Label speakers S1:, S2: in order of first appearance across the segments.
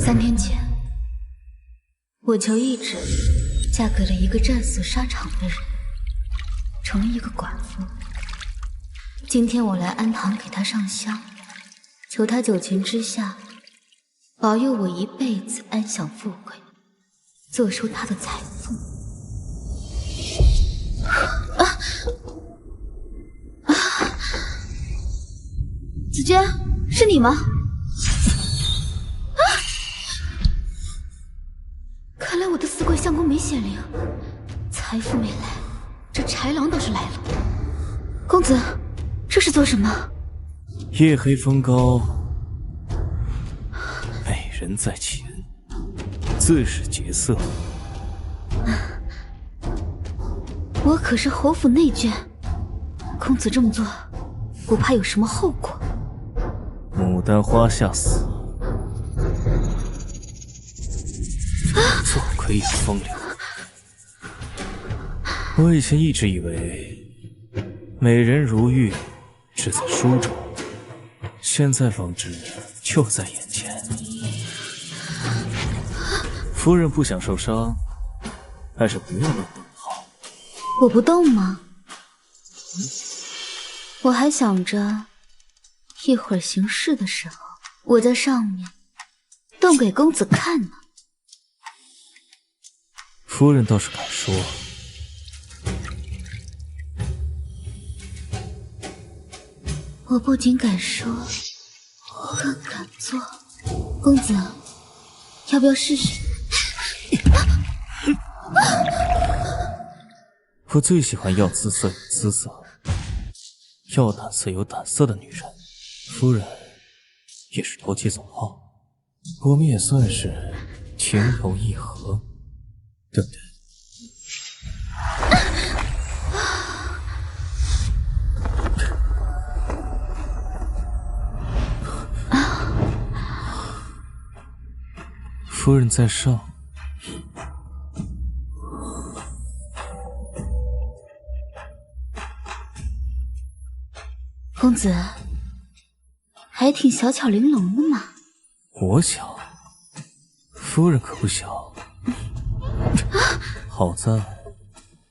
S1: 3天前，我求义指嫁给了一个战死沙场的人，成了一个寡妇。今天我来安堂给她上香，求她九泉之下保佑我一辈子安享富贵，坐收她的财富。子娟，是你吗？看来我的死鬼相公没显灵，财富没来，这豺狼倒是来了。公子，这是做什么？
S2: 夜黑风高，美人在前，自是劫色。
S1: 我可是侯府内眷，公子这么做，不怕有什么后果？
S2: 牡丹花下死，做鬼也风流。我以前一直以为美人如玉只在书中，现在方知就在眼前。夫人不想受伤，还是不要乱动好。
S1: 我不动吗？我还想着一会儿行事的时候，我在上面动给公子看呢。
S2: 夫人倒是敢说。
S1: 我不仅敢说，更敢做。公子，要不要试试？
S2: 我最喜欢要姿色有姿色，要胆色有胆色的女人。夫人也是投其所好，我们也算是情投意合，对不对？夫人在上。
S1: 公子还挺小巧玲珑的嘛。
S2: 我小，夫人可不小。好在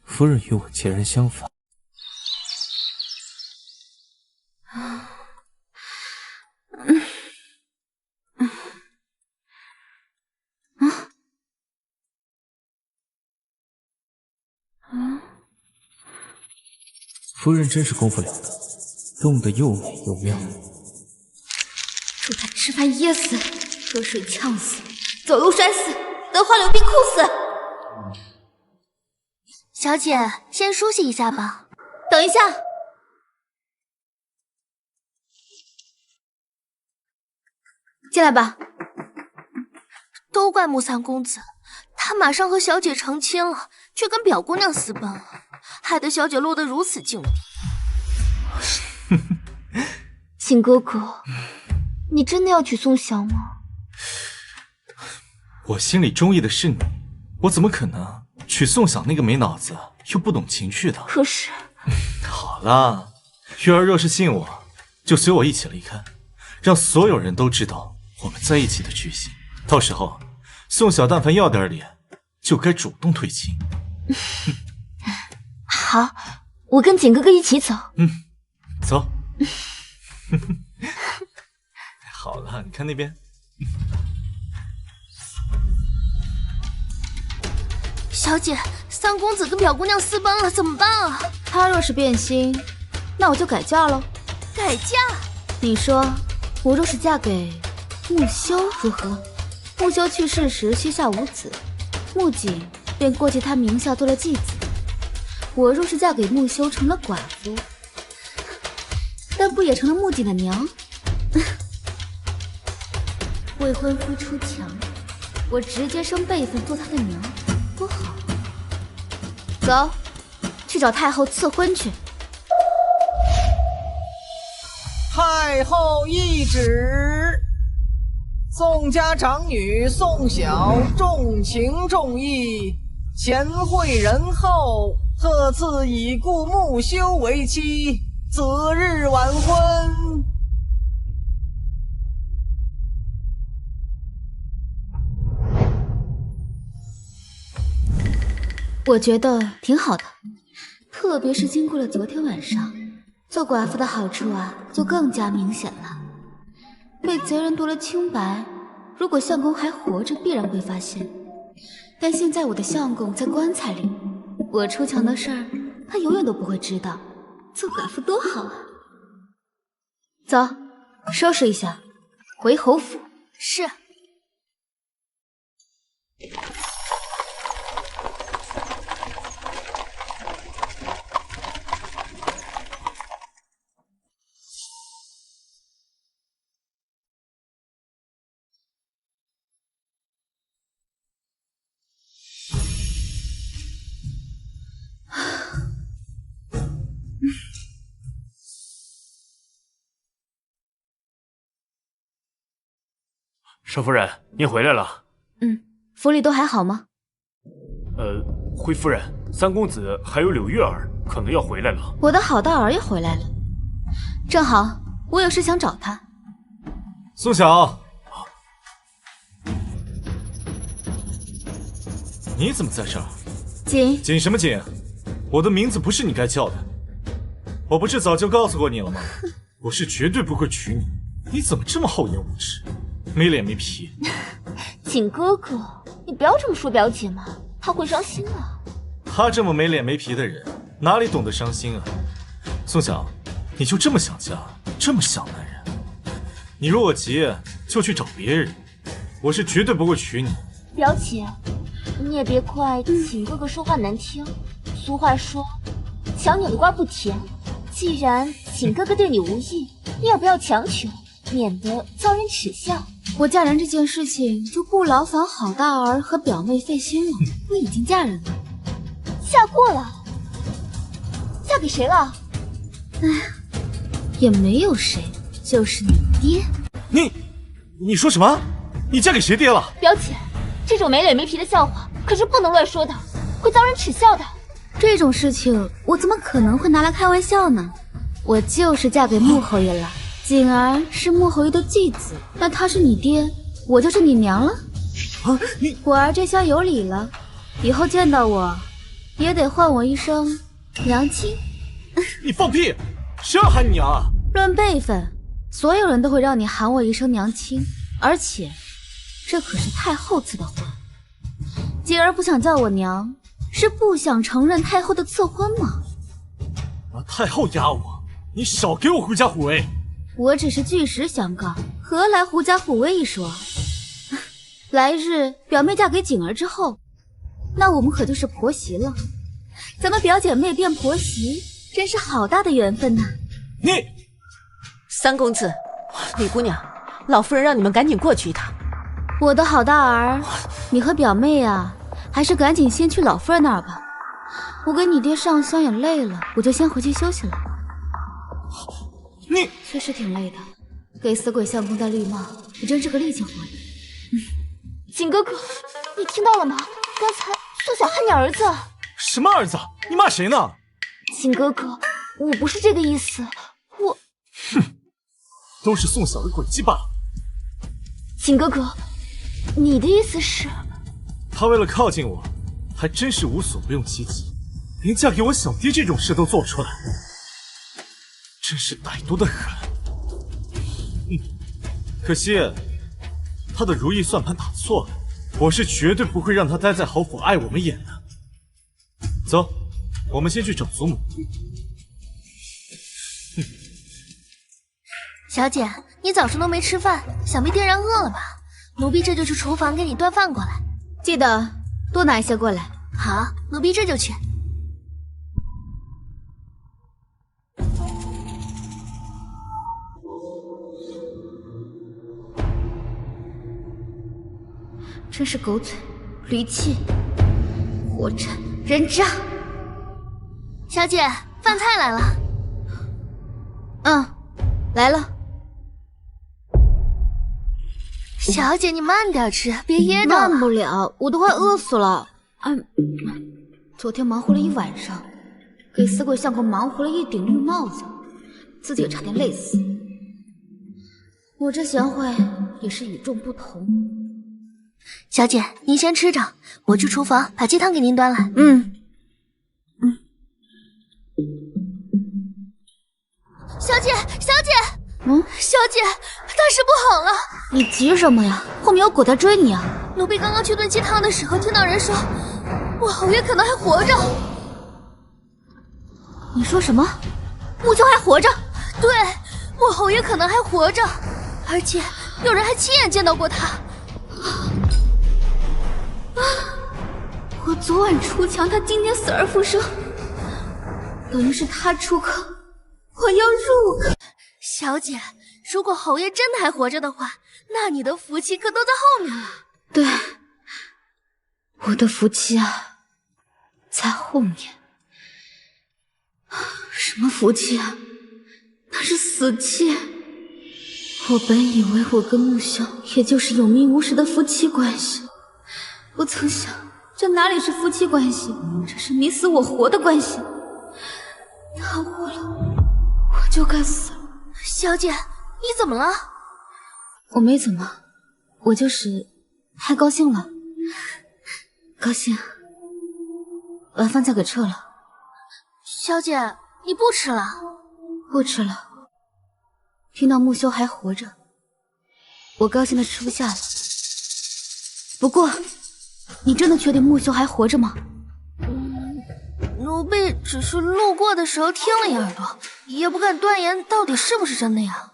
S2: 夫人与我截然相反。夫人真是功夫了得，动得又美又妙。
S1: 祝他吃饭噎死，喝水呛死，走路摔死，得花流病哭死。
S3: 小姐，先梳洗一下吧。
S1: 等一下，进来吧。
S3: 都怪木三公子，他马上和小姐成亲了，却跟表姑娘私奔了，害得小姐落得如此境地。
S1: 秦姑姑，你真的要娶宋晓吗？
S4: 我心里中意的是你，我怎么可能娶宋晓那个没脑子又不懂情趣的？
S1: 可是……
S4: 好了，月儿若是信我，就随我一起离开，让所有人都知道我们在一起的决心。到时候，宋晓但凡要点脸，就该主动退亲。
S1: 好，我跟景哥哥一起走。
S4: 走。好了，你看那边。
S3: 小姐，三公子跟表姑娘私奔了，怎么办啊？
S1: 他若是变心，那我就改嫁喽。
S3: 改嫁？
S1: 你说，我若是嫁给穆修如何？穆修去世时膝下无子，穆景便过继他名下做了继子。我若是嫁给穆修成了寡妇，但不也成了穆景的娘？未婚夫出墙，我直接升辈分做他的娘，多好！走，去找太后赐婚去。
S5: 太后懿旨：宋家长女宋晓重情重义，贤惠仁厚，特赐已故穆修为妻，择日完婚。
S1: 我觉得挺好的，特别是经过了昨天晚上，做寡妇的好处啊就更加明显了。被贼人夺了清白，如果相公还活着，必然会发现。但现在我的相公在棺材里，我出墙的事儿，他永远都不会知道。做寡妇多好啊！走，收拾一下，回侯府。
S3: 是。
S6: 少夫人，您回来了。
S1: 府里都还好吗？
S6: 回夫人，三公子还有柳月儿可能要回来了。
S1: 我的好大儿也回来了，正好我有事想找他。
S4: 宋晓，你怎么在这儿？
S1: 锦，
S4: 锦什么锦？我的名字不是你该叫的。我不是早就告诉过你了吗？我是绝对不会娶你。你怎么这么厚颜无耻，没脸没皮？
S3: 锦哥哥，你不要这么说表姐嘛，她会伤心啊。
S4: 他这么没脸没皮的人，哪里懂得伤心啊？宋晓，你就这么想家，这么想男人？你如果急，就去找别人。我是绝对不会娶你。
S3: 表姐，你也别怪锦哥哥说话难听。俗话说，强扭的瓜不甜。既然锦哥哥对你无意，你也不要强求，免得遭人耻笑。
S1: 我嫁人这件事情就不劳烦好大儿和表妹费心了。我已经嫁人了。
S3: 嫁过了？嫁给谁了？
S1: 也没有谁，就是你爹。
S4: 你说什么？你嫁给谁爹了？
S3: 表姐，这种没脸没皮的笑话可是不能乱说的，会遭人耻笑的。
S1: 这种事情我怎么可能会拿来开玩笑呢？我就是嫁给穆侯爷了。锦儿是穆侯爷的继子，那他是你爹，我就是你娘了。果儿这下有理了，以后见到我也得唤我一声娘亲。
S4: 你放屁！谁要喊你娘啊？
S1: 论辈分，所有人都会让你喊我一声娘亲，而且这可是太后赐的婚。锦儿不想叫我娘，是不想承认太后的赐婚吗？
S4: 拿太后压我，你少给我狐假虎威！
S1: 我只是据实相告，何来狐假虎威一说？来日表妹嫁给锦儿之后，那我们可就是婆媳了。咱们表姐妹变婆媳，真是好大的缘分呐！
S7: 三公子，李姑娘，老夫人让你们赶紧过去一趟。
S1: 我的好大儿，你和表妹啊，还是赶紧先去老夫人那儿吧。我给你爹上香也累了，我就先回去休息了。
S4: 你
S1: 确实挺累的，给死鬼相公戴绿帽，你真是个力气活呀。
S3: 锦哥哥，你听到了吗？刚才宋晓喊你儿子。
S4: 什么儿子？你骂谁呢？
S3: 锦哥哥，我不是这个意思，我……
S4: 都是宋晓的诡计罢了。
S3: 锦哥哥，你的意思是？
S4: 他为了靠近我，还真是无所不用其极，连嫁给我小爹这种事都做出来，真是歹毒的很。可惜他的如意算盘打错了，我是绝对不会让他待在侯府碍我们眼的。走，我们先去找祖母。
S3: 小姐，你早上都没吃饭，想必定然饿了吧？奴婢这就去厨房给你端饭过来，
S1: 记得多拿一些过来。
S3: 好，奴婢这就去。
S1: 真是狗嘴驴气，活产人渣！
S3: 小姐，饭菜来了。
S1: 来了。
S3: 小姐，你慢点吃，别噎着了。
S1: 慢不了，我都快饿死了。昨天忙活了一晚上，给死鬼相公忙活了一顶绿帽子，自己也差点累死。我这贤惠也是与众不同。
S3: 小姐，您先吃着，我去厨房把鸡汤给您端来。小姐，小姐，小姐，大事不好了！
S1: 你急什么呀？后面有狗在追你啊！
S3: 奴婢刚刚去炖鸡汤的时候，听到人说，我侯爷可能还活着。
S1: 你说什么？木秋还活着？
S3: 对，我侯爷可能还活着，而且有人还亲眼见到过他。
S1: 我昨晚出墙，他今天死而复生，等于是他出坑，我要入坑。
S3: 小姐，如果侯爷真的还活着的话，那你的福气可都在后面了。
S1: 对，我的福气啊，在后面。什么福气啊？那是死气。我本以为我跟木修也就是有名无实的夫妻关系，不曾想这哪里是夫妻关系，这是你死我活的关系。他活了，我就该死了。
S3: 小姐，你怎么了？
S1: 我没怎么，我就是太高兴了。高兴，晚饭再给撤了。
S3: 小姐，你不吃了？
S1: 不吃了。听到木修还活着，我高兴的吃不下了。不过，你真的确定木修还活着吗？
S3: 奴婢只是路过的时候听了一耳朵，也不敢断言到底是不是真的呀。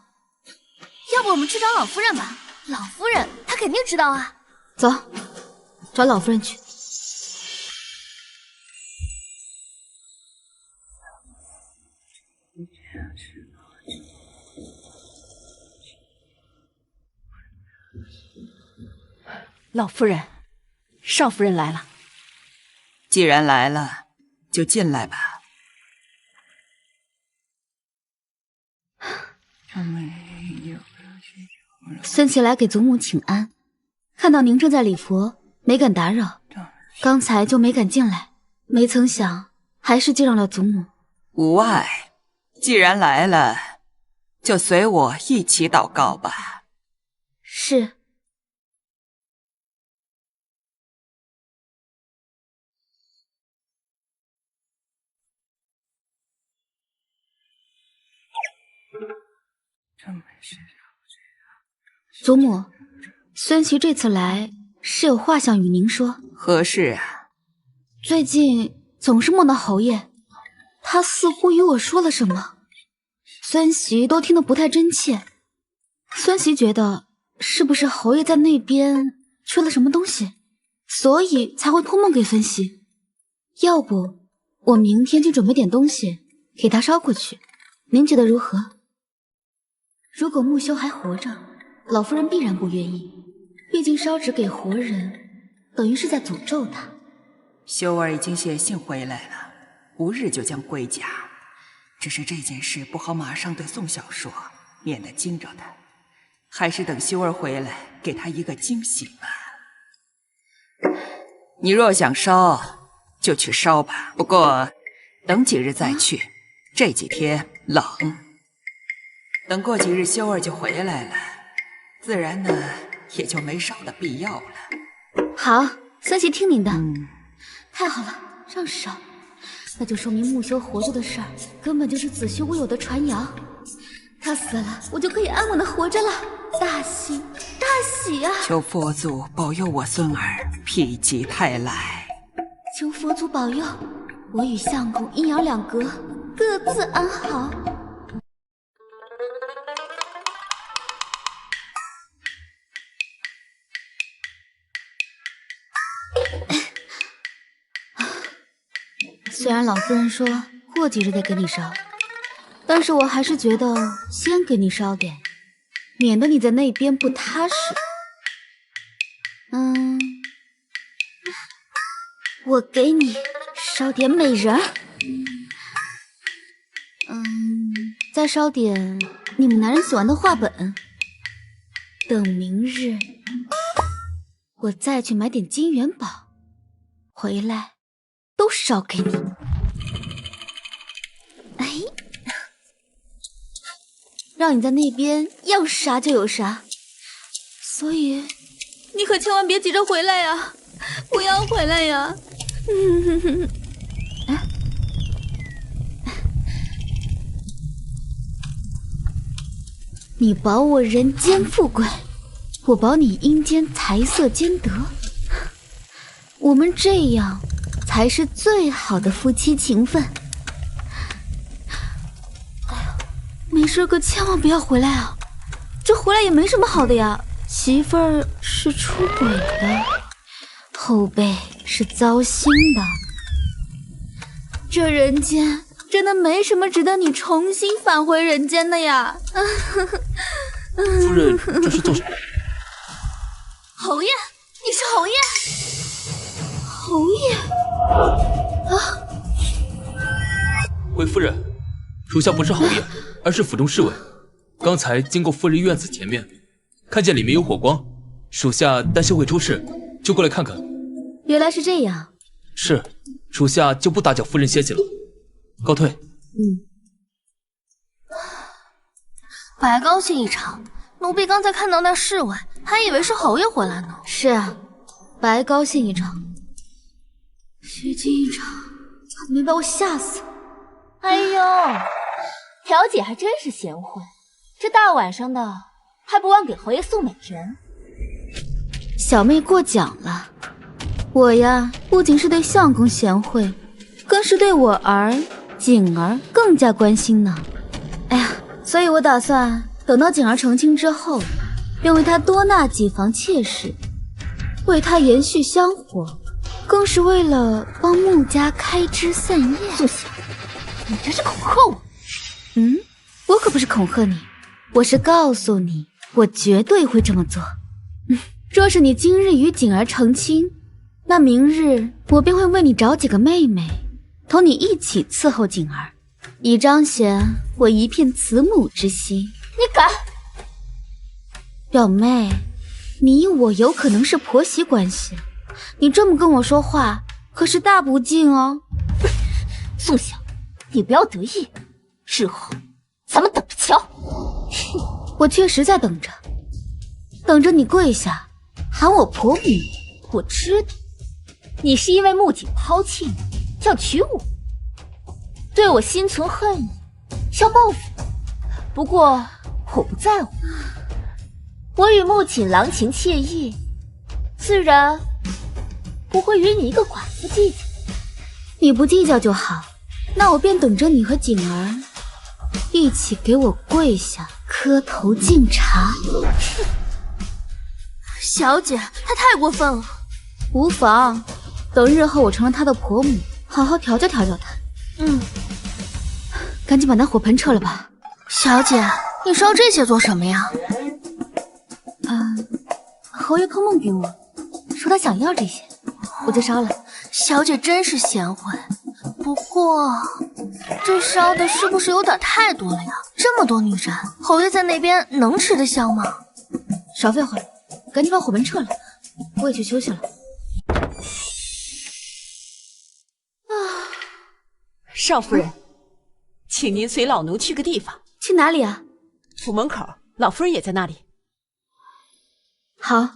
S3: 要不我们去找老夫人吧？老夫人她肯定知道啊。
S1: 走，找老夫人去。
S7: 老夫人，少夫人来了。
S8: 既然来了，就进来吧。
S1: 孙琦来给祖母请安，看到您正在礼佛，没敢打扰，刚才就没敢进来，没曾想还是惊扰了祖母。
S8: 无碍，既然来了，就随我一起祷告吧。
S1: 是。祖母，孙琦这次来是有话想与您说。
S8: 何事啊？
S1: 最近总是梦到侯爷，他似乎与我说了什么，孙琦都听得不太真切。孙琦觉得是不是侯爷在那边缺了什么东西，所以才会托梦给孙琦。要不我明天就准备点东西给他捎过去，您觉得如何？如果木修还活着，老夫人必然不愿意，毕竟烧纸给活人，等于是在诅咒他。
S8: 修儿已经写信回来了，不日就将归家。只是这件事不好马上对宋晓说，免得惊着他。还是等修儿回来，给他一个惊喜吧。你若想烧，就去烧吧。不过等几日再去，这几天冷。等过几日修儿就回来了，自然呢也就没烧的必要了。
S1: 好，孙琦听您的。太好了，让烧，那就说明木修活着的事儿根本就是子虚乌有的传谣。他死了，我就可以安稳的活着了，大喜大喜啊！
S8: 求佛祖保佑我孙儿否极泰来。
S1: 求佛祖保佑我与相公阴阳两隔，各自安好。虽然老夫人说过几日再给你烧，但是我还是觉得先给你烧点，免得你在那边不踏实。我给你烧点美人儿，再烧点你们男人喜欢的画本。等明日我再去买点金元宝，回来都烧给你。哎，让你在那边要啥就有啥，所以你可千万别急着回来呀，不要回来呀。你保我人间富贵，我保你阴间财色兼得。我们这样才是最好的夫妻情分。哎呀，没事可千万不要回来啊！这回来也没什么好的呀。媳妇儿是出轨的，后辈是糟心的。这人间真的没什么值得你重新返回人间的呀。
S9: 夫人，这是做什么？
S1: 侯爷，你是侯爷？侯爷啊！
S9: 回夫人，属下不是侯爷，而是府中侍卫。刚才经过夫人院子前面，看见里面有火光，属下担心会出事，就过来看看。
S1: 原来是这样。
S9: 是，属下就不打搅夫人歇息了，告退。
S10: 白高兴一场。奴婢刚才看到那侍卫，还以为是侯爷回来呢。
S1: 是啊，白高兴一场，虚惊一场，没把我吓死。
S3: 哎呦，条姐还真是贤惠，这大晚上的还不忘给侯爷送美人。
S1: 小妹过奖了，我呀不仅是对相公贤惠，更是对我儿景儿更加关心呢。哎呀，所以我打算等到景儿成亲之后，便为她多纳几房妾室，为她延续香火，更是为了帮穆家开枝散叶。
S3: 素晓，你这是恐吓我？
S1: 我可不是恐吓你，我是告诉你，我绝对会这么做。若是你今日与景儿成亲，那明日我便会为你找几个妹妹，同你一起伺候景儿，以彰显我一片慈母之心。
S3: 你敢？
S1: 表妹，你我有可能是婆媳关系，你这么跟我说话可是大不敬哦。
S3: 宋晓，你不要得意，日后咱们等着瞧。
S1: 我确实在等着，等着你跪下喊我婆母。
S3: 我知道你是因为穆景抛弃你要娶我，对我心存恨意，要报复。不过我不在乎，我与穆景郎情妾意，自然不会与你一个寡妇计较。
S1: 你不计较就好，那我便等着你和景儿一起给我跪下磕头敬茶。
S10: 小姐，她太过分了。
S1: 无妨，等日后我成了她的婆母，好好调教调教她。赶紧把那火盆撤了吧。
S10: 小姐，你烧这些做什么呀？
S1: 侯爷托梦给我，说他想要这些，我就烧了。
S10: 小姐真是贤惠，不过这烧的是不是有点太多了呀？这么多女人，侯爷在那边能吃得消吗？
S1: 少废话，赶紧把火盆撤了，我也去休息了。
S7: 少夫人，请您随老奴去个地方。
S1: 去哪里啊？
S7: 府门口，老夫人也在那里。
S1: 好。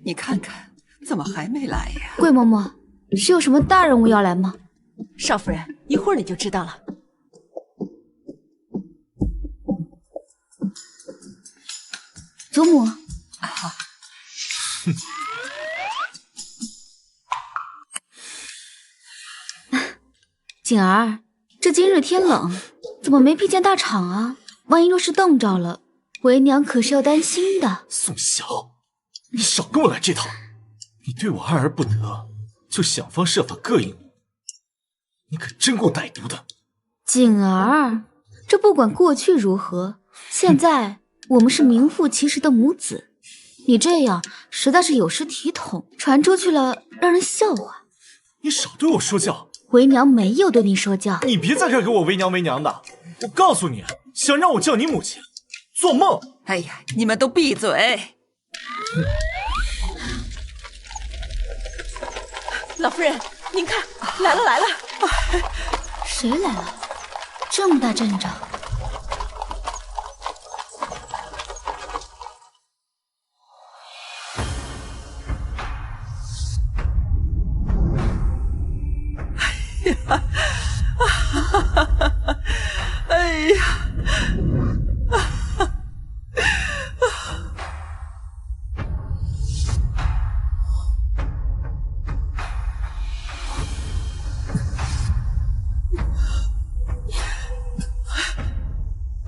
S8: 你看看，怎么还没来呀？
S1: 桂嬷嬷，是有什么大人物要来吗？
S7: 少夫人，一会儿你就知道了。
S1: 祖母。景儿，这今日天冷，怎么没披件大氅啊？万一若是冻着了，为娘可是要担心的。
S4: 宋晓，你少跟我来这套！你对我爱而不得，就想方设法膈应我，你可真够歹毒的。
S1: 景儿，这不管过去如何，现在我们是名副其实的母子，你这样实在是有失体统，传出去了让人笑话。
S4: 你少对我说教。
S1: 为娘没有对你说教，
S4: 你别在这儿给我为娘为娘的！我告诉你，想让我叫你母亲，做梦！
S8: 哎呀，你们都闭嘴！
S7: 老夫人，您看，来了来了！
S1: 谁来了？这么大阵仗！
S8: 哎呀！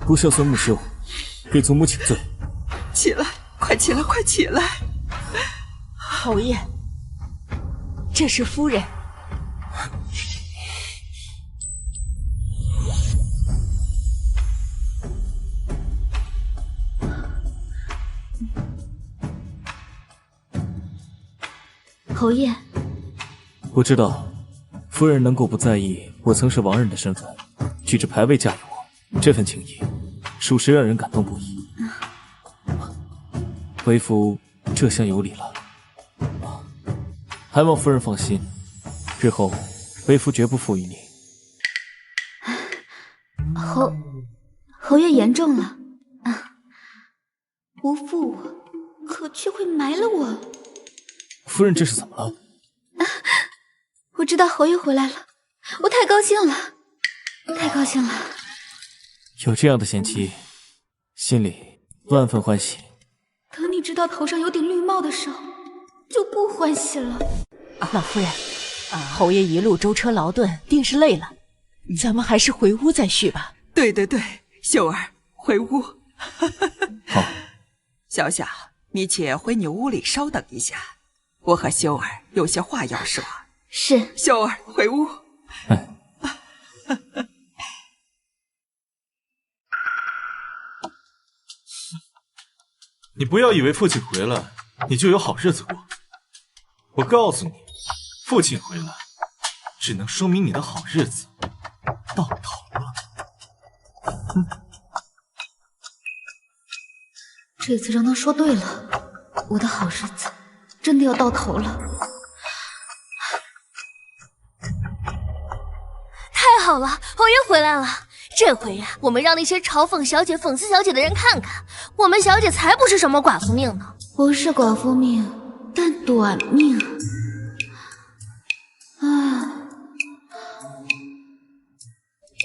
S2: 不孝孙木秀，给祖母请罪。
S8: 起来，快起来，快起来！
S7: 侯爷，这是夫人。
S1: 侯爷，
S2: 我知道夫人能够不在意我曾是亡人的身份，举着牌位嫁给我，这份情谊属实让人感动不已。为夫这厢有礼了，还望夫人放心，日后为夫绝不负于你。
S1: 侯爷言重了，不负我，可却会埋了我。
S2: 夫人这是怎么了？
S1: 我知道侯爷回来了，我太高兴了，太高兴了。
S2: 有这样的贤妻，心里万分欢喜。
S1: 等你知道头上有顶绿帽的时候，就不欢喜了。
S7: 老夫人，侯爷一路舟车劳顿，定是累了，咱们还是回屋再叙吧。
S8: 对对对，秀儿，回屋。
S2: 好，
S8: 小小，你且回你屋里稍等一下，我和秀儿有些话要说。
S1: 是。
S8: 秀儿，回屋。
S4: 你不要以为父亲回来，你就有好日子过。我告诉你，父亲回来，只能说明你的好日子到头了。
S1: 这次让他说对了，我的好日子真的要到头了。
S10: 太好了，侯爷回来了。这回呀，我们让那些嘲讽小姐、讽刺小姐的人看看，我们小姐才不是什么寡妇命呢。
S1: 不是寡妇命，但短命。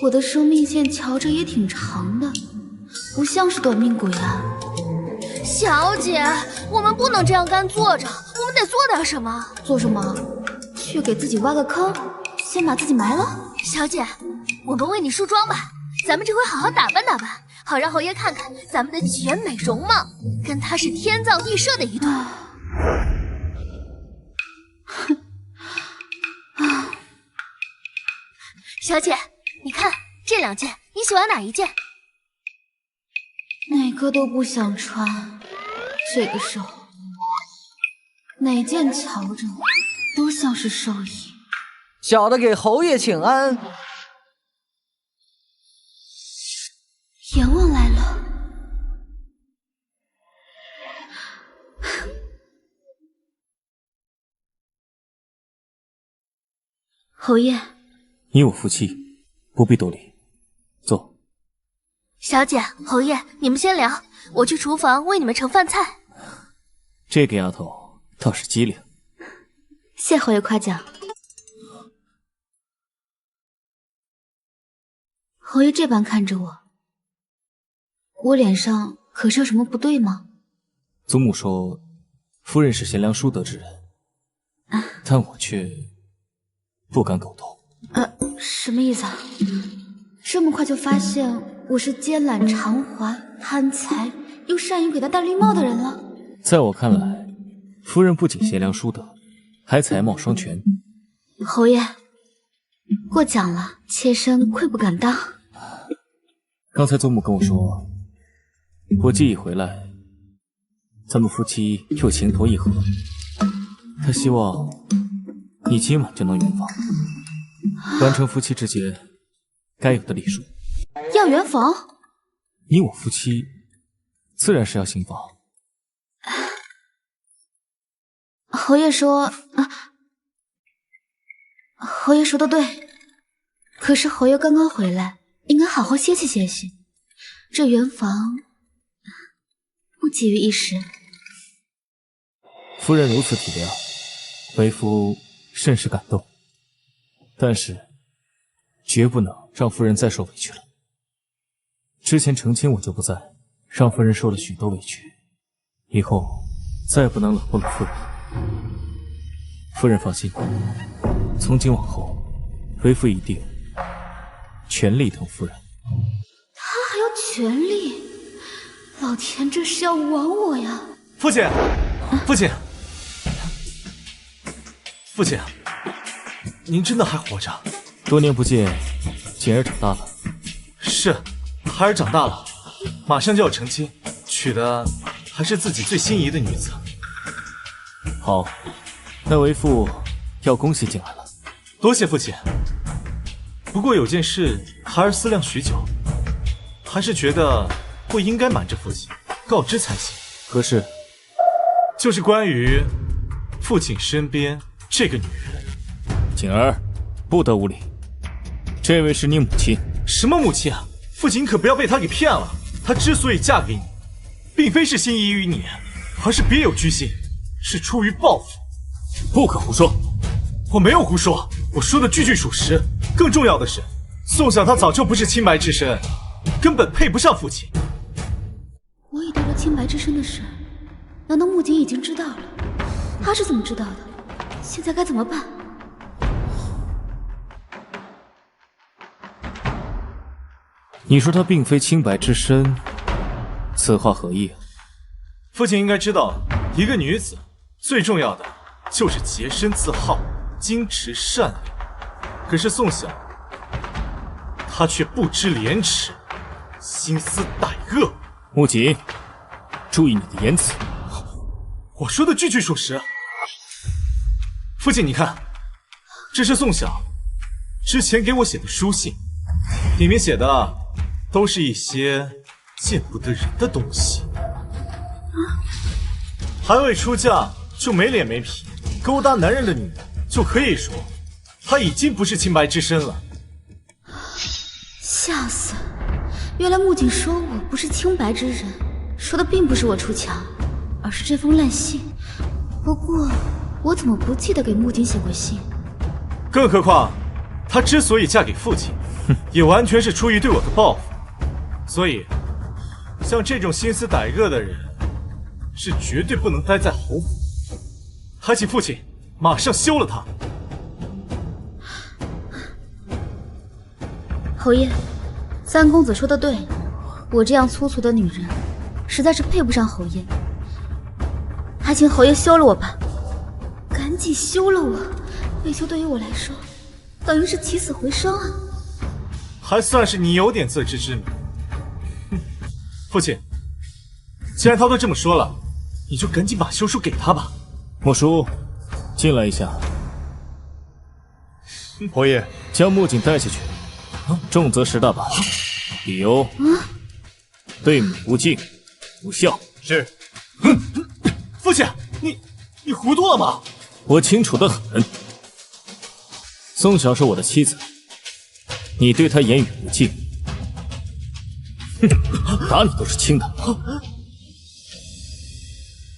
S1: 我的生命线瞧着也挺长的，不像是短命鬼啊。
S10: 小姐，我们不能这样干坐着，我们得做点什么。
S1: 做什么？去给自己挖个坑，先把自己埋了？
S10: 小姐，我们为你梳妆吧。咱们这回好好打扮打扮，好让侯爷看看咱们的全美容貌，跟他是天造地设的一对。小姐，你看这两件，你喜欢哪一件？
S1: 哪个都不想穿。这个时候，哪件瞧着都像是寿衣。
S5: 小的给侯爷请安。
S1: 阎王来了。侯爷，
S2: 你我夫妻不必多礼，坐。
S10: 小姐，侯爷，你们先聊，我去厨房为你们盛饭菜。
S2: 这个丫头倒是机灵。
S1: 谢侯爷夸奖。侯爷这般看着我，我脸上可是有什么不对吗？
S2: 祖母说，夫人是贤良淑德之人，但我却不敢苟同。
S1: 什么意思啊？这么快就发现我是奸懒偿还、贪财又善于给他戴绿帽的人了？
S2: 在我看来，夫人不仅贤良淑德，还才貌双全。
S1: 侯爷，过奖了，妾身愧不敢当。
S2: 刚才祖母跟我说，我既已回来，咱们夫妻又情投意合，她希望你今晚就能圆房，完成夫妻之间该有的礼数。
S1: 要圆房？
S2: 你我夫妻自然是要行房。
S1: 侯爷说，侯爷说的对，可是侯爷刚刚回来，应该好好歇息歇息。这圆房不急于一时。
S2: 夫人如此体谅，为夫甚是感动。但是绝不能让夫人再受委屈了。之前成亲我就不在，让夫人受了许多委屈，以后再不能冷落了夫人。夫人放心，从今往后，为夫一定全力疼夫人。
S1: 他还要全力？老田这是要玩我呀！
S4: 父亲，父亲，父亲，您真的还活着？
S2: 多年不见，锦儿长大了。
S4: 是，孩儿长大了，马上就要成亲，娶的还是自己最心仪的女子。
S2: 好，那为父要恭喜锦儿了。
S4: 多谢父亲。不过有件事，孩儿思量许久，还是觉得不应该瞒着父亲，告知才行。
S2: 何事？
S4: 就是关于父亲身边这个女人。
S2: 锦儿，不得无礼。这位是你母亲。
S4: 什么母亲啊？父亲可不要被她给骗了。她之所以嫁给你，并非是心仪于你，而是别有居心，是出于报复。
S2: 不可胡说！
S4: 我没有胡说，我说的句句属实。更重要的是，宋晓她早就不是清白之身，根本配不上父亲。
S1: 我已得了清白之身的事，难道木槿已经知道了？他是怎么知道的？现在该怎么办？
S2: 你说她并非清白之身，此话何意？
S4: 父亲应该知道，一个女子最重要的就是洁身自好、矜持善良。可是宋晓，她却不知廉耻，心思歹恶。
S2: 木槿，注意你的言辞。
S4: 我说的句句属实。父亲，你看，这是宋晓之前给我写的书信，里面写的都是一些见不得人的东西。还未出嫁就没脸没皮，勾搭男人的女人，就可以说她已经不是清白之身了。
S1: 吓死！原来木槿说我不是清白之人，说的并不是我出墙，而是这封烂信。不过我怎么不记得给木槿写过信？
S4: 更何况，她之所以嫁给父亲，也完全是出于对我的报复。所以，像这种心思歹恶的人，是绝对不能待在侯府。还请父亲马上休了他。
S1: 侯爷，三公子说的对，我这样粗俗的女人，实在是配不上侯爷。还请侯爷休了我吧，赶紧休了我。为求对于我来说，等于是起死回生啊！
S4: 还算是你有点自知之明。父亲，既然他都这么说了，你就赶紧把休书给他吧。
S2: 莫叔，进来一下。
S11: 侯爷，
S2: 将木槿带下去，重则10大板，理由对母不敬、不孝。
S11: 是。
S4: 父亲，你糊涂了吗？
S2: 我清楚得很。宋晓是我的妻子，你对她言语不敬，打你都是轻的。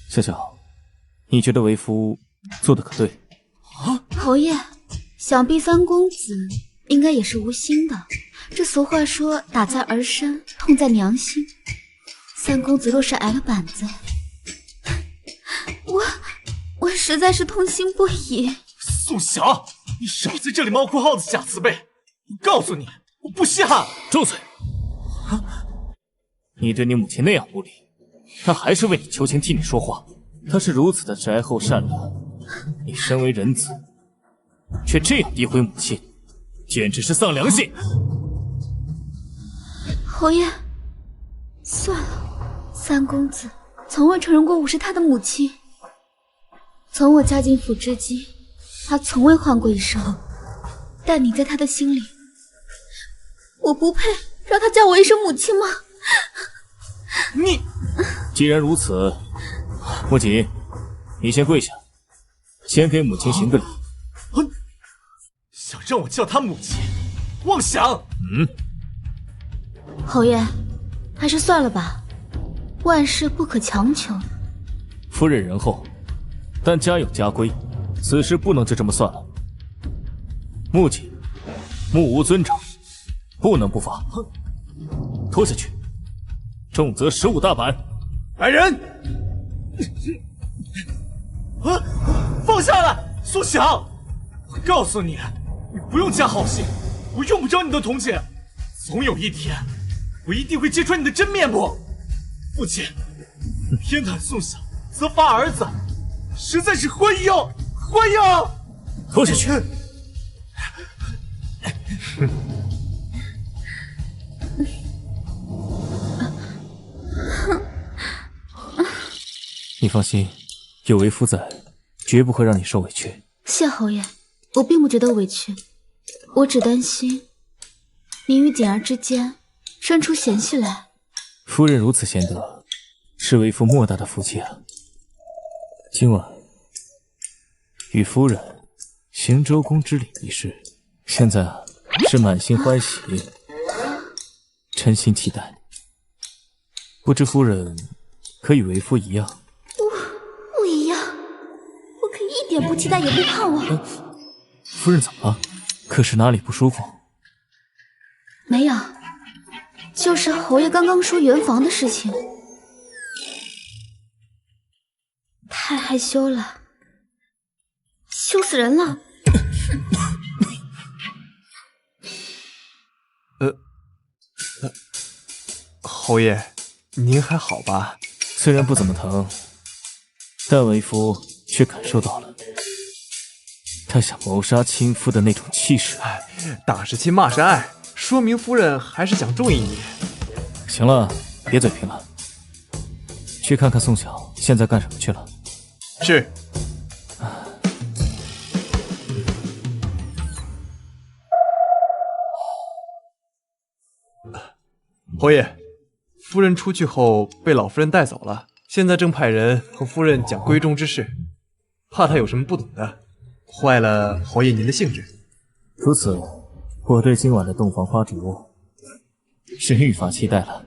S2: 笑笑，你觉得为夫做的可对？
S1: 侯爷，想必三公子应该也是无心的。这俗话说，打在儿身，痛在娘心。三公子若是挨了板子，我实在是痛心不已。
S4: 宋晓，你少在这里猫哭耗子假慈悲！我告诉你，我不稀罕。
S2: 住嘴！你对你母亲那样无礼，她还是为你求情替你说话。她是如此的宅厚善良，你身为人子，却这样诋毁母亲，简直是丧良心。
S1: 侯爷，算了，三公子从未承认过我是他的母亲。从我嫁进府之今，他从未唤过一声，但你在他的心里，我不配让他叫我一声母亲吗？
S4: 你
S2: 既然如此，木槿，你先跪下，先给母亲行个礼。
S4: 想让我叫她母亲，妄想！
S1: 侯爷，还是算了吧，万事不可强求。
S2: 夫人仁厚，但家有家规，此事不能就这么算了。木槿，目无尊长，不能不罚。拖下去，重则15大板。
S4: 来人！放下来，苏翔！我告诉你，你不用加好戏，我用不着你的同情。总有一天，我一定会揭穿你的真面目。父亲，偏袒宋晓，责罚儿子，实在是昏庸，昏庸！
S2: 拖下去。你放心，有为夫在，绝不会让你受委屈。
S1: 谢侯爷，我并不觉得委屈，我只担心您与锦儿之间生出嫌隙来。
S2: 夫人如此贤德，是为夫莫大的福气啊！今晚与夫人行周公之礼一事，现在是满心欢喜，真心期待。不知夫人可与为夫一样？
S1: 不一样，我可一点不期待也不盼望。
S2: 夫人怎么了？可是哪里不舒服？
S1: 没有，就是侯爷刚刚说圆房的事情，太害羞了，羞死人了。
S11: 侯爷，您还好吧？
S2: 虽然不怎么疼，但为夫却感受到了他想谋杀亲夫的那种气势。
S11: 打是亲，骂是爱，说明夫人还是想中意你。
S2: 行了，别嘴贫了，去看看宋晓现在干什么去了。
S11: 是。侯爷，夫人出去后被老夫人带走了，现在正派人和夫人讲闺中之事，怕她有什么不懂的，坏了侯爷您的兴致。
S2: 如此，我对今晚的洞房花烛是愈发期待了。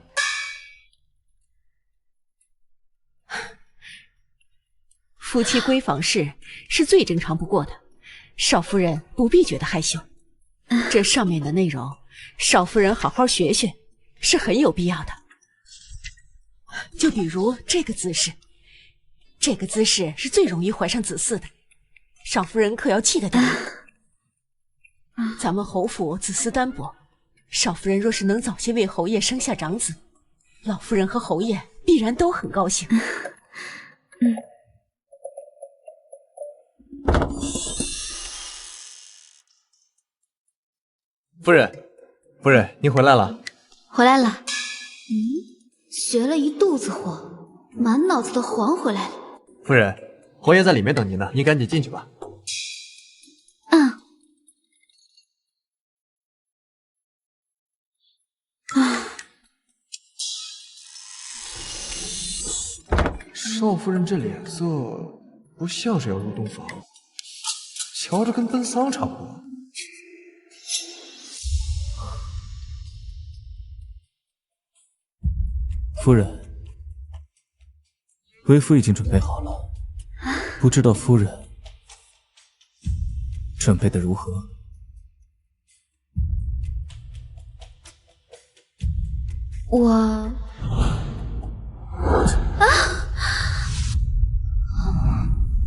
S7: 夫妻闺房事是最正常不过的，少夫人不必觉得害羞。这上面的内容，少夫人好好学学，是很有必要的。就比如这个姿势，这个姿势是最容易怀上子嗣的，少夫人可要记得点。咱们侯府子嗣单薄，少夫人若是能早些为侯爷生下长子，老夫人和侯爷必然都很高兴。
S11: 夫人，您回来了。
S1: 回来了。学了一肚子火，满脑子的黄回来了。
S11: 夫人，侯爷在里面等您呢，您赶紧进去吧。少夫人这脸色不像是要入洞房，瞧着跟奔丧差不多。
S2: 夫人，为夫已经准备好了，不知道夫人准备的如何？
S1: 我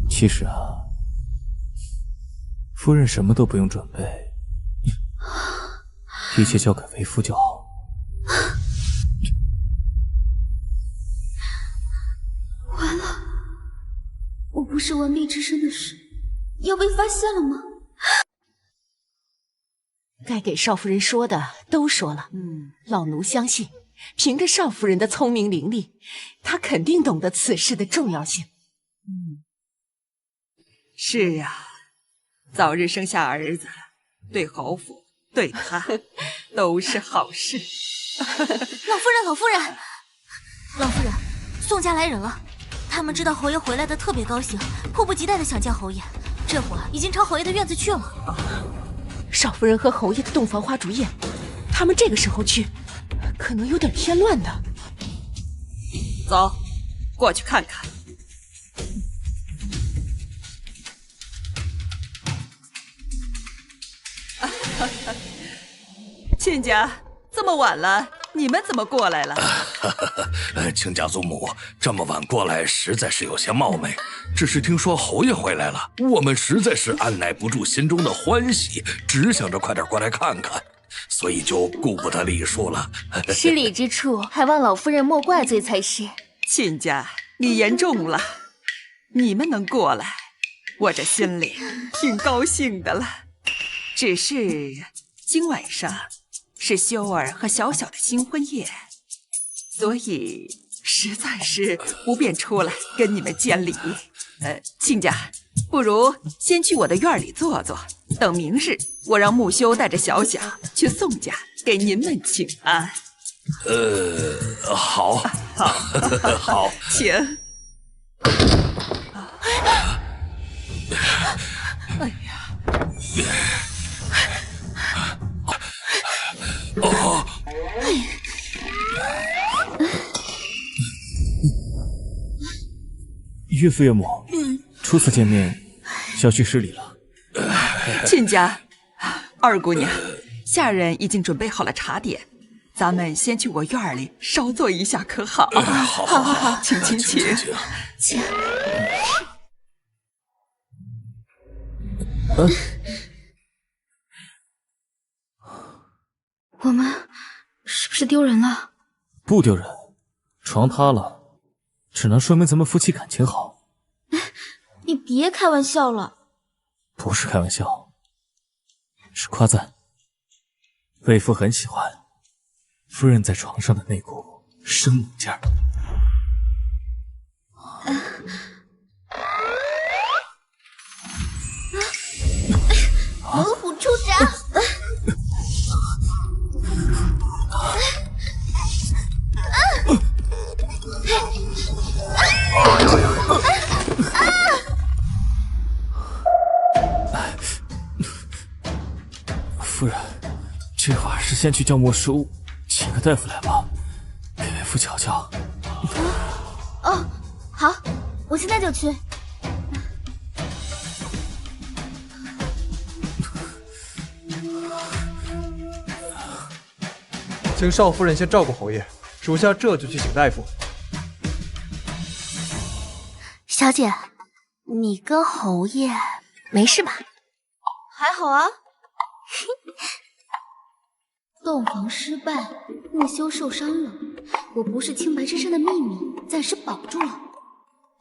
S2: 其实啊，夫人什么都不用准备，一切交给为夫就好。
S1: 完了，我不是闻蜜之声的事要被发现了吗？
S7: 该给少夫人说的都说了，老奴相信，凭着少夫人的聪明伶俐，她肯定懂得此事的重要性。
S8: 是啊，早日生下儿子，对侯府对他都是好事。
S10: 老夫人，宋家来人了，他们知道侯爷回来的特别高兴，迫不及待的想见侯爷，这会儿已经朝侯爷的院子去了。
S7: 少夫人和侯爷的洞房花烛夜，他们这个时候去，可能有点添乱的。
S8: 走，过去看看。亲家，这么晚了，你们怎么过来了？
S12: 亲家祖母，这么晚过来实在是有些冒昧，只是听说侯爷回来了，我们实在是按耐不住心中的欢喜，只想着快点过来看看，所以就顾不得礼数了。
S10: 失礼之处，还望老夫人莫怪罪才是。
S8: 亲家，你言重了。你们能过来，我这心里挺高兴的了。只是今晚上是修儿和小小的新婚夜，所以实在是不便出来跟你们见礼。亲家，不如先去我的院里坐坐，等明日我让木修带着小小去宋家给您们请安。
S12: 好，好，
S8: 请。哎呀！
S12: 哦。
S2: 岳父岳母，初次见面，小婿失礼了。
S8: 亲家，二姑娘，下人已经准备好了茶点，咱们先去我院里稍坐一下，可好？
S12: 好，
S8: 请。
S1: 我们是不是丢人了？
S2: 不丢人，床塌了，只能说明咱们夫妻感情好。
S1: 你别开玩笑了。
S2: 不是开玩笑，是夸赞。为夫很喜欢夫人在床上的那股生猛劲儿。
S10: 猛虎出闸！
S2: 夫人，这会儿是先去叫莫叔请个大夫来吧，给为夫瞧瞧。
S10: 哦，好，我现在就去。
S11: 请少夫人先照顾侯爷，属下这就去请大夫。
S10: 小姐，你跟侯爷没事吧？
S1: 还好啊。洞房失败，木修受伤了，我不是清白之身的秘密暂时保住了，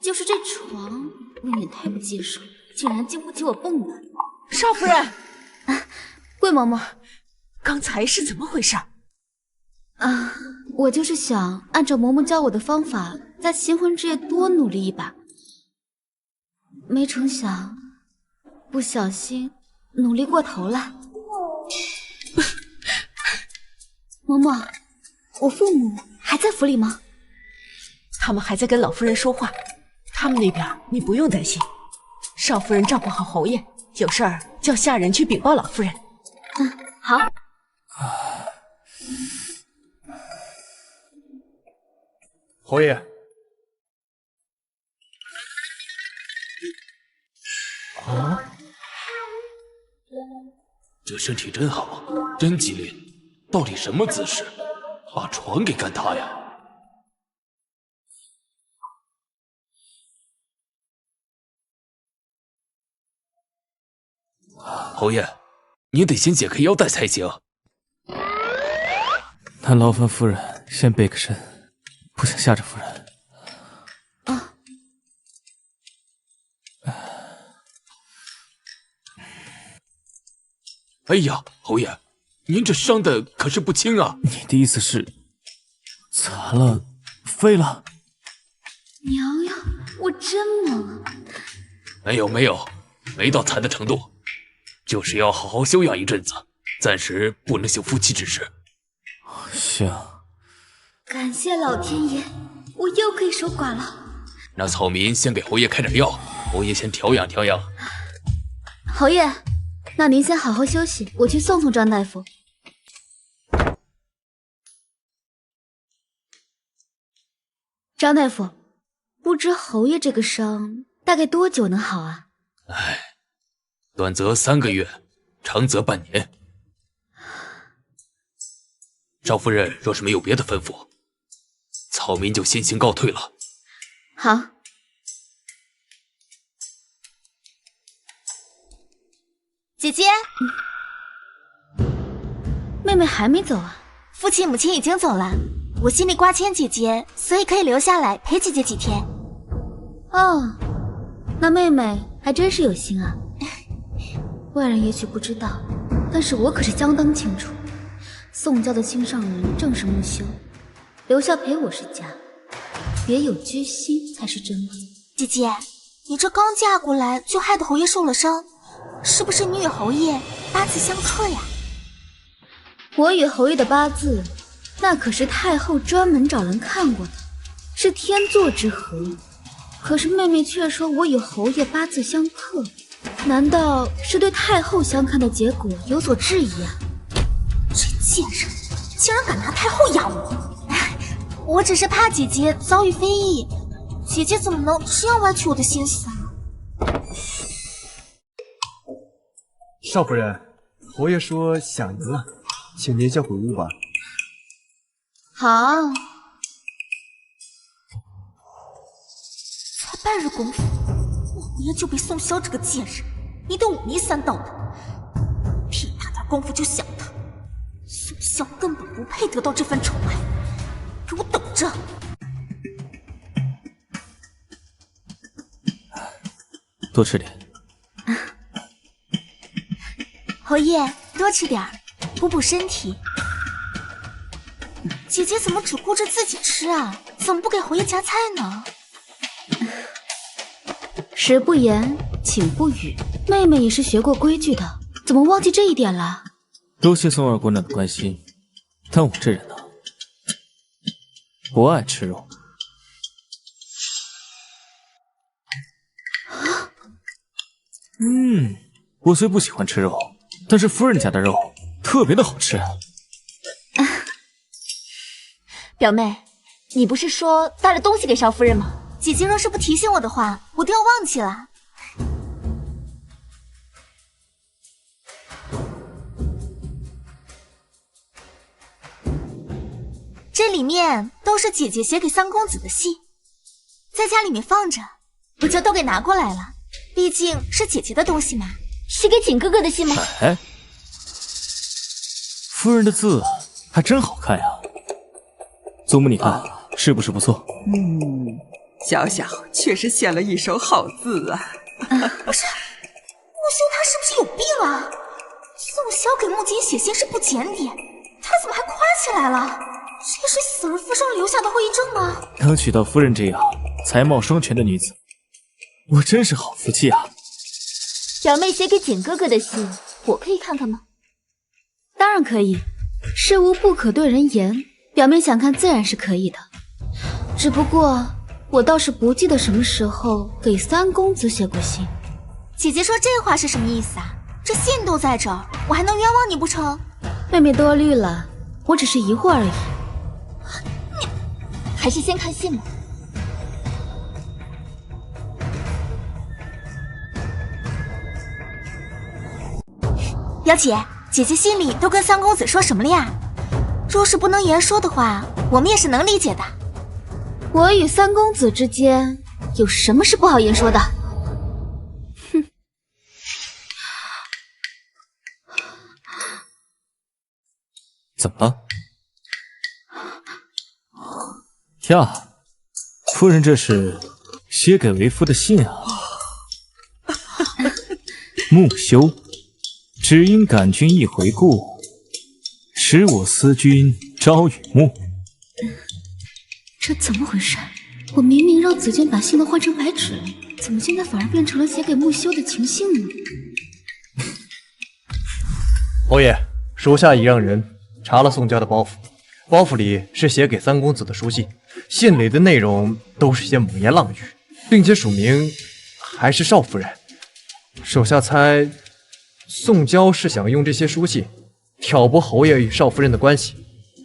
S1: 就是这床未免太不结实，竟然经不起我蹦跶。
S7: 少夫人，
S1: 桂嬷嬷，
S7: 刚才是怎么回事？
S1: 我就是想按照嬷嬷教我的方法，在新婚之夜多努力一把，没成想不小心努力过头了。嬷嬷，我父母还在府里吗？
S7: 他们还在跟老夫人说话，他们那边你不用担心。少夫人照顾好侯爷，有事儿叫下人去禀报老夫人。
S1: 好。
S11: 侯爷，
S9: 这身体真好，真机灵，到底什么姿势，把床给干塌呀？侯爷，您得先解开腰带才行。
S2: 那劳烦夫人先背个身，不想吓着夫人。
S9: 哎呀，侯爷，您这伤的可是不轻啊！
S2: 你的意思是残了，废了？
S1: 娘呀，我真猛啊！
S9: 没有，没到残的程度，就是要好好休养一阵子，暂时不能行夫妻之事。
S2: 行，
S1: 感谢老天爷，我又可以守寡了。
S9: 让草民先给侯爷开点药，侯爷先调养调养。
S1: 侯爷，那您先好好休息，我去送张大夫。张大夫，不知侯爷这个伤大概多久能好啊？
S9: 短则3个月，长则半年。赵夫人若是没有别的吩咐，草民就先行告退了。
S1: 好。
S3: 姐姐，
S1: 妹妹还没走啊？
S3: 父亲母亲已经走了，我心里挂牵姐姐，所以可以留下来陪姐姐几天。
S1: 哦，那妹妹还真是有心啊。外人也许不知道，但是我可是相当清楚，宋家的心上人正是木修，留下陪我是假，别有居心才是真的。
S3: 姐姐，你这刚嫁过来就害得侯爷受了伤，是不是你与侯爷八字相克呀？
S1: 我与侯爷的八字，那可是太后专门找人看过的，是天作之合。可是妹妹却说我与侯爷八字相克，难道是对太后相看的结果有所质疑啊？
S3: 这贱人竟然敢拿太后压我！我只是怕姐姐遭遇非议，姐姐怎么能这样歪曲我的心思啊？
S11: 少夫人，侯爷说想您了，请您先回屋吧。
S1: 好。
S3: 才半日功夫，我侯爷就被宋萧这个贱人迷得五迷三道的，屁大点功夫就想他，宋萧根本不配得到这份宠爱，给我等着！
S2: 多吃点。
S3: 侯爷，多吃点儿，补补身体。姐姐怎么只顾着自己吃啊？怎么不给侯爷夹菜呢？
S1: 食不言，寝不语。妹妹也是学过规矩的，怎么忘记这一点了？
S2: 多谢宋二姑娘的关心，但我这人呢，不爱吃肉。我虽不喜欢吃肉，但是夫人家的肉特别的好吃。
S3: 表妹，你不是说带了东西给少夫人吗？姐姐若是不提醒我的话，我都要忘记了。这里面都是姐姐写给三公子的信，在家里面放着，我就都给拿过来了。毕竟是姐姐的东西嘛。是给景哥哥的信吗？
S2: 哎，夫人的字还真好看呀。祖母你看，是不是不错？
S8: 小小确实写了一手好字啊。
S3: 不是，木修他是不是有病啊？宋萧给木槿写信是不检点，他怎么还夸起来了？这是死而复生留下的后遗症吗？
S2: 能娶到夫人这样才貌双全的女子，我真是好福气啊！
S3: 表妹写给简哥哥的信，我可以看看吗？
S1: 当然可以，事无不可对人言，表妹想看自然是可以的。只不过我倒是不记得什么时候给三公子写过信。
S3: 姐姐说这话是什么意思啊？这信都在这儿，我还能冤枉你不成？
S1: 妹妹多虑了，我只是疑惑而已。
S3: 你还是先看信吧。表姐，姐姐信里都跟三公子说什么了呀？若是不能言说的话，我们也是能理解的。
S1: 我与三公子之间有什么是不好言说的？哼！
S2: 怎么了？呀，夫人这是写给为夫的信啊。木修。只因感君一回顾，使我思君朝与暮。
S1: 这怎么回事？我明明让子娟把信都换成白纸，怎么现在反而变成了写给木修的情信呢？
S11: 侯爷，属下已让人查了宋家的包袱，包袱里是写给三公子的书信，信里的内容都是些猛言浪语，并且署名还是少夫人。手下猜宋娇是想用这些书信挑拨侯爷与少夫人的关系，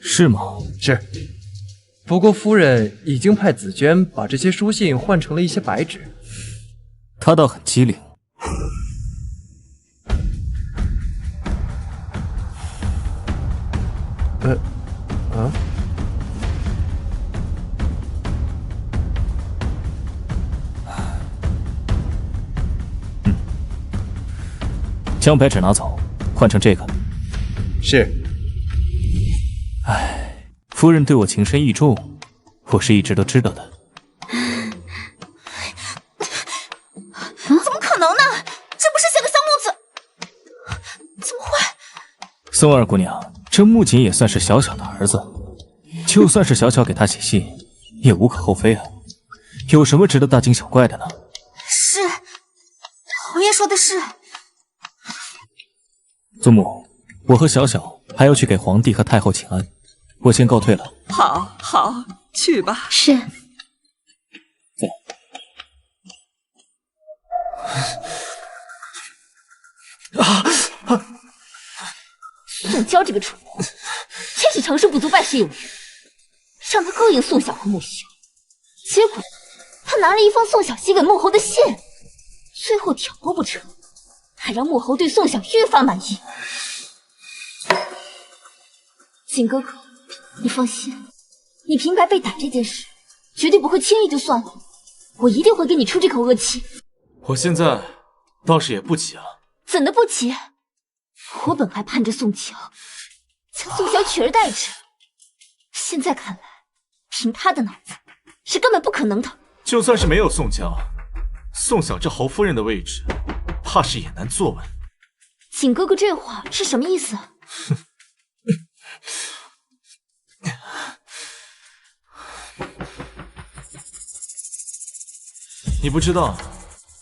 S2: 是吗？
S11: 是。不过夫人已经派紫娟把这些书信换成了一些白纸。
S2: 她倒很机灵。
S11: 啊？
S2: 将白纸拿走，换成这个。
S11: 是。
S2: 唉，夫人对我情深意重，我是一直都知道的。
S10: 怎么可能呢？这不是写给三公子？怎么会？
S2: 宋二姑娘，这木槿也算是小小的儿子，就算是小小给他写信，也无可厚非啊。有什么值得大惊小怪的呢？
S10: 是，侯爷说的是。
S2: 祖母，我和小小还要去给皇帝和太后请安，我先告退了。
S8: 好，好，去吧。
S1: 是。
S2: 走。
S3: 宋娇这个蠢货，也许成事不足败事有余，让他勾引宋晓和穆修，结果他拿了一封宋晓写给穆侯的信，最后挑拨不成，还让穆侯对宋晓愈发满意。景哥哥，你放心，你平白被打这件事绝对不会轻易就算了，我一定会给你出这口恶气。
S4: 我现在倒是也不急了。
S3: 怎的不急？我本还盼着宋娇将宋晓取而代之，现在看来，凭他的脑子是根本不可能的。
S4: 就算是没有宋娇，宋晓这侯夫人的位置，怕是也难坐稳。
S3: 景哥哥这话是什么意思？
S4: 你不知道，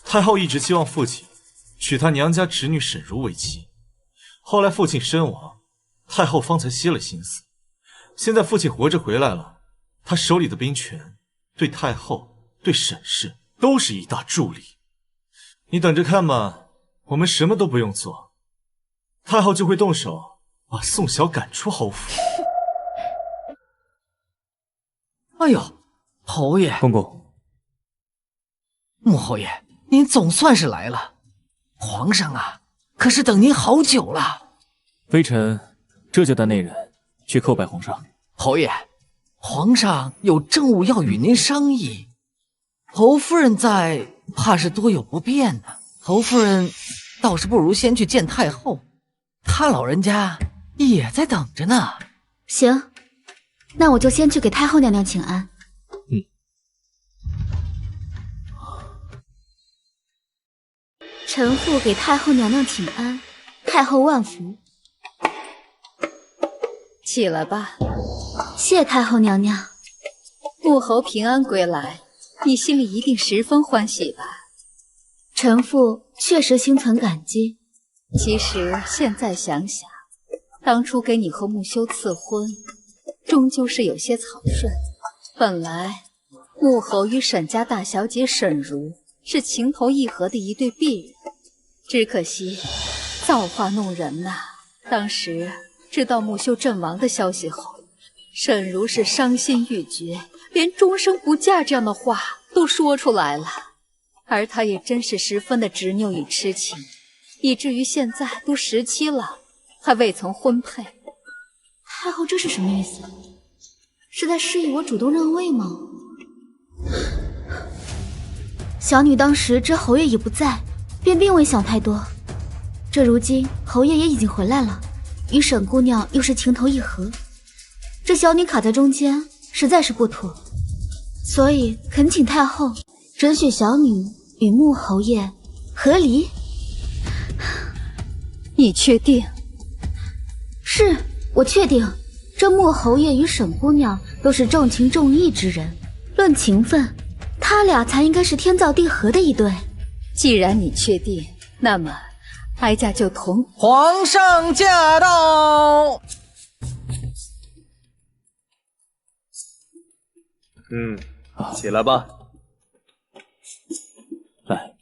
S4: 太后一直希望父亲娶她娘家侄女沈如为妻，后来父亲身亡，太后方才息了心思。现在父亲活着回来了，他手里的兵权对太后、对沈氏都是一大助力。你等着看吧，我们什么都不用做，太后就会动手把宋晓赶出侯府。
S5: 哎呦，侯爷，
S2: 公公，
S5: 穆侯爷，您总算是来了。皇上啊，可是等您好久了。
S2: 微臣这就带内人去叩拜皇上。
S5: 侯爷，皇上有政务要与您商议，侯夫人在，怕是多有不便呢。侯夫人倒是不如先去见太后，她老人家也在等着呢。
S1: 行，那我就先去给太后娘娘请安。臣妇给太后娘娘请安，太后万福。
S13: 起来吧。
S1: 谢太后娘娘。
S13: 穆侯平安归来，你心里一定十分欢喜吧？
S1: 臣妇确实心存感激。
S13: 其实现在想想，当初给你和穆修赐婚，终究是有些草率。本来穆侯与沈家大小姐沈如是情投意合的一对璧人，只可惜造化弄人呐。当时知道穆修阵亡的消息后，沈如是伤心欲绝，连终生不嫁这样的话都说出来了。而她也真是十分的执拗与痴情，以至于现在都17了，还未曾婚配。
S1: 太后这是什么意思？是在示意我主动让位吗？小女当时知侯爷已不在，便并未想太多。这如今侯爷也已经回来了，与沈姑娘又是情投意合，这小女卡在中间实在是不妥，所以恳请太后准许小女与穆侯爷和离。
S13: 你确定？
S1: 是，我确定。这穆侯爷与沈姑娘都是重情重义之人，论情分，他俩才应该是天造地合的一对。
S13: 既然你确定，那么哀家就同。
S5: 皇上驾到！
S11: 起来吧。
S2: 来，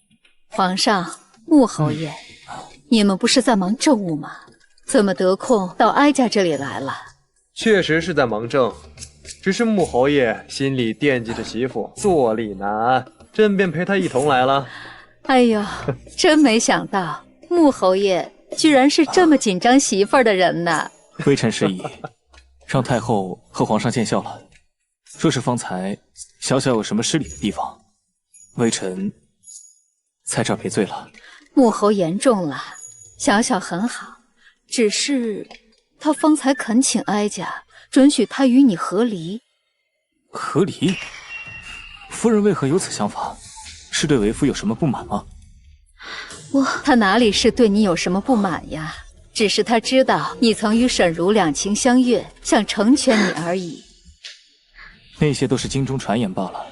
S13: 皇上、穆侯爷，你们不是在忙政务吗？怎么得空到哀家这里来了？
S11: 确实是在忙政，只是穆侯爷心里惦记着媳妇，坐立难安，朕便陪他一同来了。
S13: 哎呦，真没想到穆侯爷居然是这么紧张媳妇儿的人呢。
S2: 微臣示意，让太后和皇上见笑了。若是方才小小有什么失礼的地方，微臣在这儿赔罪了。
S13: 穆侯言重了，小小很好，只是他方才恳请哀家准许他与你和离。
S2: 和离？夫人为何有此想法？是对为夫有什么不满吗？
S13: 他哪里是对你有什么不满呀？只是他知道你曾与沈如两情相悦，想成全你而已。
S2: 那些都是京中传言罢了。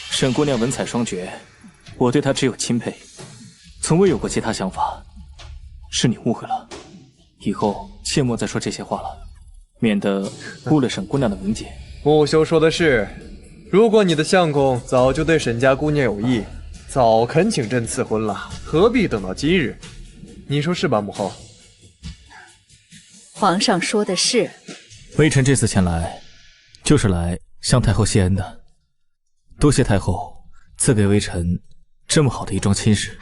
S2: 沈姑娘文采双绝，我对她只有钦佩，从未有过其他想法。是你误会了，以后切莫再说这些话了，免得误了沈姑娘的名节。
S11: 穆修说的是，如果你的相公早就对沈家姑娘有意，早恳请朕赐婚了，何必等到今日？你说是吧，母后？
S13: 皇上说的是。
S2: 微臣这次前来，就是来向太后谢恩的。多谢太后赐给微臣这么好的一桩亲事。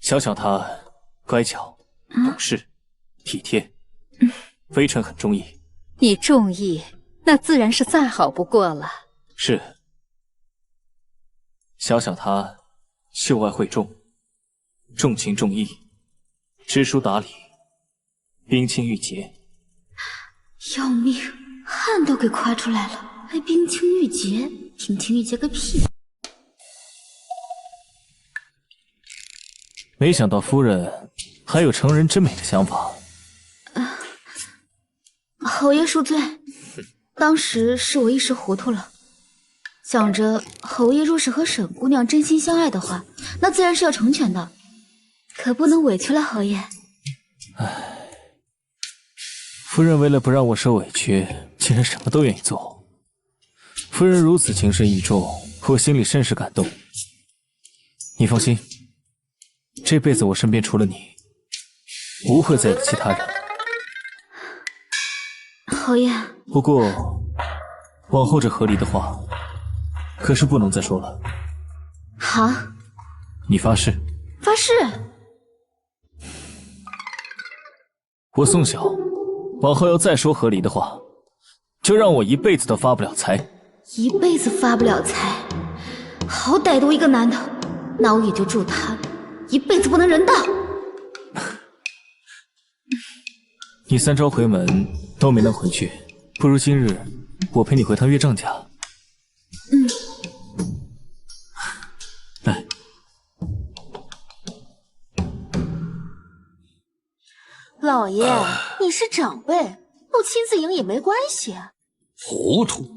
S2: 小小她乖巧、懂事、体贴，微臣很中意。
S13: 你中意，那自然是再好不过了。
S2: 是。小小她秀外慧中，重情重义，知书达理，冰清玉洁。
S1: 要命，汗都给夸出来了，还冰清玉洁？冰清玉洁个屁！
S2: 没想到夫人还有成人之美的想法。
S1: 侯爷恕罪，当时是我一时糊涂了，想着侯爷若是和沈姑娘真心相爱的话，那自然是要成全的，可不能委屈了侯爷。
S2: 唉，夫人为了不让我受委屈，竟然什么都愿意做。夫人如此情深意重，我心里甚是感动。你放心，这辈子我身边除了你，不会再有其他人。
S1: 侯爷，
S2: 不过往后这和离的话，可是不能再说了。
S1: 好，
S2: 你发誓？
S1: 发誓。
S2: 我宋晓，往后要再说和离的话，就让我一辈子都发不了财。
S1: 一辈子发不了财，好歹毒一个男的，那我也就祝他一辈子不能人道。
S2: 你3朝回门都没能回去，不如今日我陪你回趟岳丈家。来，
S3: 老爷，你是长辈，不亲自迎也没关系。
S12: 糊涂！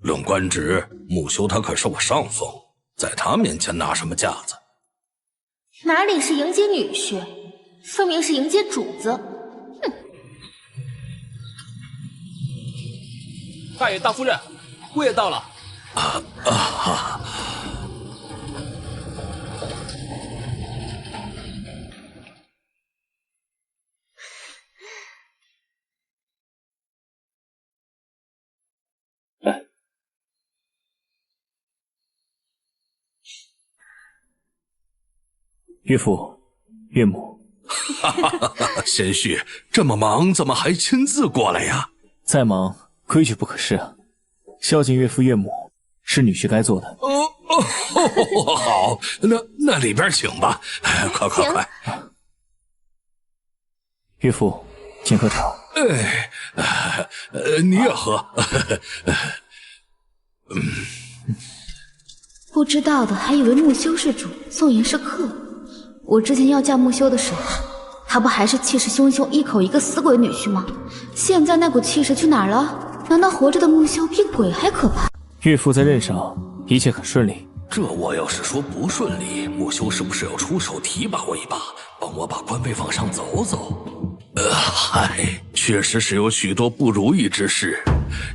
S12: 论官职，穆修他可是我上峰，在他面前拿什么架子？
S3: 哪里是迎接女婿，分明是迎接主子。哼！
S9: 大爷大夫人，姑爷到了。
S2: 岳父、岳母，
S12: 贤婿这么忙，怎么还亲自过来呀？
S2: 再忙，规矩不可失啊！孝敬岳父岳母是女婿该做的。
S12: 好，那里边请吧，快！
S2: 岳父，请喝茶。
S12: 你也喝。
S1: 不知道的还以为穆修是主，宋妍是客。我之前要嫁穆修的时候，他不还是气势汹汹，一口一个死鬼女婿吗？现在那股气势去哪儿了？难道活着的穆修比鬼还可怕？
S2: 岳父在任上一切很顺利。
S12: 这我要是说不顺利，穆修是不是要出手提拔我一把，帮我把官位往上走走？嗨，确实是有许多不如意之事，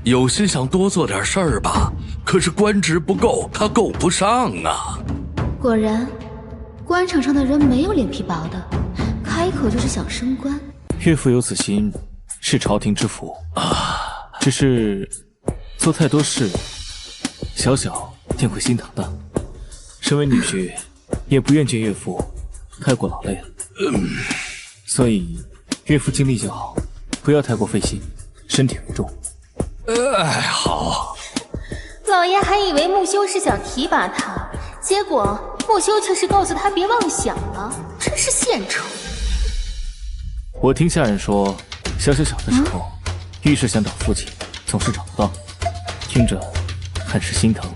S12: 有心想多做点事儿吧，可是官职不够，他够不上啊。
S1: 果然，官场上的人没有脸皮薄的，开口就是想升官。
S2: 岳父有此心，是朝廷之福只是做太多事，小小定会心疼的。身为女婿，也不愿见岳父太过劳累了。所以岳父尽力就好，不要太过费心。身体为重。
S12: 好。
S3: 老爷还以为木修是想提拔他，结果木修却是告诉他别妄想了，真是献丑。
S2: 我听下人说，小的时候，遇事想找父亲，总是找不到，听着很是心疼，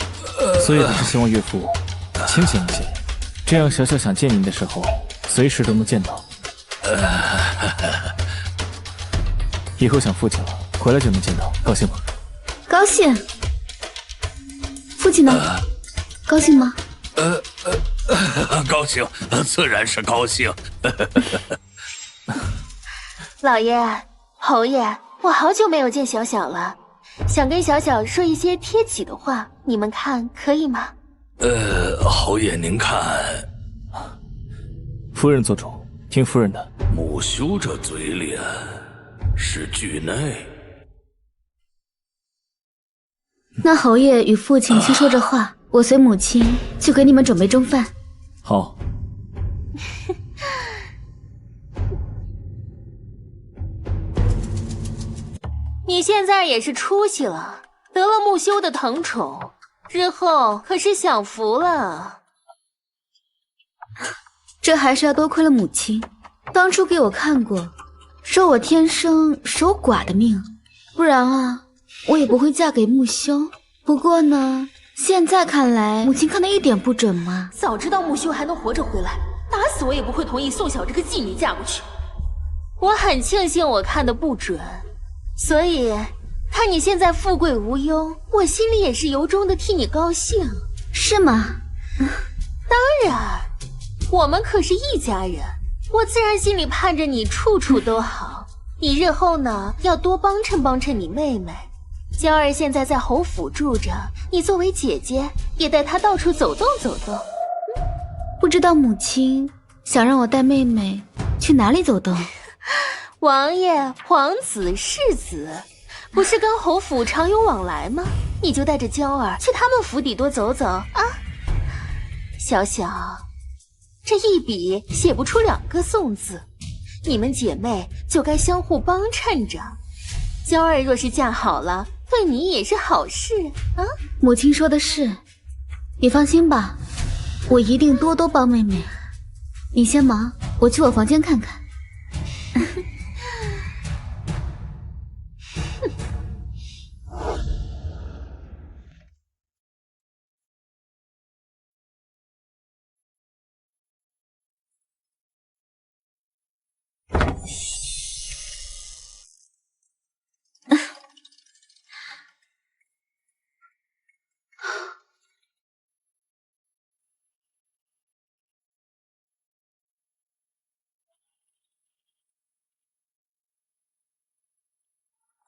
S2: 所以还是希望岳父清醒一些，这样小想见您的时候，随时都能见到。以后想父亲了，回来就能见到，高兴吗？
S1: 高兴。父亲呢？高兴吗？
S12: 高兴，自然是高兴。
S3: 老爷、侯爷，我好久没有见小小了，想跟小小说一些贴己的话，你们看可以吗？
S12: 侯爷您看，
S2: 夫人做主，听夫人的。
S12: 木修这嘴脸是惧内。
S1: 那侯爷与父亲去说这话，我随母亲去给你们准备中饭。
S2: 好。
S3: 你现在也是出息了，得了木修的疼宠，日后可是享福了。
S1: 这还是要多亏了母亲，当初给我看过，说我天生守寡的命，不然啊，我也不会嫁给木修。不过呢，现在看来，母亲看的一点不准嘛。
S3: 早知道木修还能活着回来，打死我也不会同意宋晓这个妓女嫁过去。我很庆幸我看的不准。所以，看你现在富贵无忧，我心里也是由衷的替你高兴，
S1: 是吗？
S3: 当然，我们可是一家人，我自然心里盼着你处处都好。你日后呢，要多帮衬帮衬你妹妹。娇儿现在在侯府住着，你作为姐姐，也带她到处走动走动。
S1: 不知道母亲想让我带妹妹去哪里走动？
S3: 王爷、皇子、世子，不是跟侯府常有往来吗？你就带着娇儿去他们府邸多走走啊！小小，这一笔写不出2个宋字，你们姐妹就该相互帮衬着。娇儿若是嫁好了，对你也是好事啊！
S1: 母亲说的是，你放心吧，我一定多多帮妹妹。你先忙，我去我房间看看。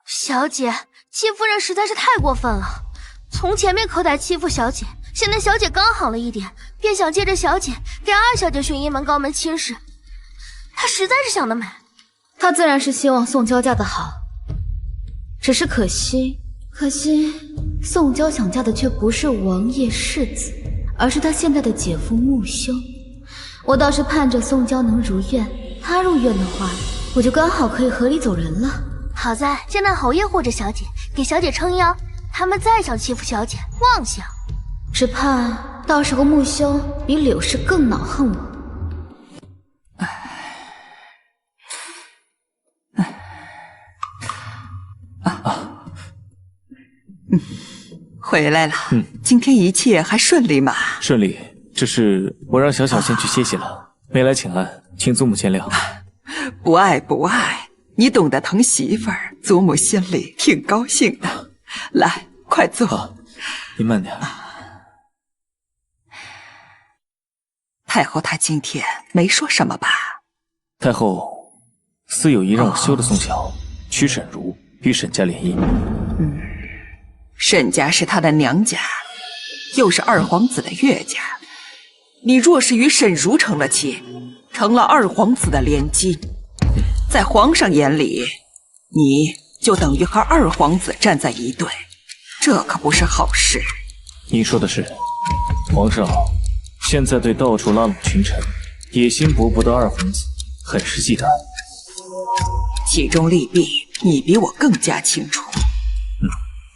S10: 小姐，戚夫人实在是太过分了。从前面可歹欺负小姐，现在小姐刚好了一点，便想借着小姐给二小姐寻一门高门亲事。她实在是想得美。
S1: 她自然是希望宋娇嫁得好，只是可惜宋娇想嫁的却不是王爷世子，而是她现在的姐夫木修。我倒是盼着宋娇能如愿，她入院的话，我就刚好可以和你走人了。
S10: 好在现在侯爷护着小姐，给小姐撑腰，他们再想欺负小姐，妄想。
S1: 只怕到时候木修比柳氏更恼恨我。
S8: 回来了。今天一切还顺利吗？
S2: 顺利，只是我让小小先去歇息了，没来请安，请祖母见谅。
S8: 不爱不爱，你懂得疼媳妇儿，祖母心里挺高兴的。来，快坐。
S2: 好，您慢点。
S8: 太后她今天没说什么吧？
S2: 太后私有意让我休了宋晓，娶沈如与沈家联姻。
S8: 沈家是她的娘家，又是二皇子的岳家。你若是与沈如成了亲，成了二皇子的连襟，在皇上眼里，你就等于和二皇子站在一队，这可不是好事。
S2: 您说的是，皇上现在对到处拉拢群臣、野心勃勃的二皇子很是忌惮，
S8: 其中利弊你比我更加清楚。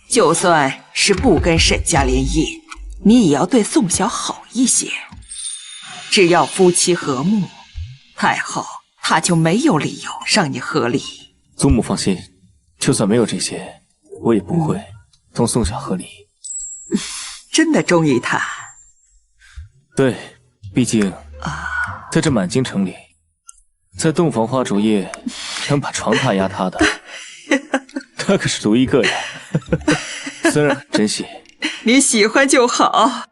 S8: 就算是不跟沈家联姻，你也要对宋晓好一些。只要夫妻和睦，太后她就没有理由让你和离。
S2: 祖母放心，就算没有这些，我也不会同宋晓和离。
S8: 真的中意他？
S2: 对，毕竟在这满京城里，在洞房花烛夜能把床榻压塌的，他可是独一个呀。虽然很珍惜，
S8: 你喜欢就好。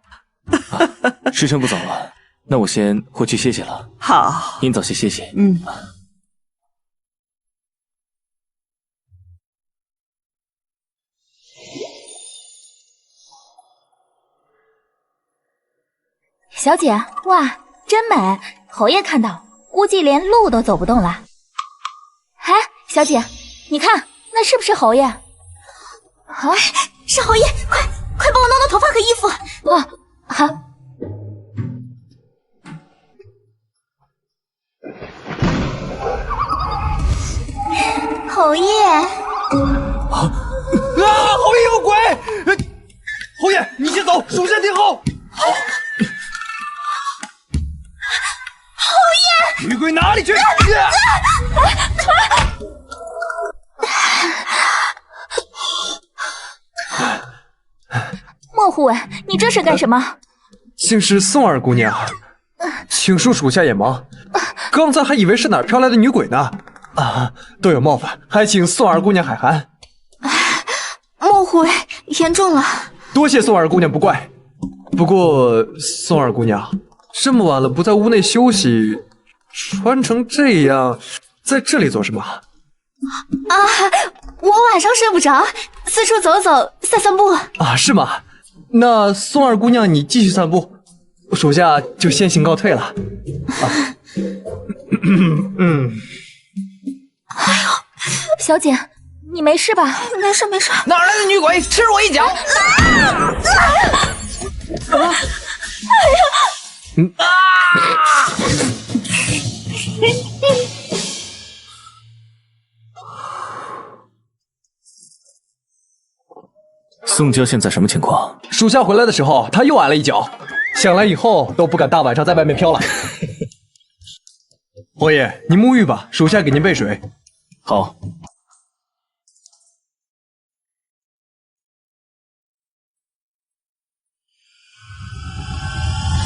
S2: 时辰不早了，那我先回去歇歇了。
S8: 好，
S2: 您早些歇歇。
S3: 小姐，哇，真美！侯爷看到，估计连路都走不动了。哎，小姐，你看，那是不是侯爷？啊，是侯爷！快帮我弄弄头发和衣服。哦，好。侯爷！
S11: 侯爷有鬼！侯爷，你先走，属下听候。
S3: 侯爷，
S11: 女鬼哪里去？
S3: 莫护卫，你这是干什么？
S11: 竟是宋二姑娘，请恕属下眼盲，刚才还以为是哪儿飘来的女鬼呢。都有冒犯，还请宋二姑娘海涵。
S10: 莫护卫，严重了。
S11: 多谢宋二姑娘不怪。不过宋二姑娘，这么晚了不在屋内休息，穿成这样，在这里做什么？
S10: 我晚上睡不着，四处走走，散散步。
S11: 是吗？那宋二姑娘你继续散步，属下就先行告退了。
S3: 哎呦，小姐，你没事吧？
S10: 没事没事。
S5: 哪来的女鬼，吃我一脚！
S2: 宋娇现在什么情况？
S11: 属下回来的时候，她又挨了一脚，想来以后都不敢大晚上在外面飘了。侯爷，您沐浴吧，属下给您备水。
S2: 好。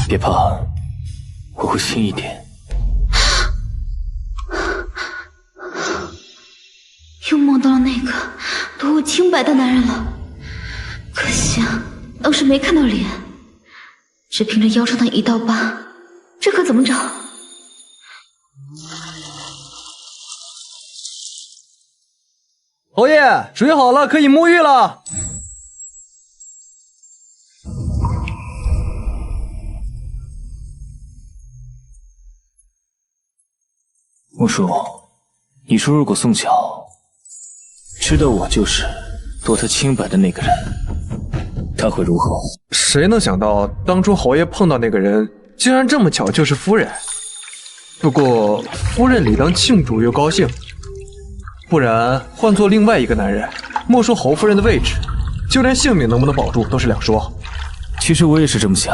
S2: 别怕，我会轻一点。
S1: 又梦到了那个夺我清白的男人了，可惜当时没看到脸，只凭着腰上的一道疤，这可怎么找？
S11: 侯爷，水好了，可以沐浴了。
S2: 木叔，你说如果宋晓知道我就是夺他清白的那个人，他会如何？
S11: 谁能想到当初侯爷碰到那个人，竟然这么巧就是夫人。不过夫人理当庆祝又高兴，不然换做另外一个男人，莫说侯夫人的位置，就连性命能不能保住都是两说。
S2: 其实我也是这么想，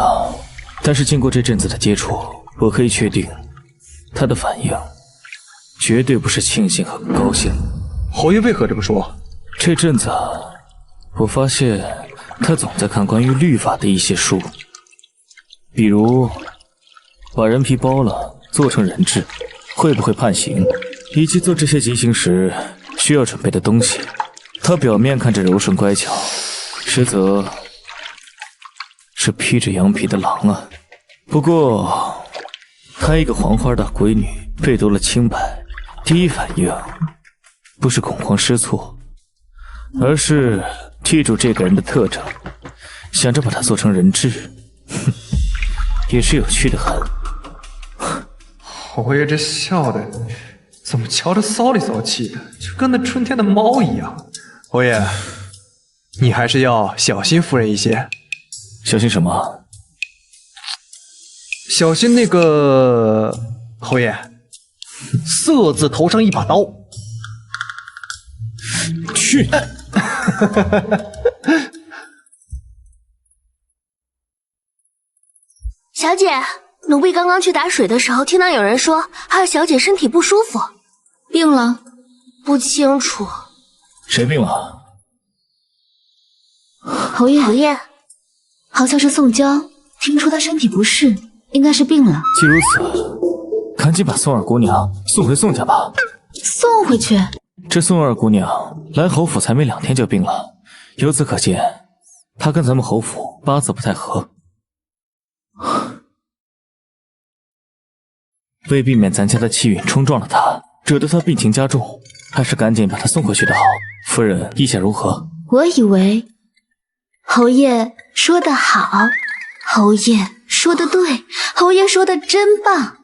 S2: 但是经过这阵子的接触，我可以确定他的反应绝对不是庆幸和高兴。
S11: 侯爷为何这么说？
S2: 这阵子我发现他总在看关于律法的一些书，比如把人皮剥了做成人质会不会判刑，以及做这些极刑时需要准备的东西。他表面看着柔顺乖巧，实则是披着羊皮的狼啊。不过他一个黄花大闺女被夺了清白，第一反应不是恐慌失措，而是记住这个人的特征，想着把他做成人质，哼，也是有趣的很。
S11: 侯爷这笑的怎么瞧着骚里骚气的，就跟那春天的猫一样。侯爷，你还是要小心夫人一些。
S2: 小心什么？
S11: 小心那个侯爷，色字头上一把刀。
S2: 去！
S10: 小姐，奴婢刚刚去打水的时候，听到有人说二小姐身体不舒服，
S1: 病了？
S10: 不清楚。
S2: 谁病了？
S1: 侯爷，
S10: 侯爷，
S1: 好像是宋娇，听说她身体不适，应该是病了。
S2: 既如此，赶紧把宋二姑娘送回宋家吧。
S1: 送回去？
S2: 这宋二姑娘来侯府才没2天就病了，由此可见，她跟咱们侯府八字不太合。为避免咱家的气运冲撞了她，惹得她病情加重，还是赶紧把她送回去的好。夫人意下如何？
S1: 我以为侯爷说得好，侯爷说得对，侯爷说得真棒。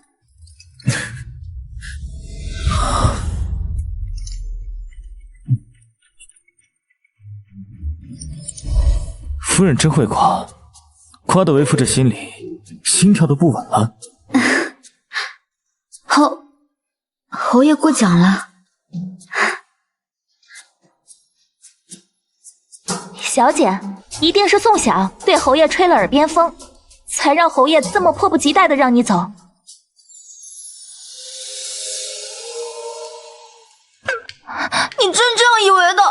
S2: 夫人真会夸，夸得为夫这心里心跳都不稳了。
S1: 侯爷过奖了。
S3: 小姐，一定是宋晓对侯爷吹了耳边风，才让侯爷这么迫不及待的让你走。
S10: 你真这样以为的？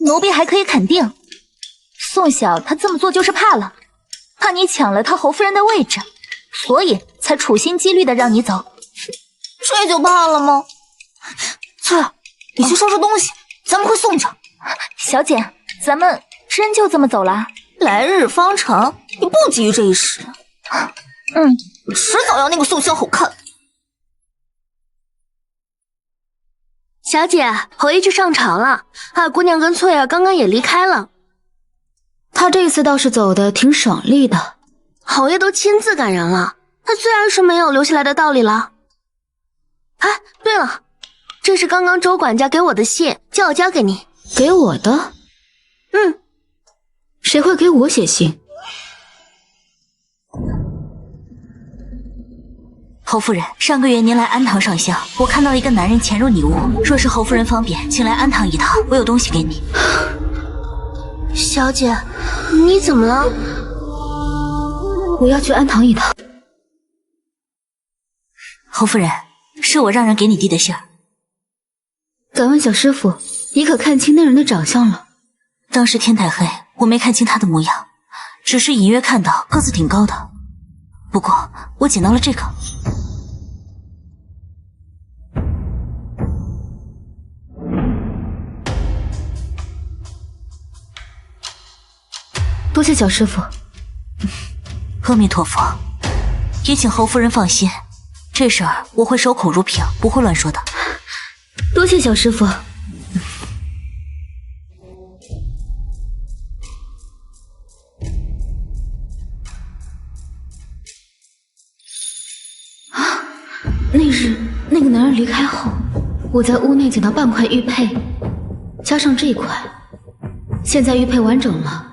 S3: 奴婢还可以肯定，宋晓他这么做就是怕你抢了他侯夫人的位置，所以才处心积虑的让你走。
S10: 这就怕了吗？翠儿，你去收拾东西，咱们回宋家。
S3: 小姐，咱们真就这么走了？
S10: 来日方长，你不急于这一时。迟早要那个宋萧好看。小姐，侯爷去上朝了，二姑娘跟翠儿刚刚也离开了。
S1: 他这次倒是走的挺爽利的，
S10: 侯爷都亲自赶人了，他自然是没有留下来的道理了。哎，对了，这是刚刚周管家给我的信，叫我交给你。
S1: 给我的？谁会给我写信？
S14: 侯夫人，上个月您来安堂上香，我看到一个男人潜入你屋，若是侯夫人方便，请来安堂一趟，我有东西给你。
S10: 小姐，你怎么了？
S1: 我要去安堂一趟。
S14: 侯夫人，是我让人给你递的信儿。
S1: 敢问小师傅，你可看清那人的长相了？
S14: 当时天太黑，我没看清他的模样，只是隐约看到个子挺高的。不过我捡到了这个。
S1: 多谢小师傅。
S14: 阿弥陀佛，也请侯夫人放心，这事儿我会守口如瓶，不会乱说的。
S1: 多谢小师傅。那日那个男人离开后，我在屋内捡到半块玉佩，加上这一块，现在玉佩完整了，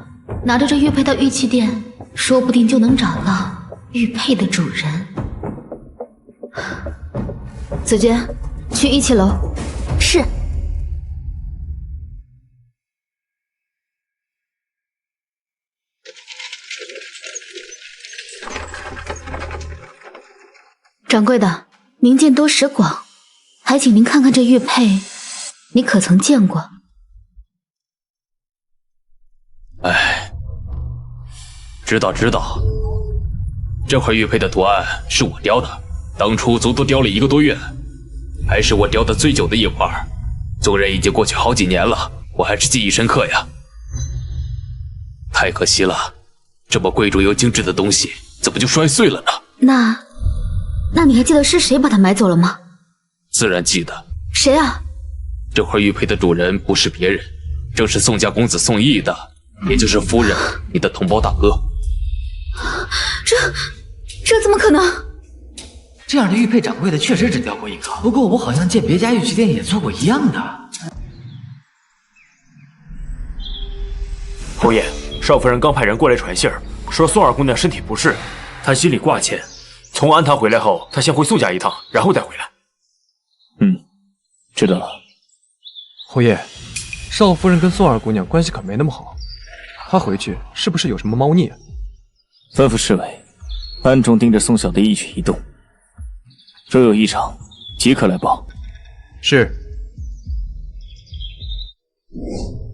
S1: 拿着这玉佩到玉器店，说不定就能找到玉佩的主人。子娟，去17楼。
S3: 是。
S1: 掌柜的，您见多识广，还请您看看这玉佩，你可曾见过？
S9: 哎，知道，这块玉佩的图案是我雕的，当初足足雕了1个多月，还是我雕的最久的一块。纵然已经过去好几年了，我还是记忆深刻呀。太可惜了，这么贵重又精致的东西，怎么就摔碎了呢？
S1: 那你还记得是谁把它买走了吗？
S9: 自然记得。
S1: 谁啊？
S9: 这块玉佩的主人不是别人，正是宋家公子宋义的，也就是夫人你的同胞大哥。
S1: 这怎么可能？
S15: 这样的玉佩掌柜的确实只雕过一个，不过我好像见别家玉器店也做过一样的。
S6: 侯爷，少夫人刚派人过来传信儿，说宋二姑娘身体不适，她心里挂牵。从安堂回来后，她先回宋家一趟，然后再回来。
S2: 知道了。
S11: 侯爷，少夫人跟宋二姑娘关系可没那么好，她回去是不是有什么猫腻啊？
S2: 吩咐侍卫暗中盯着宋晓的一举一动，若有异常，即刻来报。
S11: 是。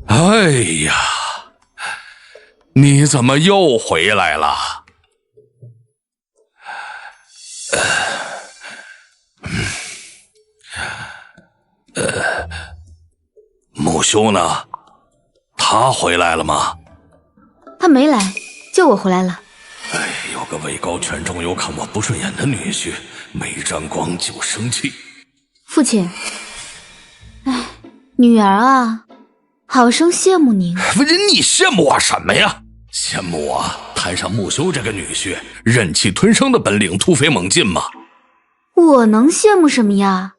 S12: 哎呀，你怎么又回来了？木修呢？他回来了吗？
S1: 他没来，就我回来了。
S12: 哎，有个位高权重又看我不顺眼的女婿，没沾光就生气。
S1: 父亲，哎，女儿啊，好生羡慕您。
S12: 你羡慕我什么呀？羡慕我摊上木修这个女婿，忍气吞声的本领突飞猛进吗？
S1: 我能羡慕什么呀？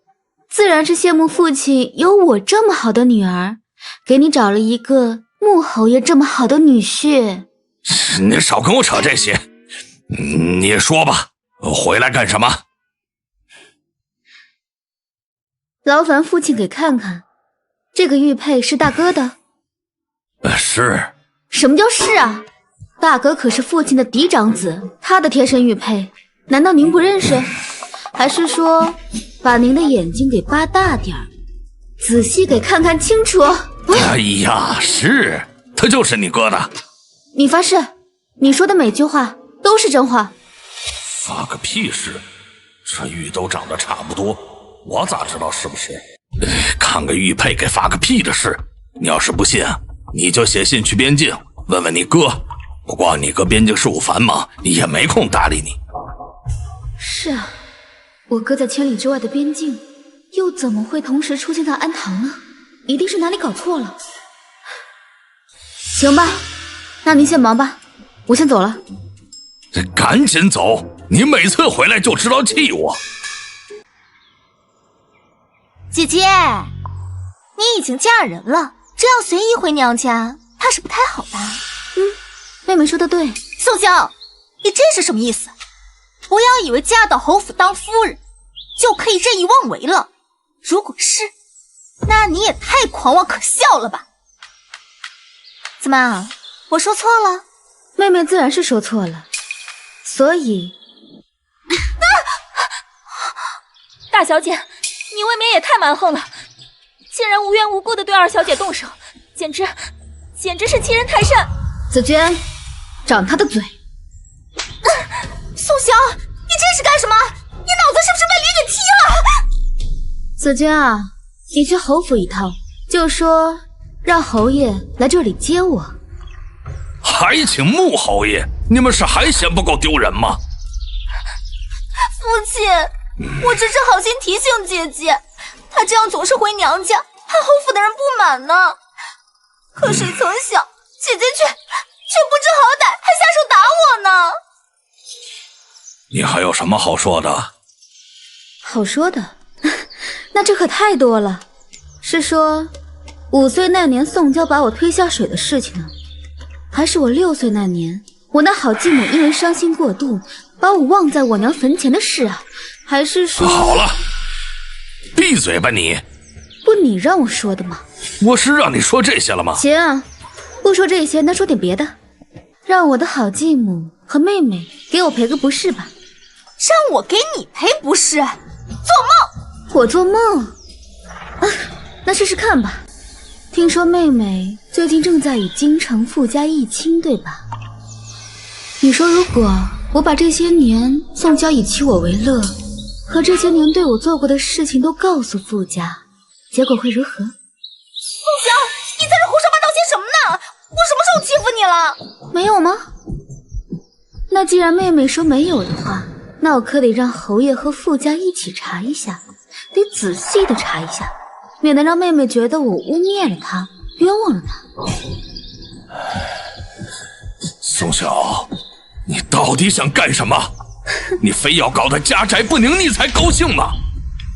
S1: 自然是羡慕父亲有我这么好的女儿，给你找了一个穆侯爷这么好的女婿。
S12: 你少跟我扯这些，你说吧，回来干什么？
S1: 劳烦父亲给看看，这个玉佩是大哥的。
S12: 是。
S1: 什么叫是啊？大哥可是父亲的嫡长子，他的贴身玉佩，难道您不认识？还是说把您的眼睛给扒大点儿，仔细给看看清楚？
S12: 哎呀，是，他就是你哥的。
S1: 你发誓，你说的每句话都是真话？
S12: 发个屁誓！这玉都长得差不多，我咋知道是不是？看个玉佩给发个屁的誓！你要是不信，你就写信去边境问问你哥。不过你哥边境事务繁忙，也没空搭理你。
S1: 是啊，我哥在千里之外的边境，又怎么会同时出现在安堂呢？一定是哪里搞错了。行吧，那您先忙吧，我先走了。
S12: 赶紧走！你每次回来就知道气我。
S10: 姐姐，你已经嫁人了，这样随意回娘家，怕是不太好吧？
S1: 妹妹说的对。
S10: 宋萧，你这是什么意思？不要以为嫁到侯府当夫人就可以任意妄为了。如果是，那你也太狂妄可笑了吧？怎么，我说错了？
S1: 妹妹自然是说错了，所以
S3: 大小姐，你未免也太蛮横了，竟然无缘无故的对二小姐动手，简直是欺人太甚。
S1: 紫娟，掌他的嘴。
S10: 宋萧，你这是干什么？你脑子是不是被驴给踢了？
S1: 紫娟啊，你去侯府一趟，就说让侯爷来这里接我。
S12: 还请穆侯爷，你们是还嫌不够丢人吗？
S10: 父亲，我只是好心提醒姐姐，她这样总是回娘家，怕侯府的人不满呢。可谁曾想，姐姐却不知好歹，还下手打我呢。
S12: 你还有什么好说的？
S1: 好说的？那这可太多了。是说5岁那年宋娇把我推下水的事情呢？还是我6岁那年，我那好继母因为伤心过度，把我忘在我娘坟前的事啊？还是说……
S12: 好了，闭嘴吧你！
S1: 不你让我说的吗？
S12: 我是让你说这些了吗？
S1: 行，不说这些，那说点别的。让我的好继母和妹妹给我赔个不是吧？
S10: 让我给你赔不是？做梦！
S1: 我做梦？啊，那试试看吧。听说妹妹最近正在与京城富家议亲，对吧？你说如果我把这些年宋娇以娶我为乐，和这些年对我做过的事情都告诉富家，结果会如何？宋
S10: 娇，你在这胡说八道些什么呢？我什么时候欺负你了？
S1: 没有吗？那既然妹妹说没有的话，那我可得让侯爷和富家一起查一下，得仔细的查一下，免得让妹妹觉得我污蔑了她，冤枉了她。
S12: 宋晓，你到底想干什么？你非要搞得家宅不宁，你才高兴吗？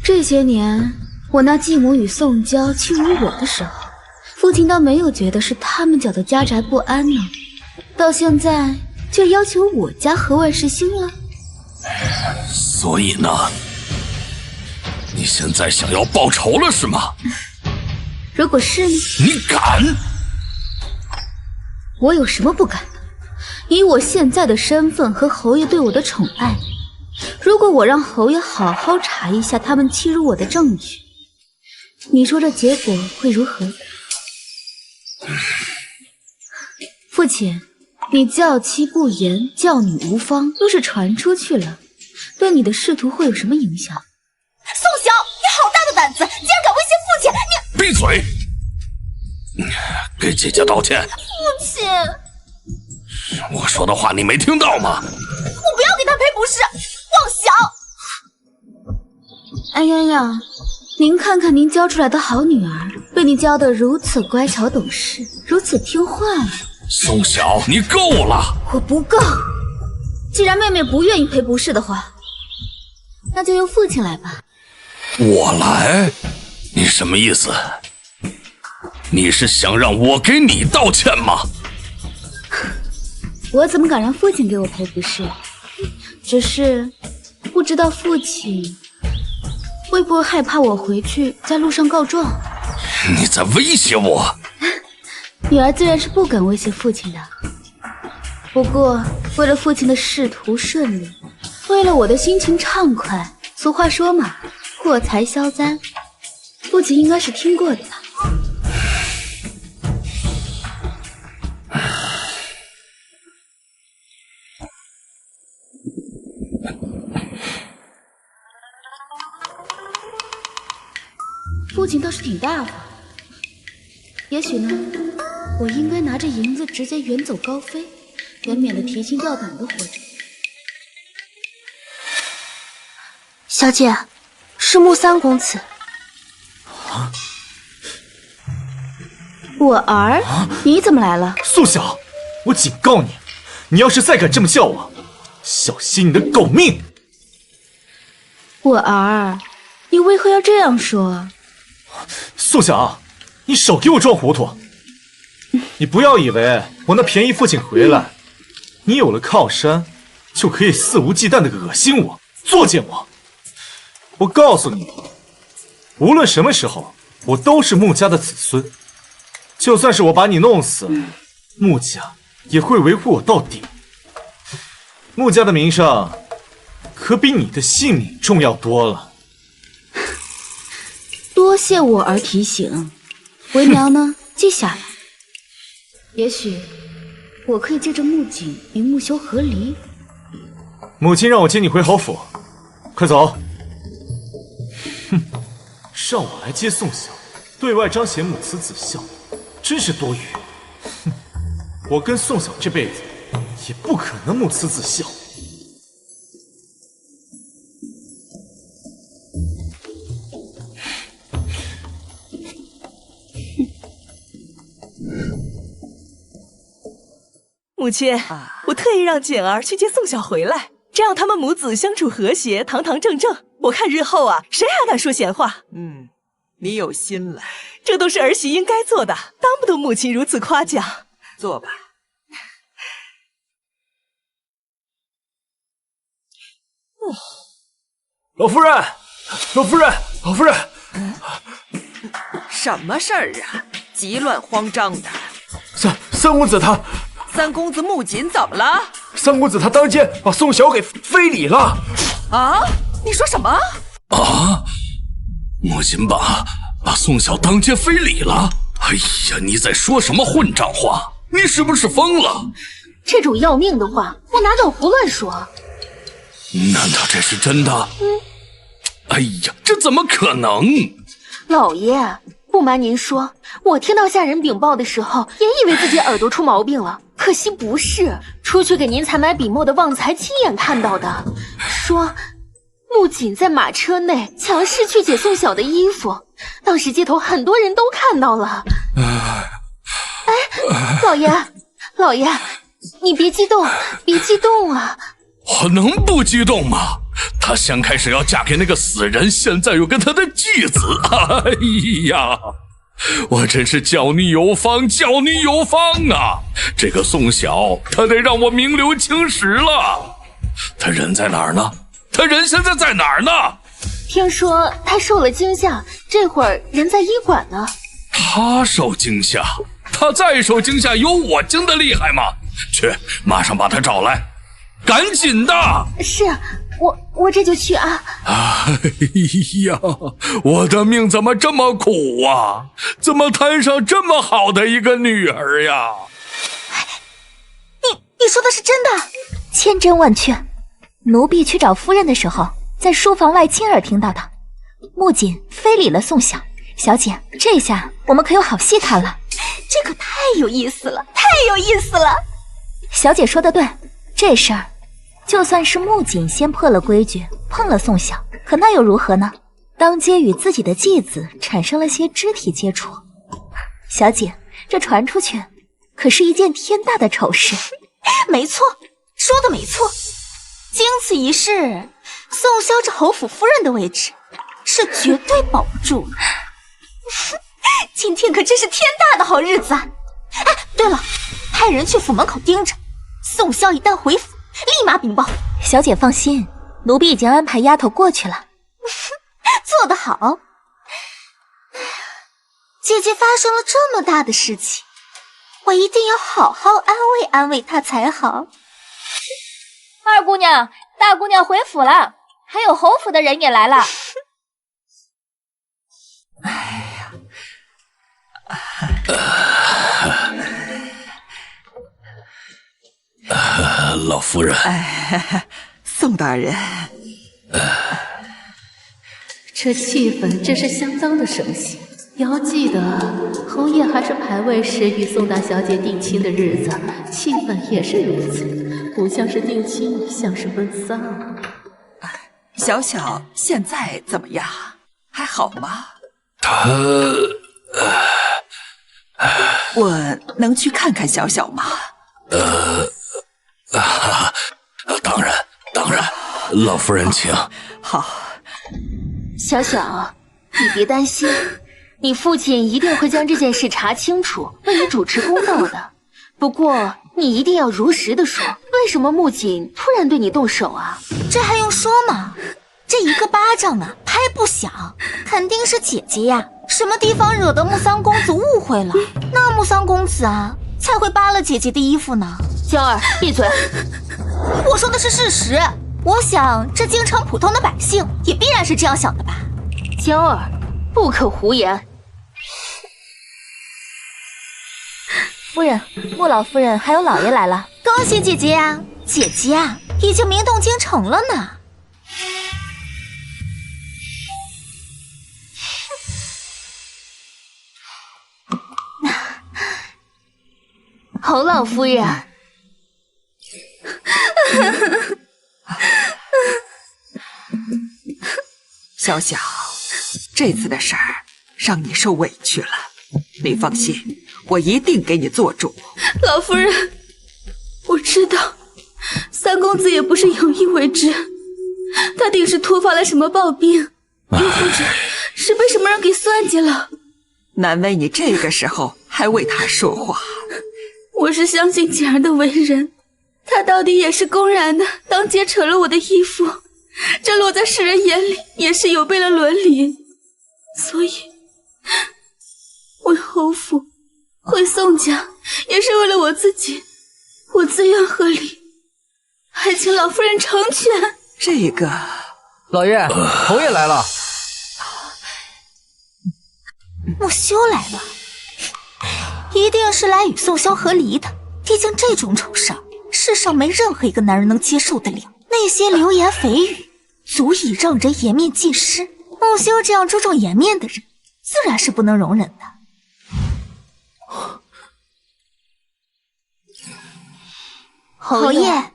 S1: 这些年我那继母与宋娇亲于我的时候，父亲倒没有觉得是他们搅得家宅不安呢，到现在却要求我家和万事兴了。
S12: 所以呢，你现在想要报仇了是吗？
S1: 如果是呢？
S12: 你敢？
S1: 我有什么不敢的？以我现在的身份和侯爷对我的宠爱，如果我让侯爷好好查一下他们欺辱我的证据，你说这结果会如何？父亲，你教妻不严，教女无方，要是传出去了，对你的仕途会有什么影响？
S3: 宋晓，你好大的胆子，竟然敢威胁父亲！你
S12: 闭嘴！给姐姐道歉。
S3: 父亲，
S12: 我说的话你没听到吗？
S3: 我不要给他赔不是，妄想！
S1: 哎呀呀，您看看您教出来的好女儿，被你教得如此乖巧懂事，如此听话了。
S12: 宋晓，你够了！
S1: 我不够。既然妹妹不愿意赔不是的话，那就由父亲来吧。
S12: 我来？你什么意思？你是想让我给你道歉吗？
S1: 我怎么敢让父亲给我赔不是？只是不知道父亲会不会害怕我回去在路上告状。
S12: 你在威胁我？
S1: 女儿自然是不敢威胁父亲的，不过为了父亲的仕途顺利，为了我的心情畅快，俗话说嘛，破财消灾，父亲应该是听过的吧。父亲倒是挺大方，也许呢，我应该拿着银子直接远走高飞，也免得提心吊胆的活着。
S10: 小姐，是穆三公子。
S1: 我儿，你怎么来了？
S4: 素晓，我警告你，你要是再敢这么叫我，小心你的狗命！
S1: 我儿，你为何要这样说？
S4: 素晓，你少给我装糊涂！你不要以为我那便宜父亲回来，你有了靠山，就可以肆无忌惮的恶心我、作践我。我告诉你，无论什么时候，我都是穆家的子孙。就算是我把你弄死，穆家也会维护我到底。穆家的名声可比你的性命重要多了。
S1: 多谢我儿提醒，为娘呢记下来。也许我可以借着穆景与穆修和离。
S4: 母亲让我接你回侯府，快走！哼，让我来接宋晓，对外彰显母慈子孝，真是多余。哼，我跟宋晓这辈子也不可能母慈子孝。
S16: 母亲，我特意让简儿去接宋晓回来，这样他们母子相处和谐，堂堂正正。我看日后啊，谁还敢说闲话？
S8: 你有心了，
S16: 这都是儿媳应该做的，当不得母亲如此夸奖。
S8: 坐吧。
S6: 老夫人，老夫人，老夫人，
S8: 什么事儿啊？急乱慌张的。
S6: 三公子他。
S8: 三公子穆锦怎么了？
S6: 三公子他当街把宋晓给非礼了。
S8: 啊？你说什么？
S12: 啊！穆锦把宋晓当街非礼了？哎呀，你在说什么混账话？你是不是疯了？
S10: 这种要命的话，我哪敢胡乱说？
S12: 难道这是真的？哎呀，这怎么可能？
S10: 老爷，不瞒您说，我听到下人禀报的时候，也以为自己耳朵出毛病了，可惜不是。出去给您采买笔墨的旺财亲眼看到的，说穆锦在马车内强势去解宋晓的衣服，当时街头很多人都看到了。老爷，你别激动，别激动啊！
S12: 我能不激动吗？她先开始要嫁给那个死人，现在又跟他的继子，哎呀，我真是教女有方，教女有方啊！这个宋晓，他得让我名留青史了。他人在哪儿呢？他人现在在哪儿呢？
S10: 听说他受了惊吓，这会儿人在医馆呢。
S12: 他受惊吓，他再受惊吓，有我惊的厉害吗？去，马上把他找来，赶紧的！
S3: 是，我这就去啊。
S12: 哎呀，我的命怎么这么苦啊？怎么摊上这么好的一个女儿呀？
S3: 你说的是真的？千真万确。奴婢去找夫人的时候，在书房外亲耳听到的。木槿非礼了宋晓，小姐，这下我们可有好戏看了。这可太有意思了，太有意思了！小姐说的对，这事儿就算是木槿先破了规矩，碰了宋晓，可那又如何呢？当街与自己的继子产生了些肢体接触，小姐，这传出去可是一件天大的丑事。没错，说的没错。经此一事，宋萧这侯府夫人的位置是绝对保不住了。今天可真是天大的好日子啊！哎，对了，派人去府门口盯着，宋萧一旦回府，立马禀报。小姐放心，奴婢已经安排丫头过去了。做得好！姐姐发生了这么大的事情，我一定要好好安慰安慰她才好。
S10: 二姑娘、大姑娘回府了，还有侯府的人也来了。
S12: 老夫人，
S8: 宋大人，
S13: 这气氛真是相当的盛行。要记得，侯爷还是牌位时与宋大小姐定亲的日子，气氛也是如此，不像是定亲，像是奔丧。
S8: 小小现在怎么样？还好吗？
S12: 他，
S8: 我能去看看小小吗？
S12: 当然，老夫人请。
S8: 好，
S3: 小小，你别担心，你父亲一定会将这件事查清楚，为你主持公道的。不过你一定要如实的说，为什么木槿突然对你动手啊？这还用说吗？这一个巴掌啊，拍不响，肯定是姐姐呀，什么地方惹得木桑公子误会了，那木桑公子啊才会扒了姐姐的衣服呢。江儿，闭嘴！我说的是事实，我想这京城普通的百姓也必然是这样想的吧。江儿，不可胡言。夫人，穆老夫人还有老爷来了，恭喜姐姐呀！姐姐啊，已经名动京城了呢。侯老夫人，
S8: 小小，这次的事儿让你受委屈了，你放心，我一定给你做主。
S17: 老夫人，我知道三公子也不是有意为之，他定是突发了什么暴病，又或者是被什么人给算计了。
S8: 难为你这个时候还为他说话。
S17: 我是相信景儿的为人，他到底也是公然的当街扯了我的衣服，这落在世人眼里也是有悖了伦理，所以为侯府，为宋家，也是为了我自己，我自愿合理，还请老夫人成全。
S8: 这个，
S5: 老爷，侯爷来了。
S3: 木修来了。一定是来与宋萧和离的，毕竟这种丑事，世上没任何一个男人能接受得了。那些流言蜚语，足以让人颜面尽失。木修这样注重颜面的人，自然是不能容忍的。侯爷，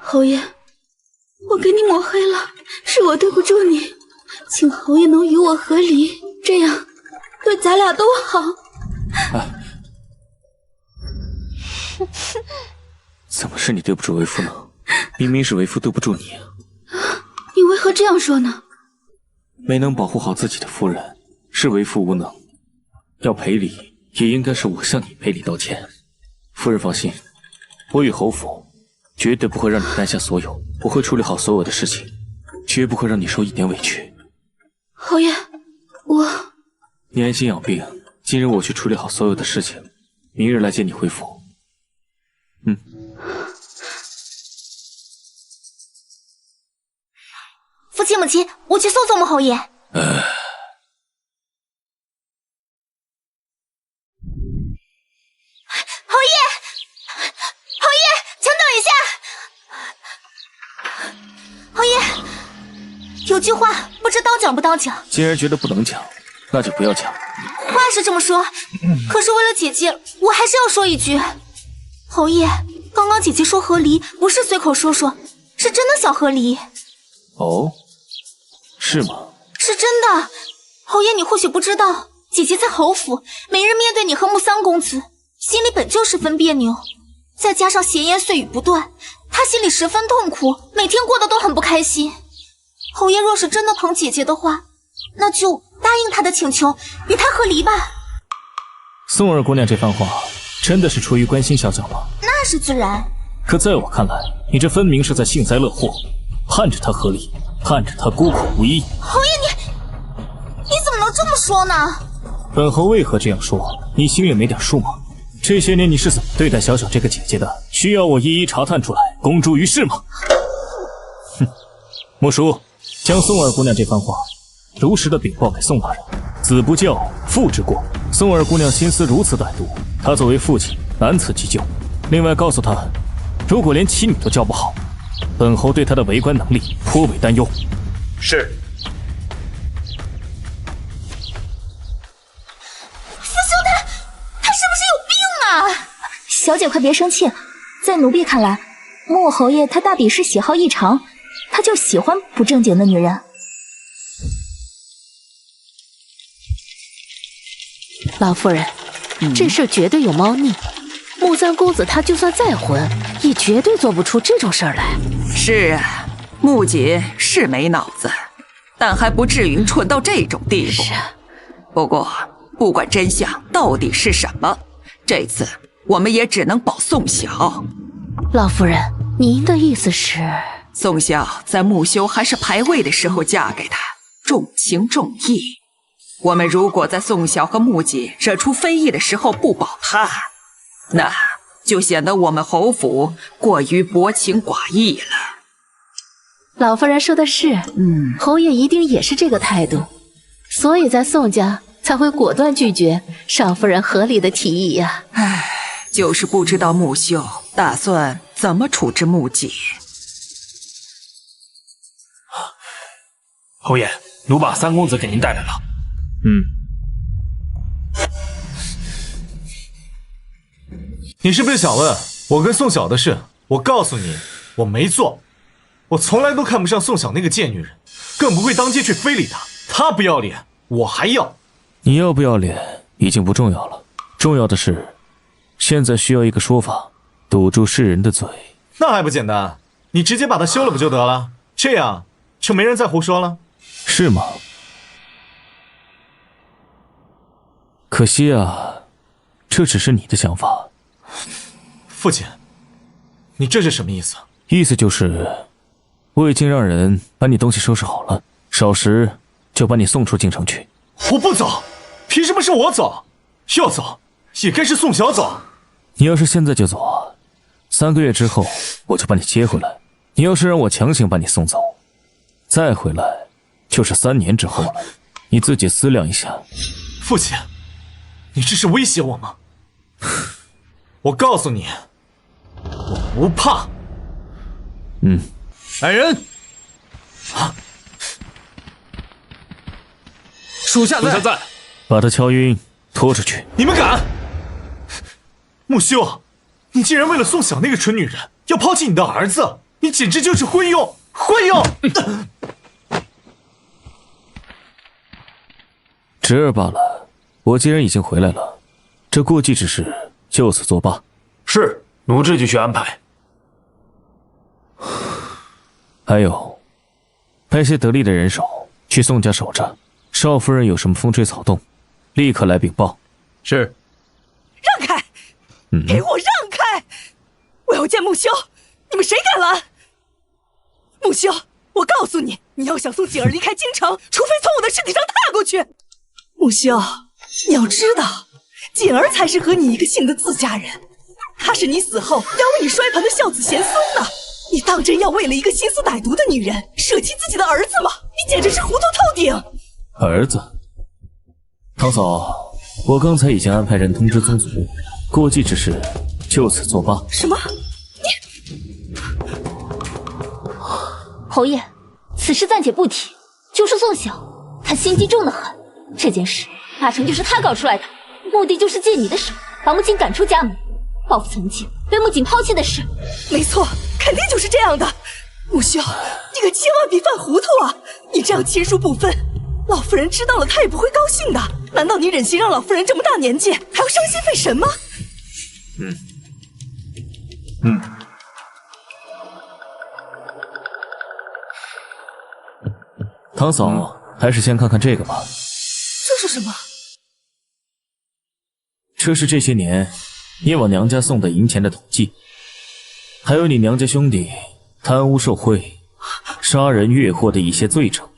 S17: 侯爷，我给你抹黑了，是我对不住你，请侯爷能与我和离，这样对咱俩都好。
S2: 怎么是你对不住为父呢？明明是为父对不住你。
S17: 你为何这样说呢？
S2: 没能保护好自己的夫人，是为父无能。要赔礼，也应该是我向你赔礼道歉。夫人放心，我与侯府绝对不会让你担下所有，我会处理好所有的事情，绝不会让你受一点委屈。
S17: 侯爷，
S2: 你安心养病，今日我去处理好所有的事情，明日来接你回府。
S10: 父亲母亲，我去送穆侯爷。侯爷，侯爷，请等一下。侯爷，有句话不知道讲不道讲。
S2: 既然觉得不能讲，那就不要讲。
S10: 话是这么说，可是为了姐姐，我还是要说一句。侯爷，刚刚姐姐说和离，不是随口说说，是真的想和离。
S2: 哦，是吗？
S10: 是真的。侯爷，你或许不知道，姐姐在侯府，每日面对你和穆三公子，心里本就十分别扭，再加上闲言碎语不断，她心里十分痛苦，每天过得都很不开心。侯爷若是真的疼姐姐的话，那就答应她的请求，与她和离吧。
S2: 宋二姑娘这番话，真的是出于关心小小吗？
S10: 那是自然。
S2: 可在我看来，你这分明是在幸灾乐祸，盼着她和离，盼着她孤苦无依。
S10: 侯爷，你怎么能这么说呢？
S2: 本侯为何这样说？你心里没点数吗？这些年你是怎么对待小小这个姐姐的？需要我一一查探出来，公诸于世吗？哼，莫叔，将宋二姑娘这番话如实的禀报给宋大人。子不教，父之过。宋二姑娘心思如此歹毒，她作为父亲难辞其咎。另外告诉她，如果连妻女都教不好，本侯对她的为官能力颇为担忧。
S6: 是。
S10: 父兄他是不是有病啊？
S3: 小姐快别生气，在奴婢看来，穆侯爷他大抵是喜好异常，他就喜欢不正经的女人。
S7: 老夫人，这事绝对有猫腻。穆三公子他就算再混，也绝对做不出这种事儿来。
S8: 是啊，穆姐是没脑子，但还不至于蠢到这种地步。
S7: 是啊。
S8: 不过，不管真相到底是什么，这次我们也只能保宋晓。
S7: 老夫人，您的意思是？
S8: 宋晓在穆修还是牌位的时候嫁给他，重情重义。我们如果在宋晓和穆姐惹出非议的时候不保他，那就显得我们侯府过于薄情寡义了。
S7: 老夫人说的是，侯爷一定也是这个态度，所以在宋家才会果断拒绝少夫人合理的提议呀。
S8: 唉，就是不知道穆修打算怎么处置穆姐。
S6: 侯爷，奴把三公子给您带来了。
S4: 你是不是想问我跟宋晓的事？我告诉你，我没做。我从来都看不上宋晓那个贱女人，更不会当街去非礼她。她不要脸，我还要。
S2: 你要不要脸已经不重要了，重要的是，现在需要一个说法，堵住世人的嘴。
S4: 那还不简单？你直接把她休了不就得了？这样就没人再胡说了。
S2: 是吗？可惜啊，这只是你的想法。
S4: 父亲，你这是什么意思？
S2: 意思就是，我已经让人把你东西收拾好了，少时就把你送出京城去。
S4: 我不走，凭什么是我走？要走也该是宋晓走。
S2: 你要是现在就走，3个月之后我就把你接回来。你要是让我强行把你送走，再回来就是3年之后了。你自己思量一下。
S4: 父亲，你这是威胁我吗？我告诉你，我不怕。
S11: 来人！属下在。
S2: 把他敲晕，拖出去。
S4: 你们敢？穆修，你竟然为了宋晓那个蠢女人，要抛弃你的儿子，你简直就是昏庸！昏庸！
S2: 侄儿罢了，我既然已经回来了，这过继之事就此作罢。
S6: 是，奴这就去安排。
S2: 还有，派些得力的人手去宋家守着，少夫人有什么风吹草动，立刻来禀报。
S11: 是。
S16: 让开！给我让开！我要见穆修，你们谁敢拦？穆修，我告诉你，你要想送锦儿离开京城，除非从我的尸体上踏过去。穆修，你要知道，锦儿才是和你一个姓的自家人，她是你死后要为你摔盆的孝子贤孙呢。你当真要为了一个心思歹毒的女人舍弃自己的儿子吗？你简直是糊涂透顶！
S2: 儿子，堂嫂，我刚才已经安排人通知宗族，过继之事就此作罢。
S16: 什么？
S3: 侯爷，此事暂且不提。就说宋晓，他心机重得很，这件事八成就是他搞出来的，目的就是借你的手把穆景赶出家门，报复曾经被穆景抛弃的事。
S16: 没错，肯定就是这样的。穆修，你可千万别犯糊涂啊！你这样亲疏不分，老夫人知道了，她也不会高兴的。难道你忍心让老夫人这么大年纪还要伤心费神吗？
S2: 堂嫂，还是先看看这个吧。
S16: 这是什么？
S2: 这是这些年你往娘家送的银钱的统计，还有你娘家兄弟贪污受贿、杀人越货的一些罪证。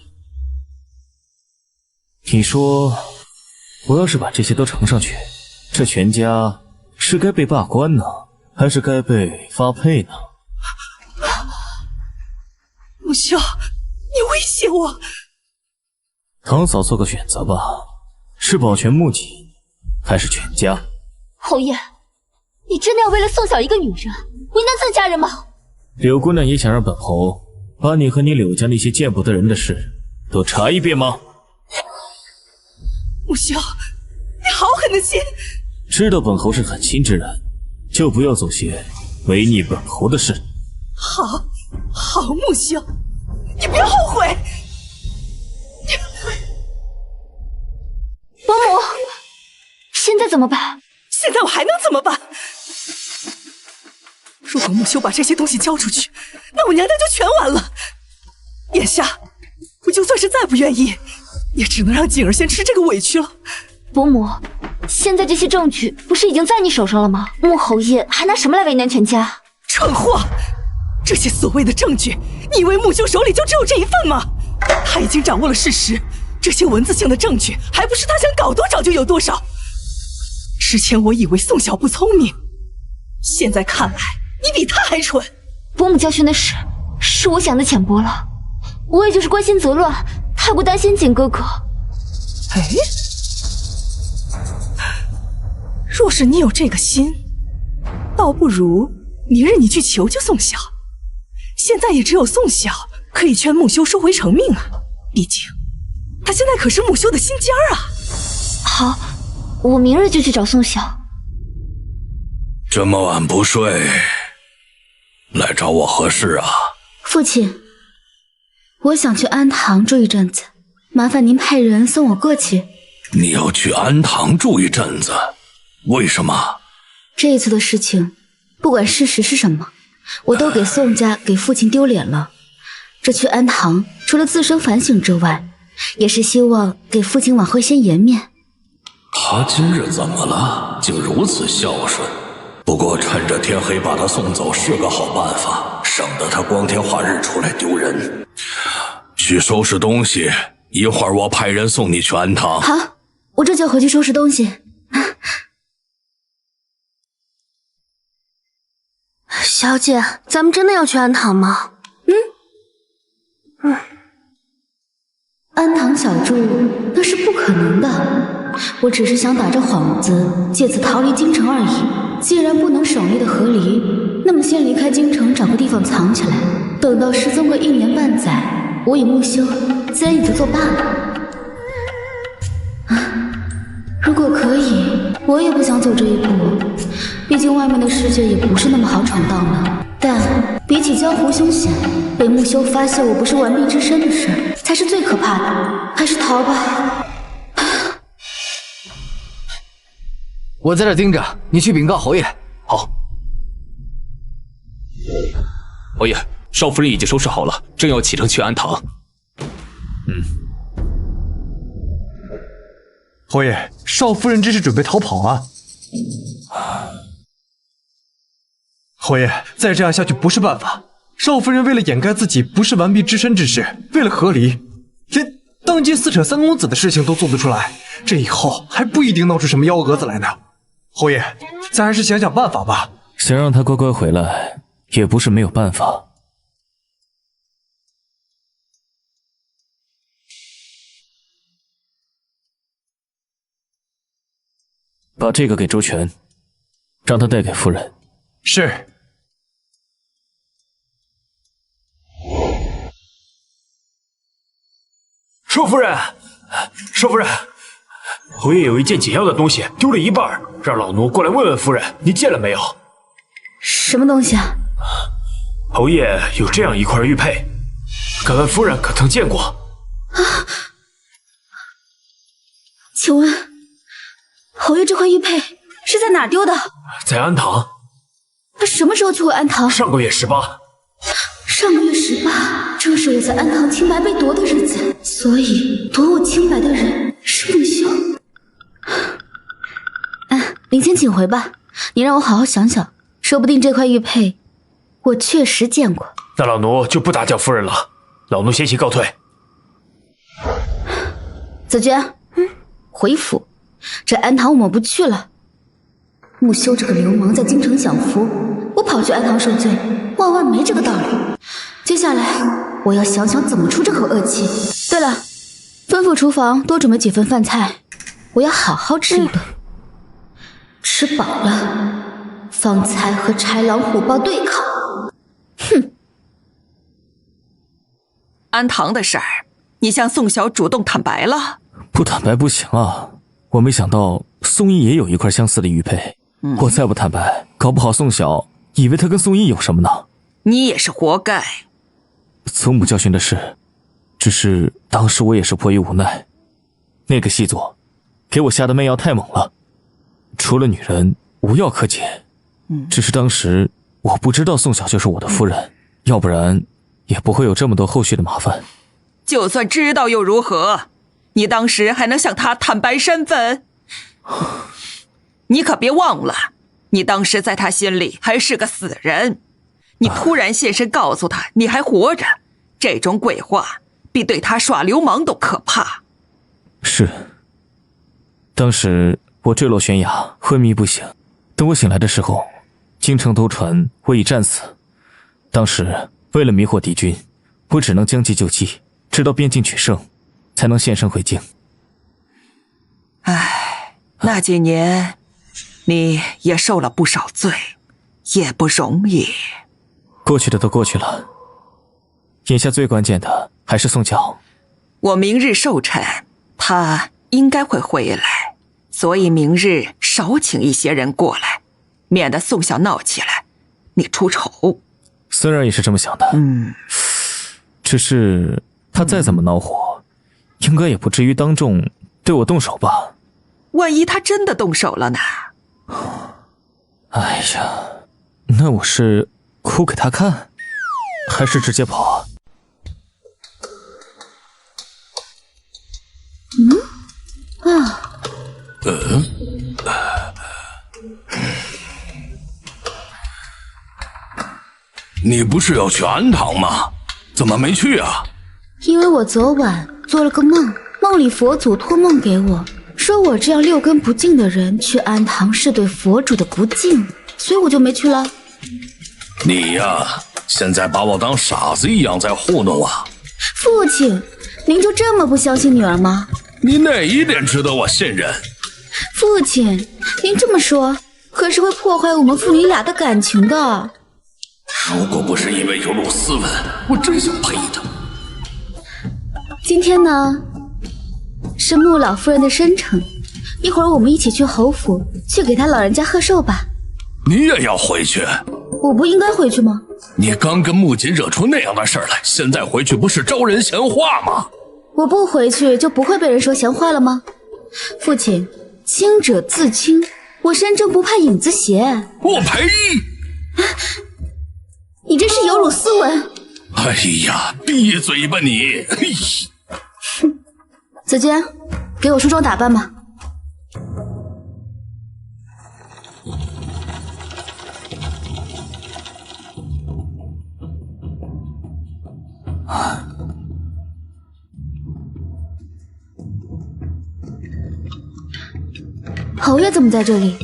S2: 你说，我要是把这些都呈上去，这全家是该被罢官呢，还是该被发配呢？
S16: 穆修，你威胁我！
S2: 堂嫂做个选择吧，是保全穆景，还是全家？
S3: 侯爷，你真的要为了宋晓一个女人为难自家人吗？
S2: 柳姑娘也想让本侯把你和你柳家那些见不得人的事都查一遍吗？
S16: 穆修，你好狠的心！
S2: 知道本侯是狠心之人，就不要做些违逆本侯的事。
S16: 好，穆修，你不要后悔。
S3: 伯母，现在怎么办？
S16: 现在我还能怎么办？如果穆修把这些东西交出去，那我娘家就全完了。眼下，我就算是再不愿意，也只能让景儿先吃这个委屈了。
S3: 伯母，现在这些证据不是已经在你手上了吗？穆侯爷还拿什么来为难全家？
S16: 蠢货！这些所谓的证据，你以为穆修手里就只有这一份吗？他已经掌握了事实，这些文字性的证据，还不是他想搞多少就有多少。之前我以为宋晓不聪明，现在看来你比他还蠢。
S3: 伯母教训的事，是我想的浅薄了，我也就是关心则乱，太过担心景哥哥。
S16: 若是你有这个心，倒不如明日你去求求宋晓。现在也只有宋晓可以劝穆修收回成命啊，毕竟他现在可是穆修的心尖儿啊。
S3: 好，我明日就去找宋晓。
S12: 这么晚不睡，来找我何事啊？
S1: 父亲，我想去安堂住一阵子，麻烦您派人送我过去。
S12: 你要去安堂住一阵子？为什么？
S1: 这一次的事情，不管事实是什么，我都给宋家给父亲丢脸了。这去安堂，除了自身反省之外，也是希望给父亲挽回些颜面。
S12: 他今日怎么了？竟如此孝顺。不过趁着天黑把他送走是个好办法，省得他光天化日出来丢人。去收拾东西，一会儿我派人送你去安堂。
S1: 好，我这就回去收拾东西。
S10: 小姐，咱们真的要去安堂吗？
S1: 安堂小住那是不可能的，我只是想打着幌子，借此逃离京城而已。既然不能省力的和离，那么先离开京城，找个地方藏起来，等到失踪个1年半载，我与穆修自然也就作罢了。如果可以，我也不想走这一步，毕竟外面的世界也不是那么好闯荡的。但比起江湖凶险，被穆修发现我不是完璧之身的事才是最可怕的。还是逃吧。
S15: 我在这盯着，你去禀告侯爷。
S6: 好。侯爷，少夫人已经收拾好了，正要启程去安堂。
S11: 侯爷，少夫人这是准备逃跑啊！侯爷，再这样下去不是办法。少夫人为了掩盖自己不是完璧之身之事，为了和离，当街撕扯三公子的事情都做得出来，这以后还不一定闹出什么幺蛾子来呢。侯爷，咱还是想想办法吧。
S2: 想让他乖乖回来，也不是没有办法。把这个给周全，让他带给夫人。
S11: 是。
S6: 少夫人，少夫人，侯爷有一件紧要的东西丢了一半，让老奴过来问问夫人，你见了没有？
S1: 什么东西啊？
S6: 侯爷有这样一块玉佩，敢问夫人可曾见过？
S1: 啊！请问，侯爷这块玉佩是在哪儿丢的？
S6: 在安堂。
S1: 他什么时候去过安堂？
S6: 上个月18。
S1: 上个月18，正是我在安堂清白被夺的日子，所以夺我清白的人是穆修。您先请回吧，你让我好好想想，说不定这块玉佩我确实见过。
S6: 那老奴就不打搅夫人了，老奴先行告退。
S1: 子娟，回府，这安堂我们不去了。穆修这个流氓在京城享福，我跑去安堂受罪，万万没这个道理。接下来我要想想怎么出这口恶气。对了，吩咐厨房多准备几份饭菜，我要好好吃一顿。吃饱了，方才和豺狼虎豹对抗。哼！
S8: 安堂的事儿，你向宋晓主动坦白了？
S2: 不坦白不行啊！我没想到宋一也有一块相似的玉佩，我再不坦白，搞不好宋晓以为他跟宋一有什么呢。
S8: 你也是活该。
S2: 祖母教训的是，只是当时我也是迫于无奈。那个细作给我下的媚药太猛了，除了女人无药可解。只是当时我不知道宋晓就是我的夫人，要不然也不会有这么多后续的麻烦。
S8: 就算知道又如何？你当时还能向他坦白身份？你可别忘了，你当时在他心里还是个死人。你突然现身告诉他你还活着，这种鬼话比对他耍流氓都可怕。
S2: 是，当时我坠落悬崖，昏迷不醒。等我醒来的时候，京城都传我已战死。当时为了迷惑敌军，我只能将计就计，直到边境取胜，才能现身回京。
S8: 唉，那几年你也受了不少罪，也不容易。
S2: 过去的都过去了，眼下最关键的还是宋晓。
S8: 我明日寿辰，他应该会回来，所以明日少请一些人过来，免得宋晓闹起来，你出丑。
S2: 虽然也是这么想的，只是他再怎么恼火，应该也不至于当众对我动手吧？
S8: 万一他真的动手了呢？
S2: 哎呀，那我是哭给他看，还是直接跑啊？
S12: 你不是要去安堂吗？怎么没去啊？
S1: 因为我昨晚做了个梦，梦里佛祖托梦给我，说我这样六根不净的人去安堂是对佛主的不敬，所以我就没去了。
S12: 你呀，现在把我当傻子一样在糊弄啊！
S1: 父亲，您就这么不相信女儿吗？
S12: 你哪一点值得我信任？
S1: 父亲，您这么说，可是会破坏我们父女俩的感情的。
S12: 如果不是因为有辱斯文，我真想呸他。
S1: 今天呢，是穆老夫人的生辰，一会儿我们一起去侯府，去给她老人家贺寿吧。
S12: 你也要回去？
S1: 我不应该回去吗？
S12: 你刚跟穆锦惹出那样的事来，现在回去不是招人闲话吗？
S1: 我不回去就不会被人说闲话了吗？父亲，清者自清，我山珍不怕影子斜。
S12: 我赔！
S1: 你真是有辱斯文！
S12: 哎呀，闭嘴吧你！
S1: 子娟，给我梳妆打扮吧。侯爷怎么在这里？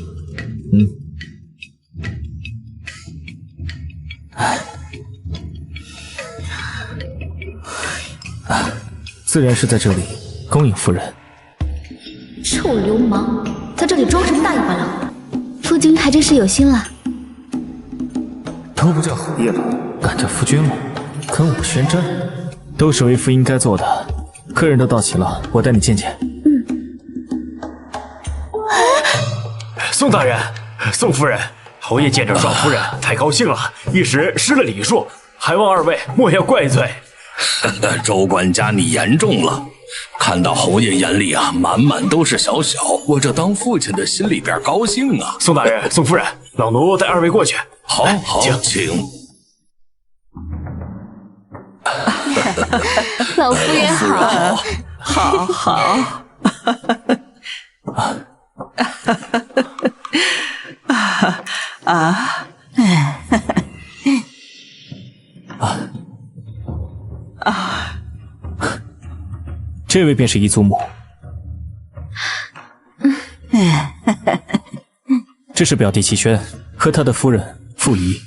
S2: 自然是在这里恭迎夫人。
S1: 臭流氓，在这里装什么大尾巴狼？夫君还真是有心了。
S2: 都不叫侯爷了，敢叫夫君了，跟我宣战，都是为夫应该做的。客人都到齐了，我带你见见。
S6: 宋大人，宋夫人，侯爷见着少夫人太高兴了，一时失了礼数，还望二位莫要怪罪。
S12: 周管家，你言重了。看到侯爷眼里啊，满满都是小小，我这当父亲的心里边高兴啊。
S6: 宋大人，宋夫人，老奴带二位过去。
S12: 好，请。
S17: 老夫人好，
S8: 好。
S2: 这位便是姨祖母，这是表弟齐轩和他的夫人傅仪。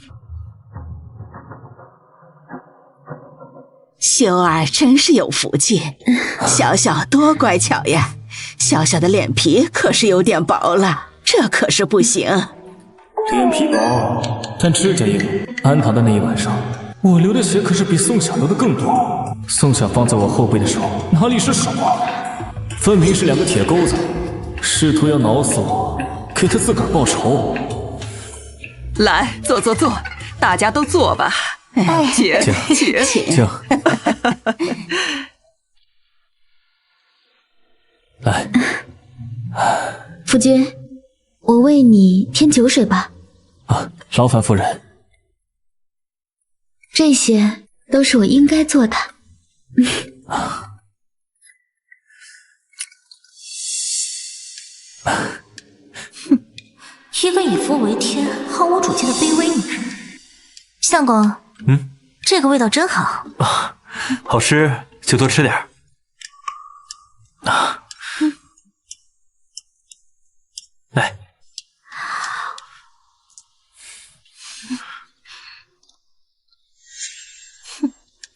S16: 修儿真是有福气，小小多乖巧呀，小小的脸皮可是有点薄了，这可是不行。
S2: 脸皮薄，但指甲硬。安堂的那一晚上，我流的血可是比宋晓流的更多。宋晓放在我后背的手哪里是手啊，分明是两个铁钩子，试图要挠死我，给他自个儿报仇。
S8: 来，坐，大家都坐吧。请。
S2: 来，
S1: 夫君，我为你添酒水吧。
S2: 劳烦夫人。
S1: 这些都是我应该做的。
S14: 一个以夫为天、毫无主见的卑微女人。相公，这个味道真好。
S18: 好吃就多吃点。来。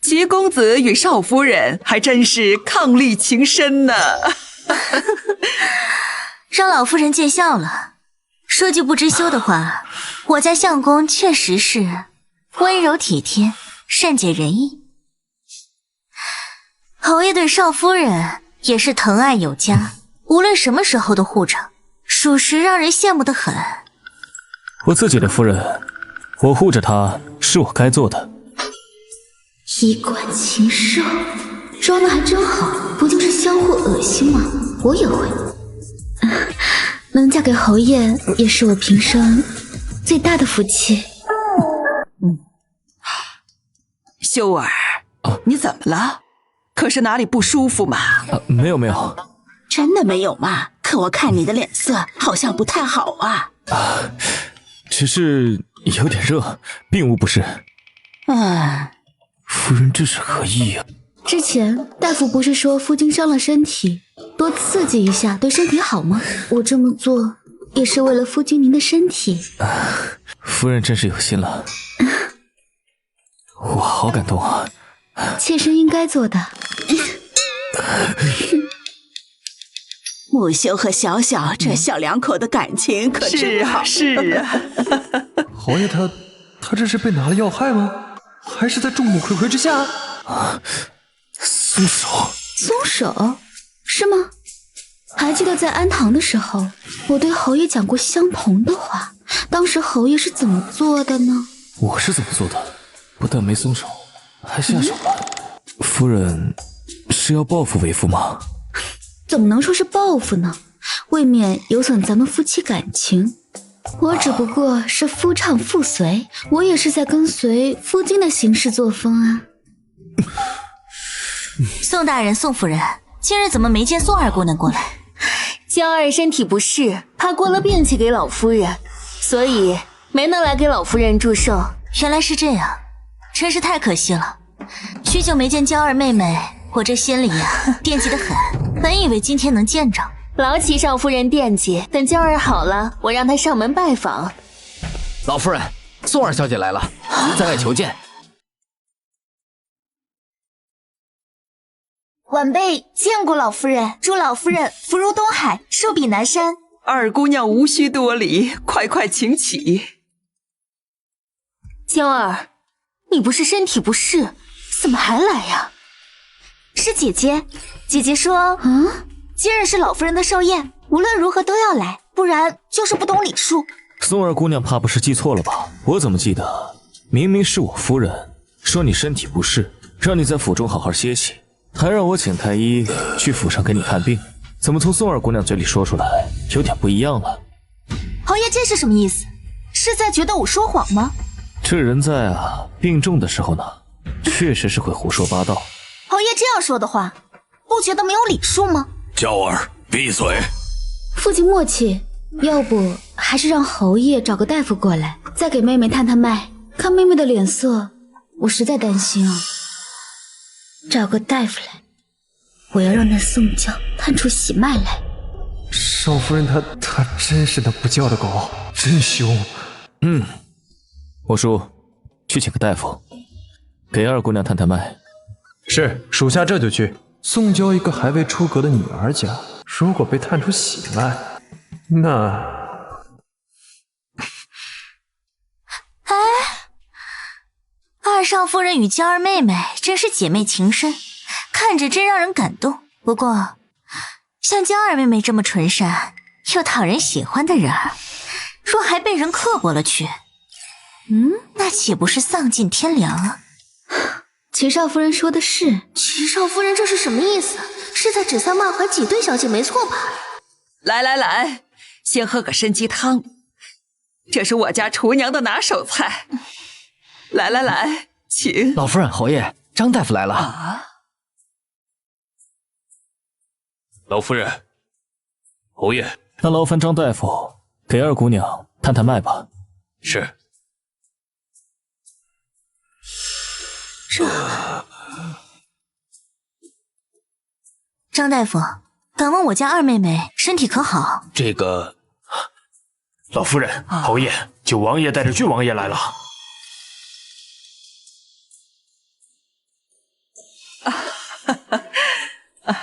S8: 齐公子与少夫人还真是伉俪情深呢。
S14: 让老夫人见笑了。说句不知羞的话，我家相公确实是温柔体贴，善解人意。侯爷对少夫人也是疼爱有加，无论什么时候都护着，属实让人羡慕得很。
S2: 我自己的夫人，我护着她是我该做的。
S1: 衣冠禽兽，装的还真好，不就是相互恶心吗？我也会。能嫁给侯爷也是我平生最大的福气。
S8: 修儿，你怎么了？可是哪里不舒服吗？
S2: 没有。
S16: 真的没有吗？可我看你的脸色好像不太好啊。
S2: 只是有点热，并无不适。夫人这是何意啊？
S1: 之前大夫不是说夫君伤了身体，多刺激一下对身体好吗？我这么做也是为了夫君您的身体。
S2: 夫人真是有心了，我好感动啊！
S1: 妾身应该做的。
S16: 木修和小小这小两口的感情可真好。
S8: 是啊。
S11: 侯爷他这是被拿了要害吗？还是在众目睽睽之下？
S2: 松手！
S1: 松手？是吗？还记得在安堂的时候，我对侯爷讲过相同的话，当时侯爷是怎么做的呢？
S2: 我是怎么做的？不但没松手，还下手了。夫人是要报复为夫吗？
S1: 怎么能说是报复呢？未免有损咱们夫妻感情。我只不过是夫唱妇随，我也是在跟随夫君的行事作风啊。
S14: 宋大人、宋夫人，今日怎么没见宋二姑娘过来？
S10: 娇儿身体不适，怕过了病气给老夫人，所以没能来给老夫人祝寿。
S14: 原来是这样，真是太可惜了。许久没见娇儿妹妹，我这心里呀惦记得很，本以为今天能见着，
S3: 劳齐少夫人惦记，等娇儿好了，我让她上门拜访。
S15: 老夫人，宋二小姐来了，在外求见。
S14: 晚辈见过老夫人，祝老夫人福如东海，寿比南山。
S8: 二姑娘无需多礼，快快请起。
S3: 娇儿，你不是身体不适，怎么还来呀？
S14: 是姐姐，姐姐说，今日是老夫人的寿宴，无论如何都要来，不然就是不懂礼数。
S2: 宋二姑娘怕不是记错了吧？我怎么记得明明是我夫人说你身体不适，让你在府中好好歇息，还让我请太医去府上给你看病，怎么从宋二姑娘嘴里说出来有点不一样了？
S14: 侯爷这是什么意思？是在觉得我说谎吗？
S2: 这人在病重的时候呢，确实是会胡说八道。
S14: 侯爷这样说的话，不觉得没有礼数吗？
S12: 娇儿，闭嘴！
S1: 父亲莫气，要不还是让侯爷找个大夫过来，再给妹妹探探脉。看妹妹的脸色，我实在担心啊。找个大夫来，我要让那宋娇探出喜脉来。
S11: 少夫人她真是那不叫的狗，真凶。
S2: 我叔，去请个大夫，给二姑娘探探脉。
S11: 是，属下这就去。宋娇一个还未出阁的女儿家，如果被探出喜脉，那……
S14: 哎，二少夫人与娇儿妹妹真是姐妹情深，看着真让人感动。不过，像娇儿妹妹这么纯善又讨人喜欢的人儿，若还被人刻薄了去，那岂不是丧尽天良啊？
S1: 齐少夫人说的是。
S10: 齐少夫人这是什么意思？是在指桑骂槐挤兑小姐没错吧？
S8: 来来来，先喝个参鸡汤，这是我家厨娘的拿手菜。来来来，请。
S15: 老夫人、侯爷，张大夫来了。
S9: 老夫人，侯爷，
S2: 那劳烦张大夫给二姑娘探探脉吧。
S9: 是。
S14: 张大夫，敢问我家二妹妹身体可好？
S9: 这个，
S6: 老夫人、侯爷，九王爷带着郡王爷来了。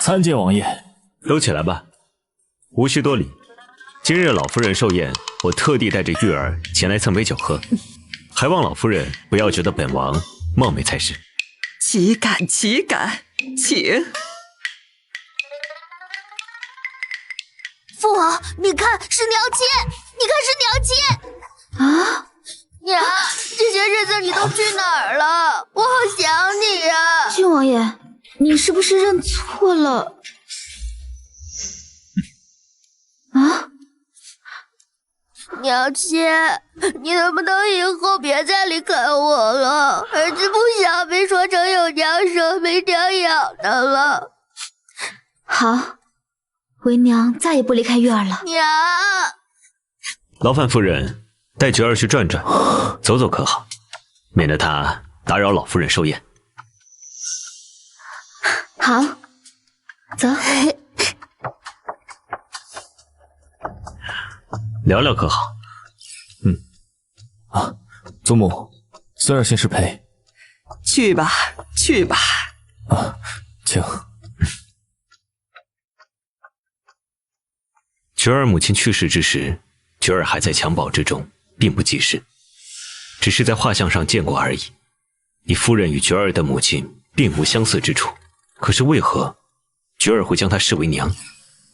S2: 参见王爷。
S19: 都起来吧，无需多礼。今日老夫人寿宴，我特地带着玉儿前来蹭杯酒喝，还望老夫人不要觉得本王冒昧才是。
S8: 岂敢岂敢，请。
S10: 父王，你看是娘亲，你看是娘亲啊！娘，这些日子你都去哪儿了？我好想你啊！
S1: 郡王爷，你是不是认错了？啊！
S10: 娘亲，你能不能以后别再离开我了？儿子不想被说成有娘生没娘养的了。
S1: 好，为娘再也不离开月儿了。
S10: 娘，
S19: 劳烦夫人带菊儿去转转，走走可好？免得她打扰老夫人寿宴。
S1: 好，走。
S19: 聊聊可好？
S2: 祖母，孙儿先失陪。
S8: 去吧，去吧。
S2: 请。
S19: 菊儿母亲去世之时，菊儿还在襁褓之中，并不记事，只是在画像上见过而已。你夫人与菊儿的母亲并无相似之处，可是为何菊儿会将她视为娘？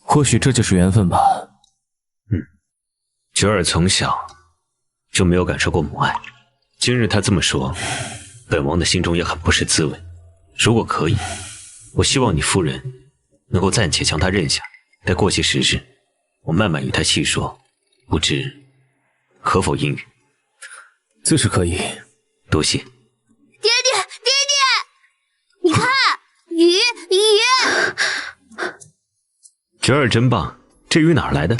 S2: 或许这就是缘分吧。
S19: 菊儿从小就没有感受过母爱，今日她这么说，本王的心中也很不是滋味。如果可以，我希望你夫人能够暂且将她认下，待过些时日，我慢慢与她细说，不知可否应允？
S2: 自是可以。
S19: 多谢。
S10: 爹爹，你看鱼。
S19: 菊儿真棒，这鱼哪儿来的？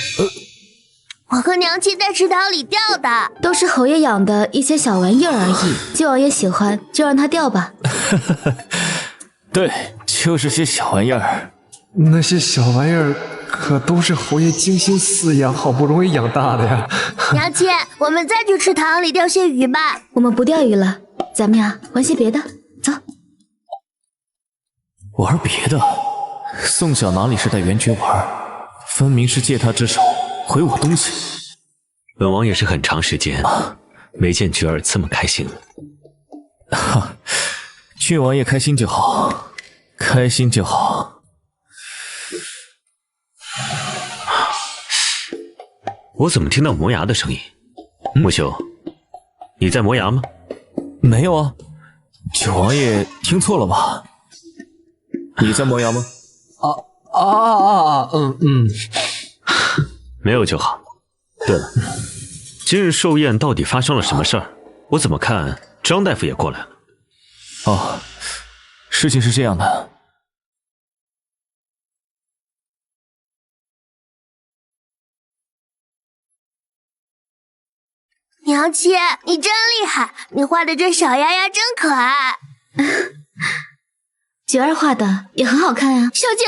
S10: 我和娘亲在池塘里钓的，
S1: 都是侯爷养的一些小玩意儿而已。郡王爷喜欢就让他钓吧。
S2: 对，就是些小玩意儿。
S11: 那些小玩意儿可都是侯爷精心饲养，好不容易养大的呀。
S10: 娘亲，我们再去池塘里钓些鱼吧。
S1: 我们不钓鱼了，咱们呀玩些别的，走。
S2: 玩别的？宋晓哪里是带元爵玩，分明是借他之手毁我东西。
S19: 本王也是很长时间没见菊儿这么开心了。
S2: 哈，郡王爷开心就好，开心就好。
S19: 我怎么听到磨牙的声音？木修，你在磨牙吗？
S2: 没有啊，九王爷听错了吧？你在磨牙吗？
S19: 没有就好。对了，今日寿宴到底发生了什么事儿？我怎么看张大夫也过来了？
S2: 哦，事情是这样的。
S10: 娘亲，你真厉害，你画的这小丫丫真可爱。
S1: 菊儿画的也很好看啊。
S10: 小姐，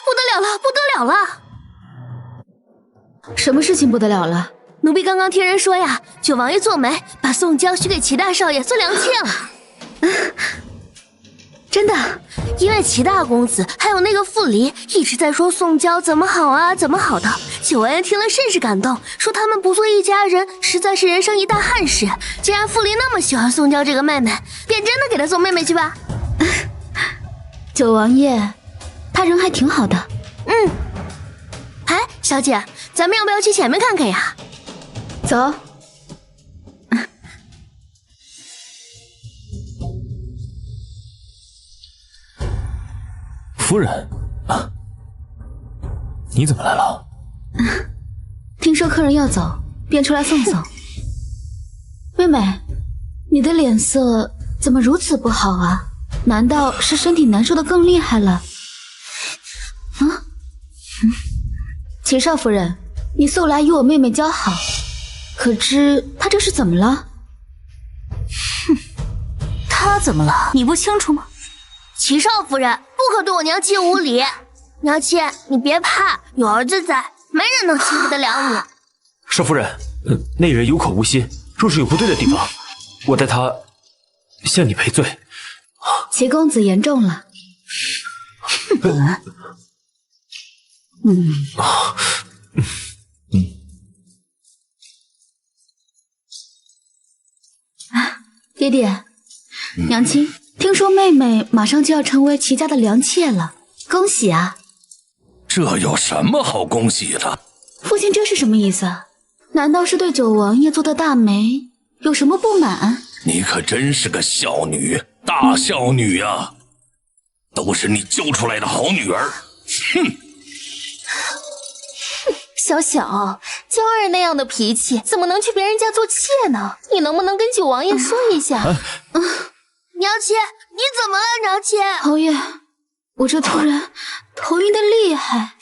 S10: 不得了了，不得了了！
S1: 什么事情不得了了？
S10: 奴婢刚刚听人说呀，九王爷做媒，把宋江许给齐大少爷做良妾了。真的，因为齐大公子还有那个傅离一直在说宋娇怎么好啊，怎么好的。九王爷听了甚是感动，说他们不做一家人，实在是人生一大憾事。既然傅离那么喜欢宋娇这个妹妹，便真的给她做妹妹去吧。
S1: 九王爷，他人还挺好的。
S10: 哎，小姐，咱们要不要去前面看看呀？
S1: 走。
S2: 夫人啊，你怎么来了？
S1: 听说客人要走，便出来送送。妹妹，你的脸色怎么如此不好啊？难道是身体难受的更厉害了？齐少夫人，你素来与我妹妹交好，可知她这是怎么了？
S14: 她怎么了？你不清楚吗？
S10: 齐少夫人，不可对我娘亲无礼。娘亲，你别怕，有儿子在，没人能欺负得了你。
S6: 少夫人，那人有口无心，若是有不对的地方，我代他向你赔罪。
S1: 齐公子言重了。爹爹，娘亲，听说妹妹马上就要成为齐家的良妾了，恭喜啊！
S12: 这有什么好恭喜的？
S1: 父亲这是什么意思？难道是对九王爷做的大媒有什么不满？
S12: 你可真是个孝女，大孝女啊！都是你教出来的好女儿。哼！
S3: 小小，娇儿那样的脾气，怎么能去别人家做妾呢？你能不能跟九王爷说一下？
S10: 娘亲，你怎么了，娘亲？
S1: 侯爷，我这突然头晕的厉害。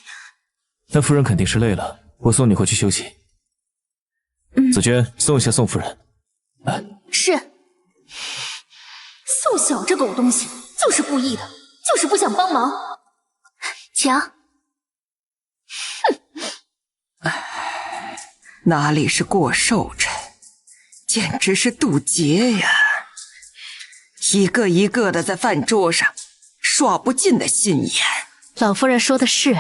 S2: 那夫人肯定是累了，我送你回去休息。紫娟，送一下宋夫人。
S3: 是。宋晓这狗东西就是故意的，就是不想帮忙。
S10: 请。
S8: 哪里是过寿辰，简直是渡劫呀！一个一个的在饭桌上耍不尽的心眼。
S7: 老夫人说的是，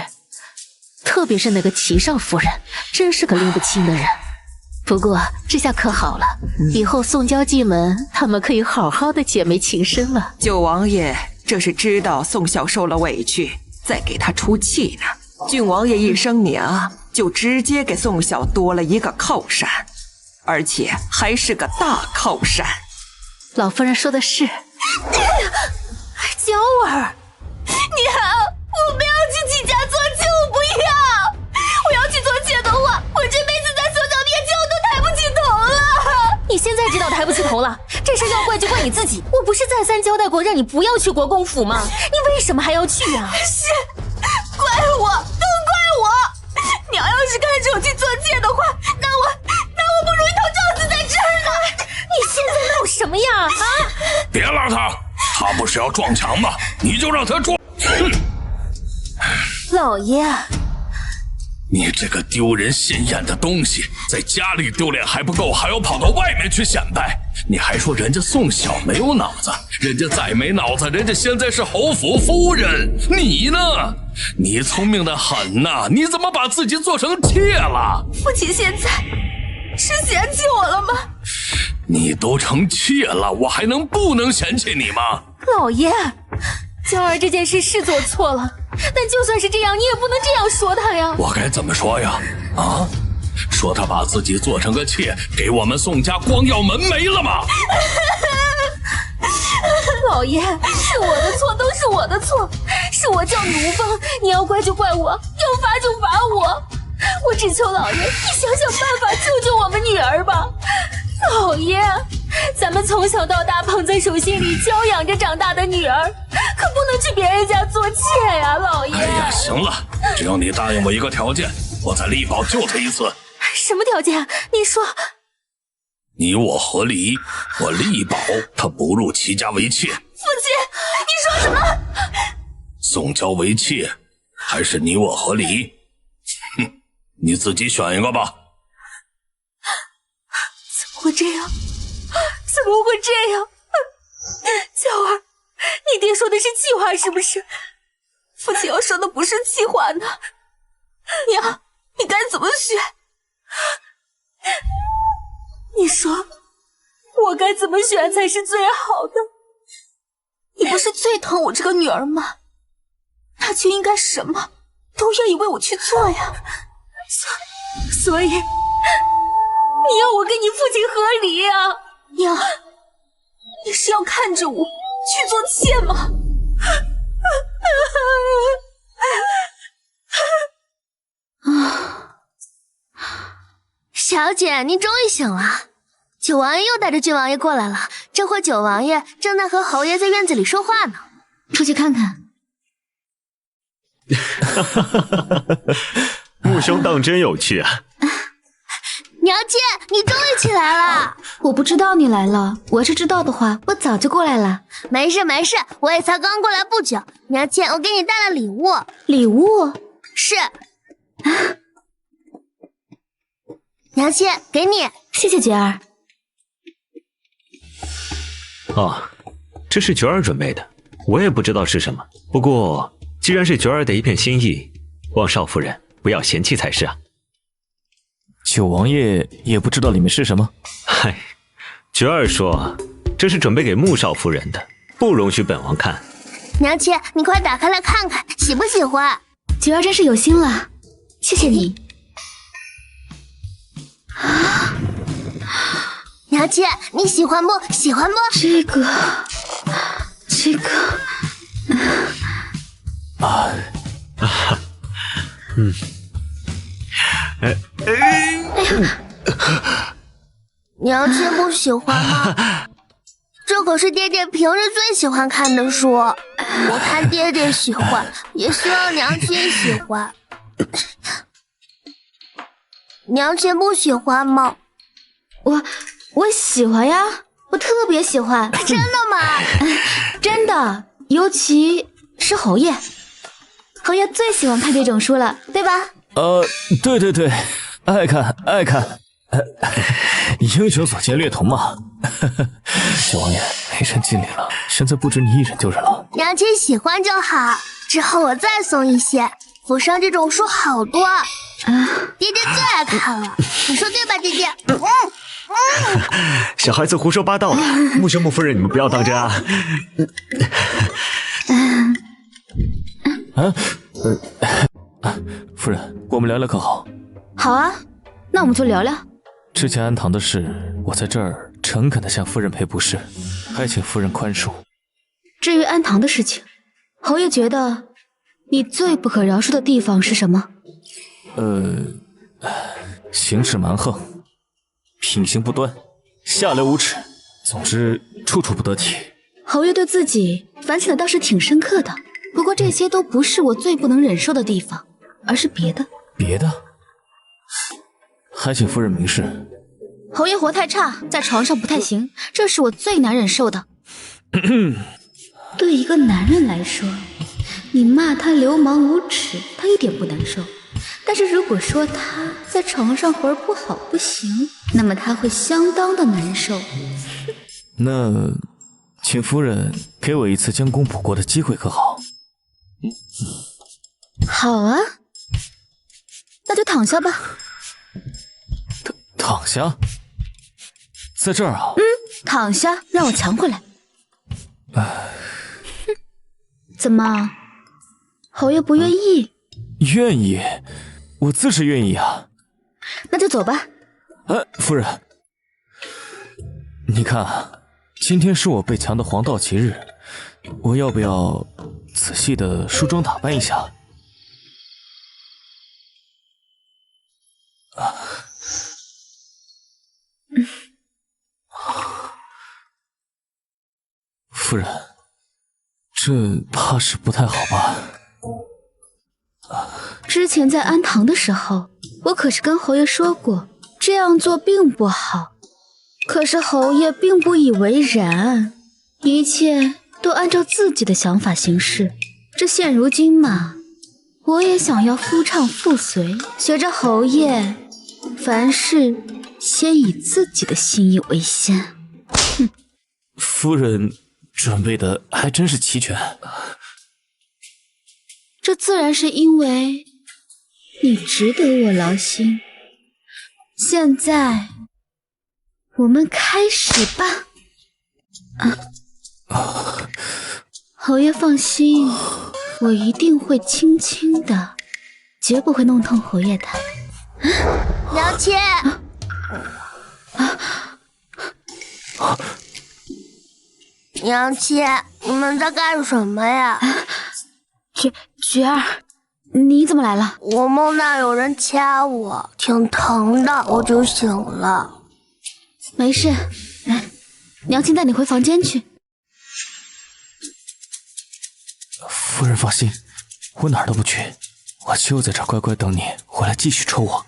S7: 特别是那个齐少夫人，真是个拎不清的人。不过这下可好了，以后宋娇进门，他们可以好好的姐妹情深了。
S8: 九王爷这是知道宋晓受了委屈，在给他出气呢。郡王爷一生娘，就直接给宋晓多了一个靠山，而且还是个大靠山。
S7: 老夫人说的是。娇儿，
S17: 你好，我不要去齐家做妾，我不要。我要去做妾的话，我这辈子在宋小面前我都抬不起头了。
S3: 你现在知道抬不起头了，这事要怪就怪你自己。我不是再三交代过让你不要去国公府吗？你为什么还要去啊？
S17: 是，怪我，都怪我。娘要是看着我去做妾的话，那我不如一头撞死在这儿了。
S3: 你现在闹什么呀？啊！
S12: 别拉他，他不是要撞墙吗？你就让他撞。
S3: 老爷，
S12: 你这个丢人现眼的东西，在家里丢脸还不够，还要跑到外面去显摆。你还说人家宋晓没有脑子，人家再没脑子，人家现在是侯府夫人，你呢？你聪明的很呐，你怎么把自己做成妾了？
S17: 父亲现在是嫌弃我了吗？
S12: 你都成妾了，我还能不能嫌弃你吗？
S17: 老爷，娇儿这件事是做错了，但就算是这样，你也不能这样说他呀。
S12: 我该怎么说呀？啊？说他把自己做成个妾，给我们宋家光耀门楣了吗？
S17: 老爷，是我的错，都是我的错，是我叫奴婢，你要怪就怪我，要罚就罚我。我只求老爷，你想想办法救救我们女儿吧。老爷，咱们从小到大捧在手心里教养着长大的女儿，可不能去别人家做妾呀，老爷。
S12: 哎呀，行了，只要你答应我一个条件，我再力保救他一次。
S17: 什么条件？你说。
S12: 你我和离，我力保他不入齐家为妾。
S17: 父亲，你说什么？
S12: 宋娇为妾，还是你我和离？哼，你自己选一个吧。
S17: 怎么会这样？怎么会这样？娇儿，你爹说的是气话是不是？父亲要说的不是气话呢。娘，你该怎么选？你说我该怎么选才是最好的？你不是最疼我这个女儿吗？那就应该什么都愿意为我去做呀。所以你要我跟你父亲和离啊？娘，你是要看着我去做妾吗？
S10: 小姐，您终于醒了。九王爷又带着郡王爷过来了，这会九王爷正在和侯爷在院子里说话呢。
S1: 出去看看。
S19: 穆兄当真有趣啊！
S10: 娘亲，你终于起来了。
S1: 我不知道你来了，我要是知道的话，我早就过来了。
S10: 没事没事，我也才刚过来不久。娘亲，我给你带了礼物。
S1: 礼物？
S10: 是。娘亲，给你。
S1: 谢谢珏儿。
S19: 哦，这是珏儿准备的，我也不知道是什么。不过既然是珏儿的一片心意，望少夫人不要嫌弃才是啊。
S2: 九王爷也不知道里面是什么。
S19: 嗨，珏儿说这是准备给穆少夫人的，不容许本王看。
S10: 娘亲，你快打开来看看，喜不喜欢？
S1: 珏儿真是有心了，谢谢你。
S10: 娘亲，你喜欢不？喜欢不？
S1: 这个，
S10: 娘亲不喜欢吗？这可是爹爹平日最喜欢看的书，我看爹爹喜欢，也希望娘亲喜欢。娘亲不喜欢吗？
S1: 我喜欢呀，我特别喜欢。
S10: 真的吗？
S1: 真的，尤其是侯爷，侯爷最喜欢看这种书了，对吧？
S2: 对，爱看，英雄所见略同嘛。小王爷，没人尽力了，现在不止你一人丢人了。
S10: 娘亲喜欢就好，之后我再送一些。府上这种书好多，爹爹最爱看了，你说对吧，爹爹？
S19: 小孩子胡说八道的，穆兄穆夫人，你们不要当真啊！
S2: 夫人，我们聊聊可好？
S1: 好啊，那我们就聊聊。
S2: 之前安堂的事，我在这儿诚恳地向夫人赔不是，还请夫人宽恕。
S1: 至于安堂的事情，侯爷觉得你最不可饶恕的地方是什么？
S2: 行事蛮横，品行不端，下流无耻，总之处处不得体。
S1: 侯爷对自己反省的倒是挺深刻的，不过这些都不是我最不能忍受的地方，而是别的。
S2: 别的？还请夫人明示。
S1: 侯爷活太差，在床上不太行，这是我最难忍受的。对一个男人来说，你骂他流氓无耻，他一点不难受；但是如果说他在床上活儿不好不行，那么他会相当的难受。
S2: 那请夫人给我一次将功补过的机会可好？
S1: 好啊，那就躺下吧。
S2: 躺下？在这儿啊？
S1: 躺下，让我强回来。怎么，侯爷不愿意？
S2: 愿意，我自是愿意啊。
S1: 那就走吧。
S2: 夫人，你看，今天是我被强的黄道吉日，我要不要仔细的梳妆打扮一下？夫人，这怕是不太好吧？
S1: 之前在安堂的时候，我可是跟侯爷说过，这样做并不好。可是侯爷并不以为然，一切都按照自己的想法行事。这现如今嘛，我也想要夫唱妇随，学着侯爷，凡事先以自己的心意为先。
S2: 夫人准备的还真是齐全。
S1: 这自然是因为你值得我劳心。现在我们开始吧。侯爷放心，我一定会轻轻的，绝不会弄痛侯爷的。
S10: 娘亲，娘亲，你们在干什么呀？
S1: 菊儿，你怎么来了？
S10: 我梦到有人掐我，挺疼的，我就醒了。
S1: 没事，来，娘亲带你回房间去。
S2: 夫人放心，我哪儿都不去，我就在这儿乖乖等你回来继续抽我。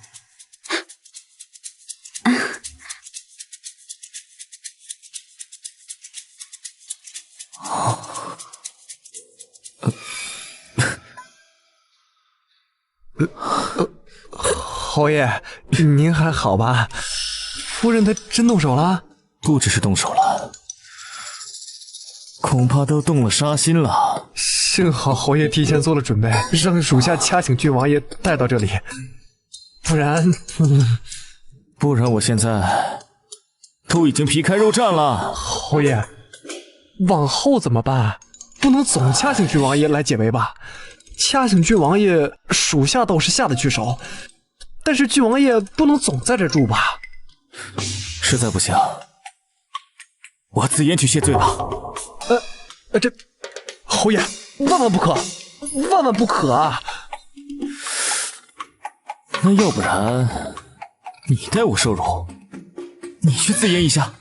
S11: 侯爷，您还好吧？夫人她真动手了？
S2: 不只是动手了，恐怕都动了杀心了。
S11: 幸好侯爷提前做了准备，让属下掐醒郡王爷带到这里，不然
S2: 我现在都已经皮开肉绽了。
S11: 侯爷，往后怎么办？不能总掐醒郡王爷来解围吧？掐醒郡王爷，属下倒是下得去手，但是郡王爷不能总在这住吧？
S2: 实在不行，我自言去谢罪吧。
S11: 这侯爷，万万不可，万万不可啊！
S2: 那要不然你代我受辱，你去自言一下。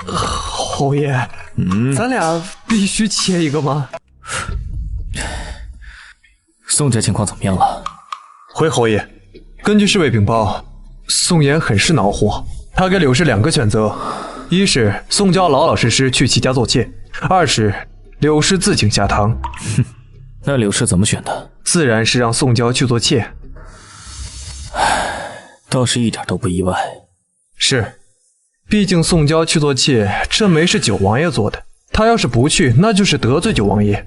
S11: 侯爷，咱俩必须切一个吗？
S2: 宋家情况怎么样了？
S11: 回侯爷，根据侍卫禀报，宋妍很是恼火，他给柳氏2个选择：一是宋娇老老实实去其家做妾，二是柳氏自请下堂。
S2: 哼，那柳氏怎么选的？
S11: 自然是让宋娇去做妾。
S2: 倒是一点都不意外。
S11: 是，毕竟宋娇去做妾，这媒是九王爷做的，他要是不去，那就是得罪九王爷。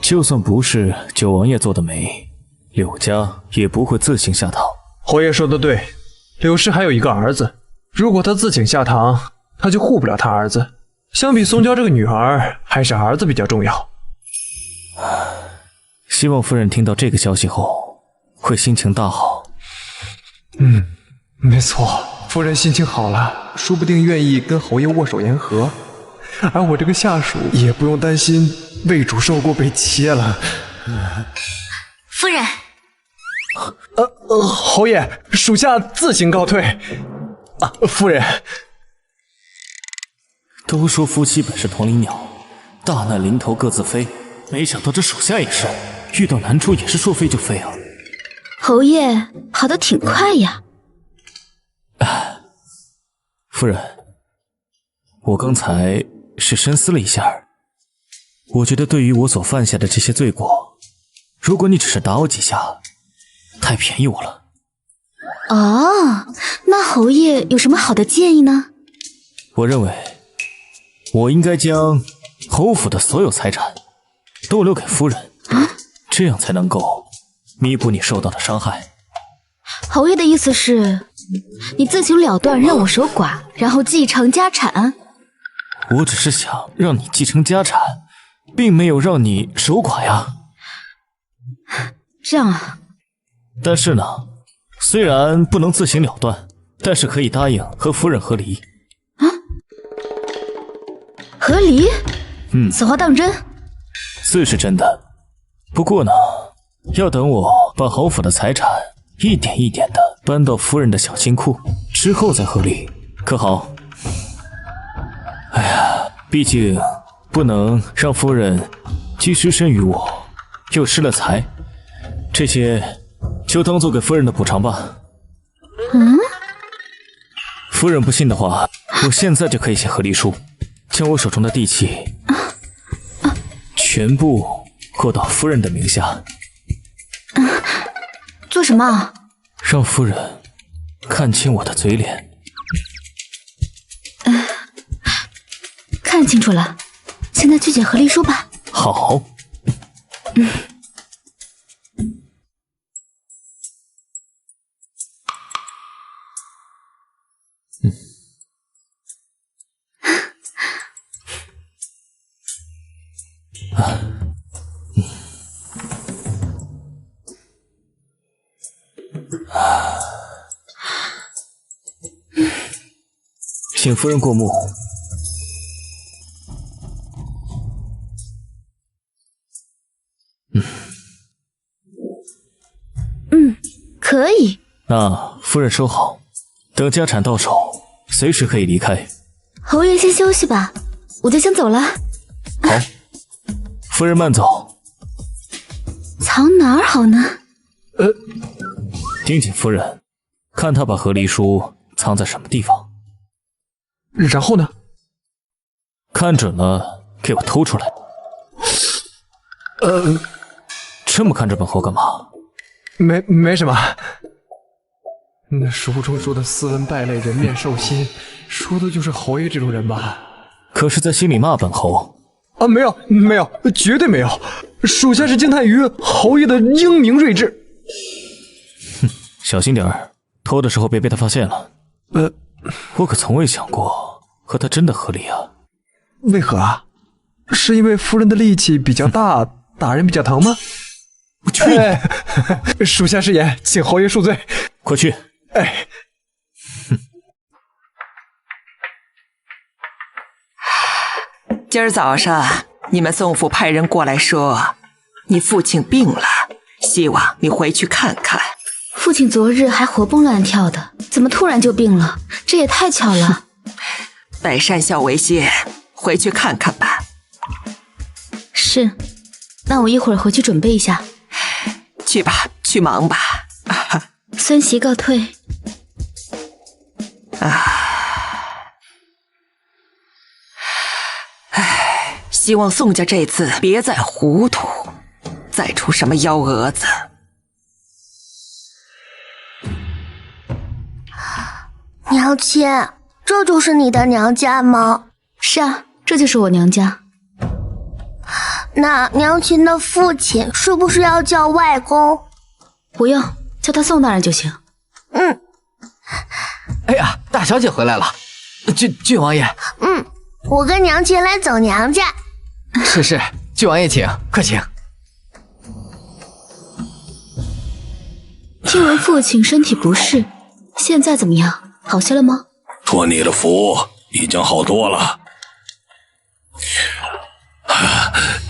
S2: 就算不是九王爷做的媒，柳家也不会自行下堂。
S11: 侯爷说的对，柳氏还有一个儿子，如果他自请下堂，他就护不了他儿子。相比宋娇这个女儿，还是儿子比较重要。
S2: 希望夫人听到这个消息后，会心情大好。
S11: 没错，夫人心情好了，说不定愿意跟侯爷握手言和，而我这个下属也不用担心为主受过被切了。
S14: 夫人，
S11: 侯爷，属下自行告退。夫人，
S2: 都说夫妻本是同林鸟，大难临头各自飞，没想到这属下也是，遇到难处也是说飞就飞啊。
S1: 侯爷跑得挺快呀。
S2: 夫人，我刚才是深思了一下，我觉得对于我所犯下的这些罪过，如果你只是打我几下，太便宜我了。
S1: 哦，那侯爷有什么好的建议呢？
S2: 我认为，我应该将侯府的所有财产都留给夫人，这样才能够弥补你受到的伤害。
S1: 侯爷的意思是，你自行了断，让我守寡，然后继承家产？
S2: 我只是想让你继承家产，并没有让你守寡呀。
S1: 这样啊。
S2: 但是呢，虽然不能自行了断，但是可以答应和夫人和离。
S1: 和离？此话当真？
S2: 自是真的。不过呢，要等我把侯府的财产一点一点的搬到夫人的小金库之后再和离，可好？哎呀，毕竟不能让夫人既失身于我，又失了财，这些就当做给夫人的补偿吧。夫人不信的话，我现在就可以写和离书，将我手中的地契全部过到夫人的名下。
S1: 做什么？
S2: 让夫人看清我的嘴脸。
S1: 看清楚了，现在去写和离书吧。
S2: 好。请夫人过目。
S1: 可以。
S2: 那夫人收好，等家产到手，随时可以离开。
S1: 侯爷先休息吧，我就先走了。
S2: 好，夫人慢走。
S1: 藏哪儿好呢？
S2: 盯紧夫人，看她把和离书藏在什么地方。
S11: 然后呢？
S2: 看准了，给我偷出来。这么看这本后干嘛？
S11: 没什么。那书中说的斯文败类、人面兽心，说的就是侯爷这种人吧？
S2: 可是在心里骂本侯。
S11: 没有，绝对没有。属下是惊叹于侯爷的英明睿智。
S2: 小心点儿，偷的时候别被他发现了。我可从未想过和他真的和离啊。
S11: 为何啊？是因为夫人的力气比较大，打人比较疼吗？
S2: 我去
S11: 你！属下失言，请侯爷恕罪。
S2: 快去！
S8: 今儿早上你们宋府派人过来说，你父亲病了，希望你回去看看。
S1: 父亲昨日还活蹦乱跳的，怎么突然就病了？这也太巧了。
S8: 待善孝为先，回去看看吧。
S1: 是，那我一会儿回去准备一下。
S8: 去吧，去忙吧。
S1: 孙媳告退。
S8: 希望宋家这次别再糊涂，再出什么幺蛾子。
S10: 娘亲，这就是你的娘家吗？
S1: 是啊，这就是我娘家。
S10: 那娘亲的父亲是不是要叫外公？
S1: 不用，叫他宋大人就行。
S15: 哎呀，大小姐回来了，郡王爷。
S10: 我跟娘亲来走娘家。
S15: 是，郡王爷请，快请。
S1: 听闻父亲身体不适，现在怎么样？好些了吗？
S12: 托你的福，已经好多了。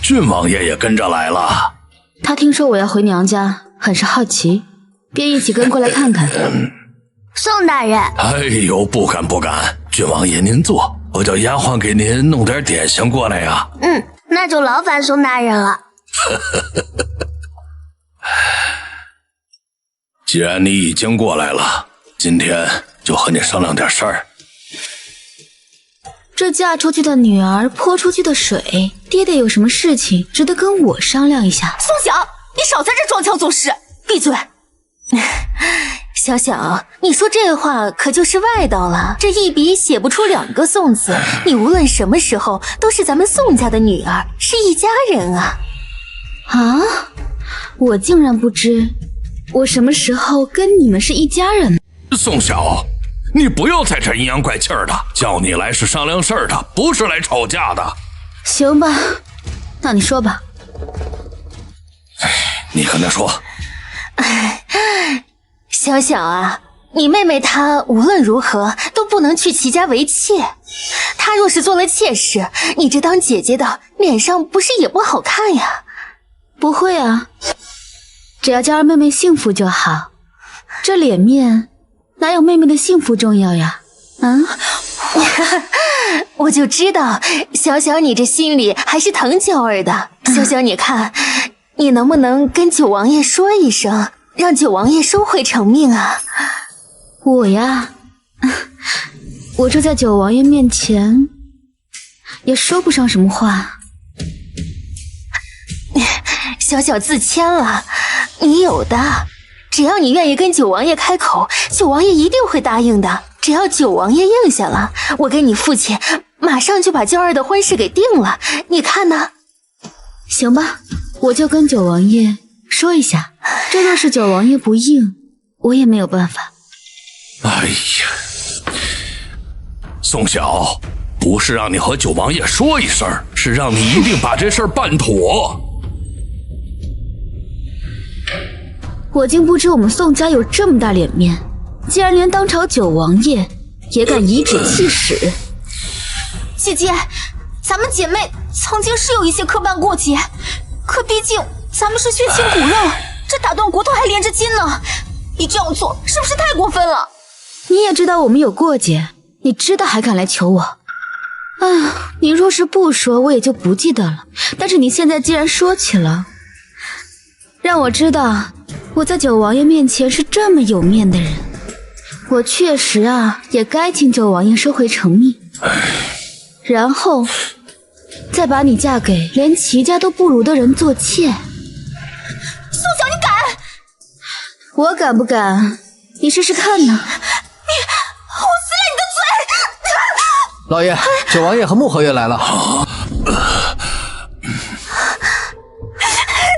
S12: 郡王爷也跟着来了。
S1: 他听说我要回娘家，很是好奇，便一起跟过来看看。
S10: 宋大人。
S12: 哎呦，不敢，郡王爷您坐，我叫丫鬟给您弄点点心过来呀。
S10: 那就劳烦宋大人了。
S12: 既然你已经过来了，今天就和你商量点事儿。
S1: 这嫁出去的女儿泼出去的水，爹爹有什么事情值得跟我商量一下？
S3: 宋晓，
S16: 你少在这装腔作势，闭嘴！
S14: 小小，你说这话可就是外道了。这一笔写不出2个宋字，你无论什么时候都是咱们宋家的女儿，是一家人啊！
S17: 啊，我竟然不知，我什么时候跟你们是一家人？
S12: 宋晓，你不要在这阴阳怪气儿的，叫你来是商量事儿的，不是来吵架的。
S17: 行吧，那你说吧。
S12: 你跟他说。
S14: 小小啊，你妹妹她无论如何都不能去齐家为妾，她若是做了妾室，你这当姐姐的脸上不是也不好看呀？
S17: 不会啊，只要娇儿妹妹幸福就好，这脸面哪有妹妹的幸福重要呀？
S14: 我就知道小小你这心里还是疼娇儿的。小小你看，你能不能跟九王爷说一声，让九王爷收回成命啊？
S17: 我呀，我这在九王爷面前也说不上什么话。
S14: 小小自谦了，你有的，只要你愿意跟九王爷开口，九王爷一定会答应的。只要九王爷应下了，我跟你父亲马上就把娇儿的婚事给定了，你看呢？
S17: 行吧，我就跟九王爷说一下，这若是九王爷不应，我也没有办法。
S12: 哎呀，宋晓，不是让你和九王爷说一声，是让你一定把这事儿办妥。
S17: 我竟不知我们宋家有这么大脸面，竟然连当朝九王爷也敢颐指气使。
S3: 姐姐，咱们姐妹曾经是有一些磕绊过节，可毕竟咱们是血亲骨肉，这打断骨头还连着筋呢，你这样做是不是太过分了？
S17: 你也知道我们有过节，你知道还敢来求我？啊，你若是不说，我也就不记得了。但是你现在既然说起了，让我知道我在九王爷面前是这么有面的人，我确实啊也该请九王爷收回成命，然后再把你嫁给连齐家都不如的人做妾。
S3: 宋晓，你敢？
S17: 我敢不敢？你试试看呢。
S3: 我撕了你的嘴！
S11: 老爷，九王爷和穆侯爷来了。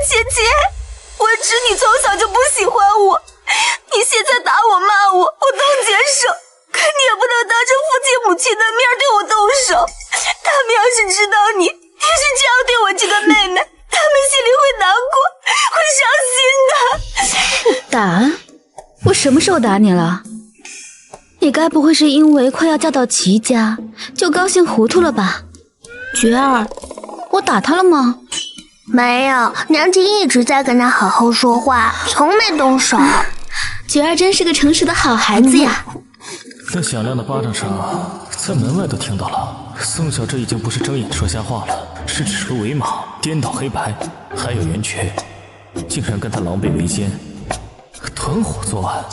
S16: 姐姐，我知你从小就不喜欢我，你现在打我骂我，我都接受，可你也不能当着父亲母亲的面对我动手。他们要是知道你是这样对我这个妹妹，他们心里会难过，会伤心的。
S17: 打？我什么时候打你了？你该不会是因为快要嫁到齐家，就高兴糊涂了吧？菊儿，我打他了吗？
S10: 没有，娘亲一直在跟他好好说话，从没动手。
S17: 菊儿真是个诚实的好孩子呀。
S2: 那响亮的巴掌声在门外都听到了。宋晓这已经不是睁眼说瞎话了，是指鹿为马，颠倒黑白，还有袁瘸，竟然跟他狼狈为奸，团伙作案。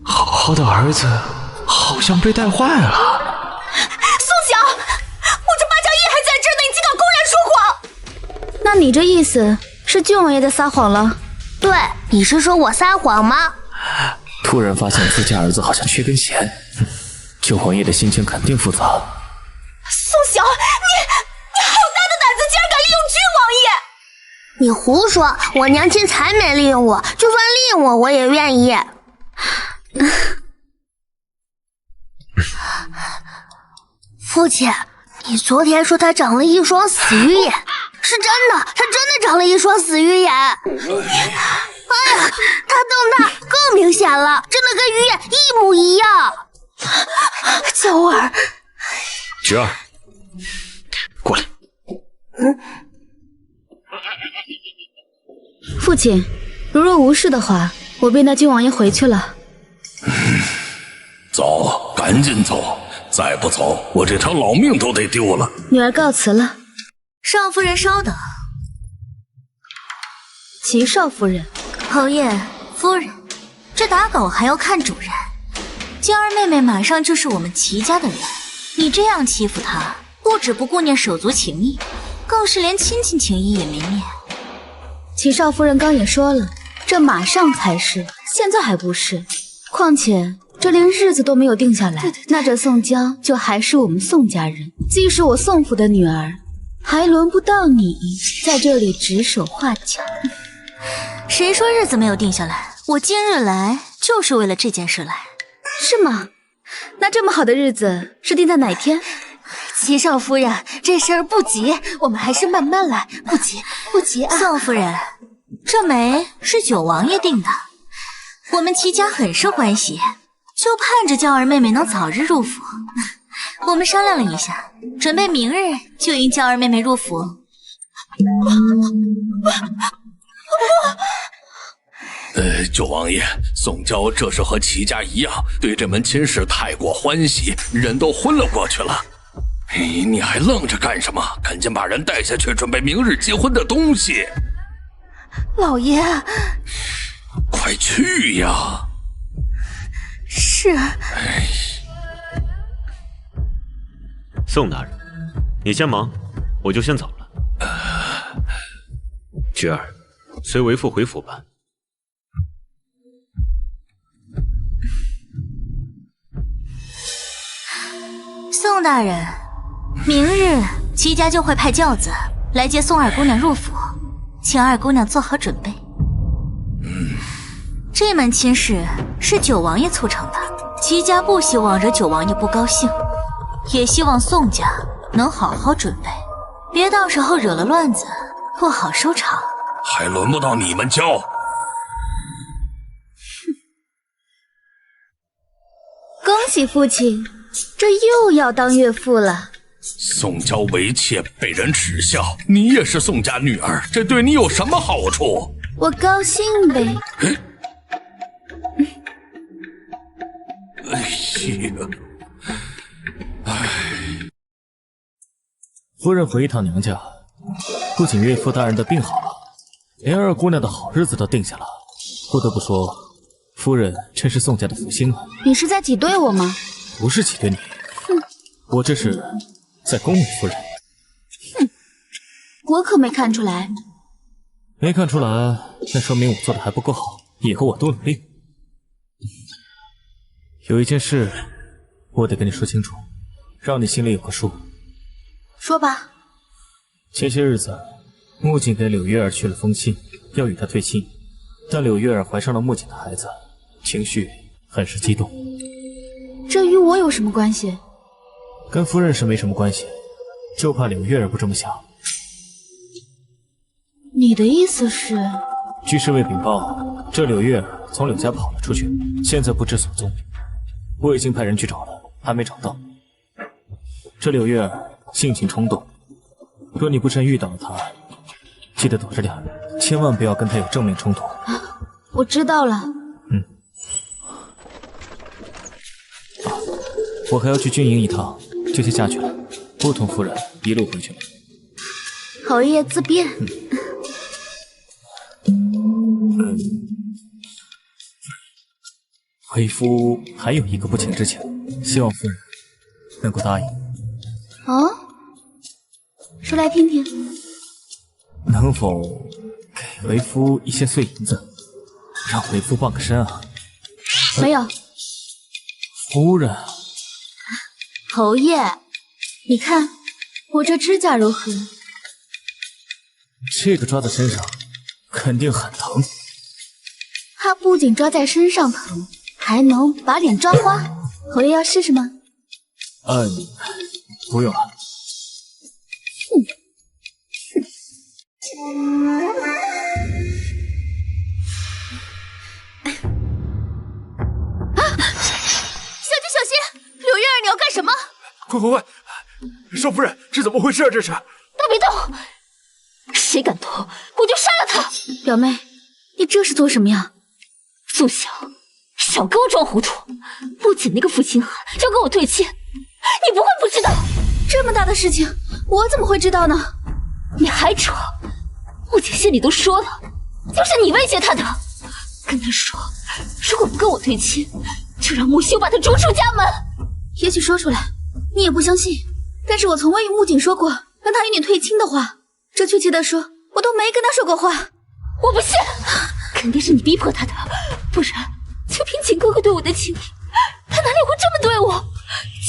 S6: 好好的儿子好像被带坏了。
S3: 宋晓，我这巴掌印还在这呢，你竟敢公然说谎！
S17: 那你这意思是郡王爷在撒谎了？
S10: 对，你是说我撒谎吗？
S2: 突然发现自家儿子好像缺根弦，九王爷的心情肯定复杂。
S3: 宋晓，你好大的胆子，竟然敢利用郡王爷！
S10: 你胡说，我娘亲才没利用我，就算利用我，我也愿意。父亲，你昨天说他长了一双死鱼眼，是真的，他真的长了一双死鱼眼。哎呀，他瞪大更明显了，真的跟鱼眼一模一样。
S14: 娇儿，
S6: 菊儿，过来。
S17: 父亲，如若无事的话，我便带郡王爷回去了。
S12: 走，赶紧走，再不走，我这条老命都得丢了。
S17: 女儿告辞了。
S14: 少夫人稍等。
S17: 齐少夫人。
S14: 侯爷，夫人，这打狗还要看主人。娇儿妹妹马上就是我们齐家的人，你这样欺负她，不只不顾念手足情谊，更是连亲情情谊也没念。
S1: 齐少夫人刚也说了，这马上才是，现在还不是。况且这连日子都没有定下来，那这宋江就还是我们宋家人，既是我宋府的女儿，还轮不到你在这里指手画脚。
S14: 谁说日子没有定下来？我今日来就是为了这件事来。
S1: 是吗？那这么好的日子是定在哪天？
S14: 齐少夫人，这事儿不急，我们还是慢慢来，不急不急啊。宋夫人，这媒是九王爷定的，我们齐家很是欢喜，就盼着娇儿妹妹能早日入府。我们商量了一下，准备明日就迎娇儿妹妹入府。
S12: 九王爷，宋娇这是和齐家一样，对这门亲事太过欢喜，人都昏了过去了。你还愣着干什么？赶紧把人带下去，准备明日结婚的东西。
S14: 老爷，
S12: 快去呀！
S14: 是。
S19: 宋大人，你先忙，我就先走了。菊儿，随为父回府吧。
S14: 宋大人，明日齐家就会派轿子来接宋二姑娘入府，请二姑娘做好准备。这门亲事是九王爷促成的，齐家不希望惹九王爷不高兴，也希望宋家能好好准备，别到时候惹了乱子，不好收场。
S12: 还轮不到你们教。
S1: 恭喜父亲，这又要当岳父了。
S12: 宋娇为妾被人耻笑，你也是宋家女儿，这对你有什么好处？
S1: 我高兴呗。
S12: 哎呀，
S2: 夫人回一趟娘家，不仅岳父大人的病好了，连二姑娘的好日子都定下了。不得不说，夫人真是宋家的福星啊！
S1: 你是在挤兑我吗？
S2: 不是挤兑你，我这是在恭维夫人。
S1: 我可没看出来。
S2: 没看出来，那说明我做的还不够好，以后我多努力。有一件事，我得跟你说清楚，让你心里有个数。
S1: 说吧。
S2: 前些日子，木槿给柳月儿去了封信，要与她退亲，但柳月儿怀上了木槿的孩子，情绪很是激动。
S1: 这与我有什么关系？
S2: 跟夫人是没什么关系，就怕柳月儿不这么想。
S1: 你的意思是？
S2: 据侍卫禀报，这柳月儿从柳家跑了出去，现在不知所踪。我已经派人去找了，还没找到。这柳月儿性情冲动，若你不慎遇到了她，记得躲着点，千万不要跟她有正面冲突。
S1: 我知道了。
S2: 我还要去军营一趟，就先下去了，不同夫人一路回去了。
S1: 侯爷自便。
S2: 为夫还有一个不情之请，希望夫人能够答应。
S1: 哦，说来听听。
S2: 能否给为夫一些碎银子，让为夫傍个身啊？
S1: 没有。
S2: 夫人。
S1: 侯爷，你看我这指甲如何？
S2: 这个抓在身上肯定很疼。
S1: 它不仅抓在身上疼，还能把脸抓花。侯爷要试试吗？
S2: 不用了。
S10: 小姐小心！柳月儿，你要干什么？
S6: 快！少夫人，这怎么回事啊？这是！
S3: 都别动！谁敢动，我就杀了他！
S1: 表妹，你这是做什么呀？
S3: 宋晓，少给我装糊涂！木槿那个负心汉要跟我退亲，你不会不知道？
S1: 这么大的事情，我怎么会知道呢？
S3: 你还扯！木槿信里都说了，就是你威胁他的，跟他说，如果不跟我退亲，就让木修把他逐出家门。
S1: 也许说出来你也不相信，但是我从未与木槿说过让他与你退亲的话。这确切的说，我都没跟他说过话。
S17: 我不信，肯定是你逼迫他的，不然就凭景哥哥对我的情谊，他哪里会这么对我？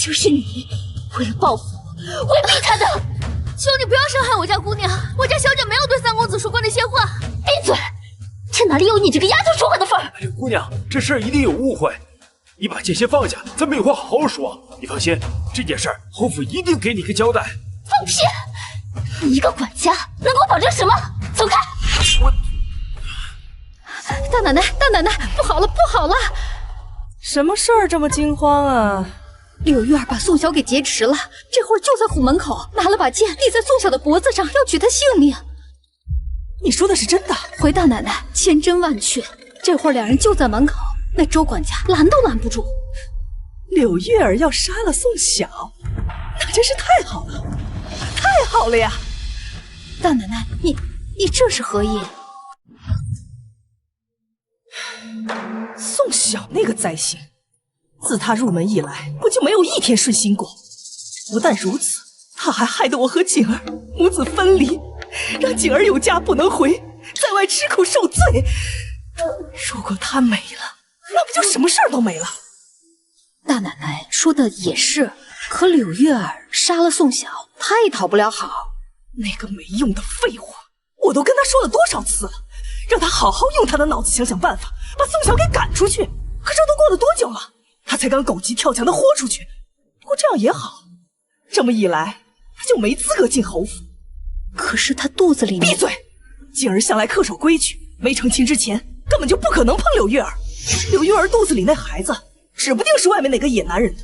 S17: 就是你为了报复我，威逼他的。
S10: 求你不要伤害我家姑娘，我家小姐没有对三公子说过那些话。
S17: 闭嘴！这哪里有你这个丫头说话的份儿？
S6: 柳姑娘，这事儿一定有误会，你把剑先放下，咱们有话好好说。你放心，这件事侯府一定给你个交代。
S17: 放屁！你一个管家能给我保证什么？走开！
S13: 大奶奶，大奶奶，不好了，不好了！
S16: 什么事儿这么惊慌啊？
S13: 柳月儿把宋晓给劫持了，这会儿就在府门口，拿了把剑立在宋晓的脖子上，要取他性命。
S16: 你说的是真的？
S13: 回大奶奶，千真万确。这会儿两人就在门口，那周管家拦都拦不住。
S16: 柳月儿要杀了宋晓，那真是太好了，太好了呀！
S13: 大奶奶，你这是何意？
S16: 宋晓那个灾星，自他入门以来，我就没有一天顺心过。不但如此，他还害得我和景儿母子分离，让景儿有家不能回，在外吃苦受罪。如果他没了，那不就什么事儿都没了？
S13: 大奶奶说的也是，可柳月儿杀了宋晓，她也讨不了好。
S16: 那个没用的废话，我都跟他说了多少次了，让他好好用他的脑子想想办法，把宋晓给赶出去。可这都过了多久了，他才敢狗急跳墙的豁出去。不过这样也好，这么一来，他就没资格进侯府。
S13: 可是他肚子里……
S16: 闭嘴！景儿向来恪守规矩，没成亲之前根本就不可能碰柳月儿。柳月儿肚子里那孩子，指不定是外面哪个野男人的。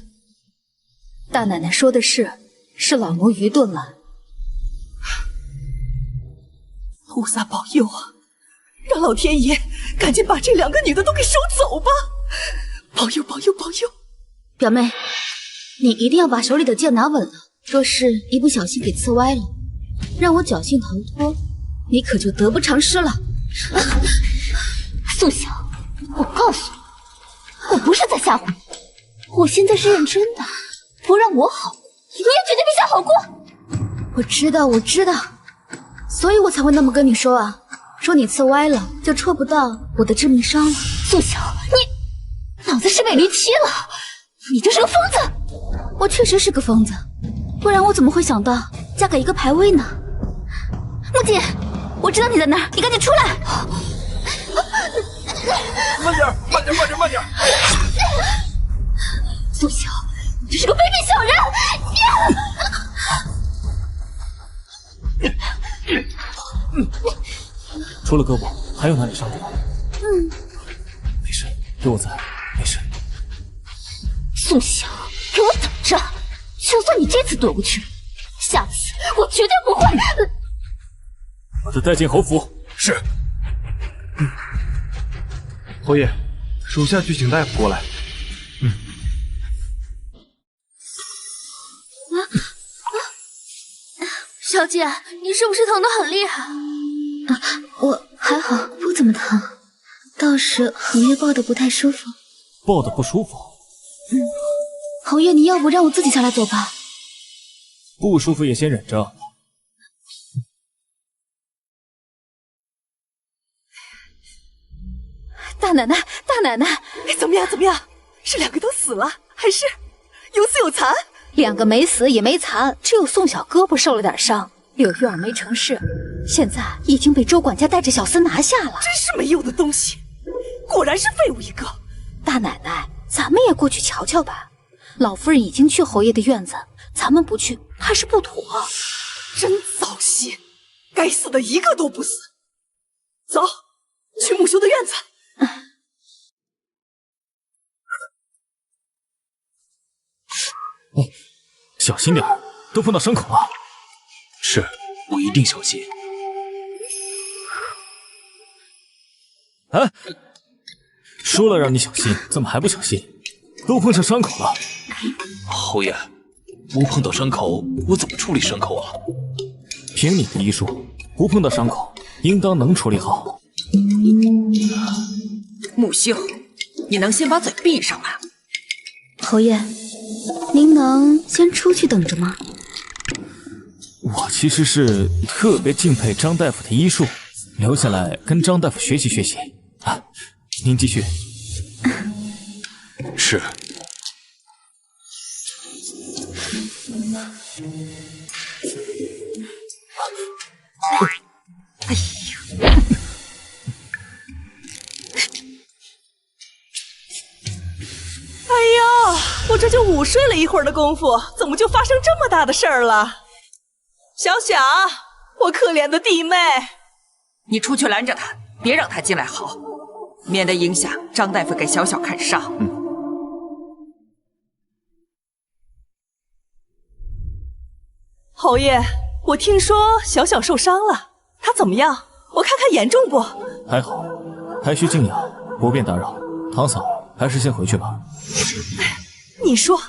S13: 大奶奶说的是老奴愚钝了。
S16: 菩萨保佑啊！让老天爷赶紧把这两个女的都给收走吧！保佑保佑保佑！
S1: 表妹，你一定要把手里的剑拿稳了，若是一不小心给刺歪了，让我侥幸逃脱，你可就得不偿失了。
S17: 宋晓，我告诉你，我不是在吓唬你，我现在是认真的。不让我好过，你也绝对别想好过。
S1: 我知道，我知道，所以我才会那么跟你说啊，说你刺歪了就戳不到我的致命伤了。
S17: 宋晓，你脑子是被驴踢了，你就是个疯子。
S1: 我确实是个疯子，不然我怎么会想到嫁给一个牌位呢？
S17: 木姐，我知道你在哪儿，你赶紧出来！
S6: 慢点，慢点，慢点，慢点！
S17: 宋晓，你这是个卑鄙小人！
S2: 除了胳膊，还有哪里伤着？没事，有我在，没事。
S17: 宋晓，给我等着！就算你这次躲过去了，下次我绝对不会。
S2: 把他带进侯府。
S6: 是。
S11: 侯爷，属下去请大夫过来。
S10: 小姐，你是不是疼得很厉害？
S1: 我还好，不怎么疼，倒是侯爷抱得不太舒服。
S2: 抱得不舒服？
S1: 侯爷，你要不让我自己下来走吧？
S2: 不舒服也先忍着。
S13: 大奶奶，大奶奶，
S16: 怎么样？怎么样？是两个都死了，还是有死有残？
S13: 两个没死也没残，只有宋晓胳膊受了点伤。柳月儿没成事，现在已经被周管家带着小厮拿下了。
S16: 真是没用的东西，果然是废物一个。
S13: 大奶奶，咱们也过去瞧瞧吧。老夫人已经去侯爷的院子，咱们不去怕是不妥。
S16: 真糟心，该死的一个都不死。走，去木修的院子。
S2: 小心点，都碰到伤口了。
S9: 是，我一定小心。
S2: 哎，说了让你小心，怎么还不小心？都碰上伤口了。
S9: 侯爷，不碰到伤口，我怎么处理伤口啊？
S2: 凭你的医术，不碰到伤口，应当能处理好。
S8: 木修，你能先把嘴闭上吗？
S1: 侯爷，您能先出去等着吗？
S2: 我其实是特别敬佩张大夫的医术，留下来跟张大夫学习学习啊。您继续。
S9: 是。
S16: 哎呀！哎呀，我这就午睡了一会儿的功夫，怎么就发生这么大的事儿了？小小，我可怜的弟妹，
S8: 你出去拦着他，别让他进来好，免得影响张大夫给小小看伤。
S16: 侯爷，我听说小小受伤了，他怎么样？我看看严重不？
S2: 还好，还需静养，不便打扰。堂嫂，还是先回去吧。
S16: 你说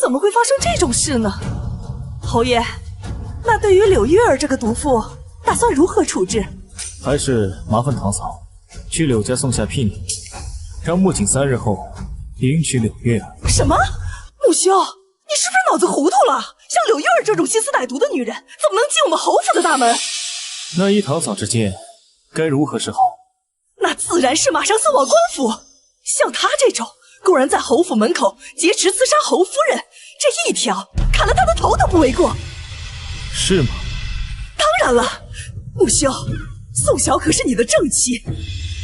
S16: 怎么会发生这种事呢？侯爷，那对于柳月儿这个毒妇，打算如何处置？
S2: 还是麻烦堂嫂去柳家送下聘礼，让木槿3日后迎娶柳月儿。
S16: 什么？木修，你是不是脑子糊涂了？像柳月儿这种心思歹毒的女人，怎么能进我们侯府的大门？
S2: 那依堂嫂之见，该如何是好？
S16: 那自然是马上送往官府。像她这种公然在侯府门口劫持刺杀侯夫人，这一条砍了她的头都不为过。
S2: 是吗？
S16: 当然了，木修，宋晓可是你的正妻，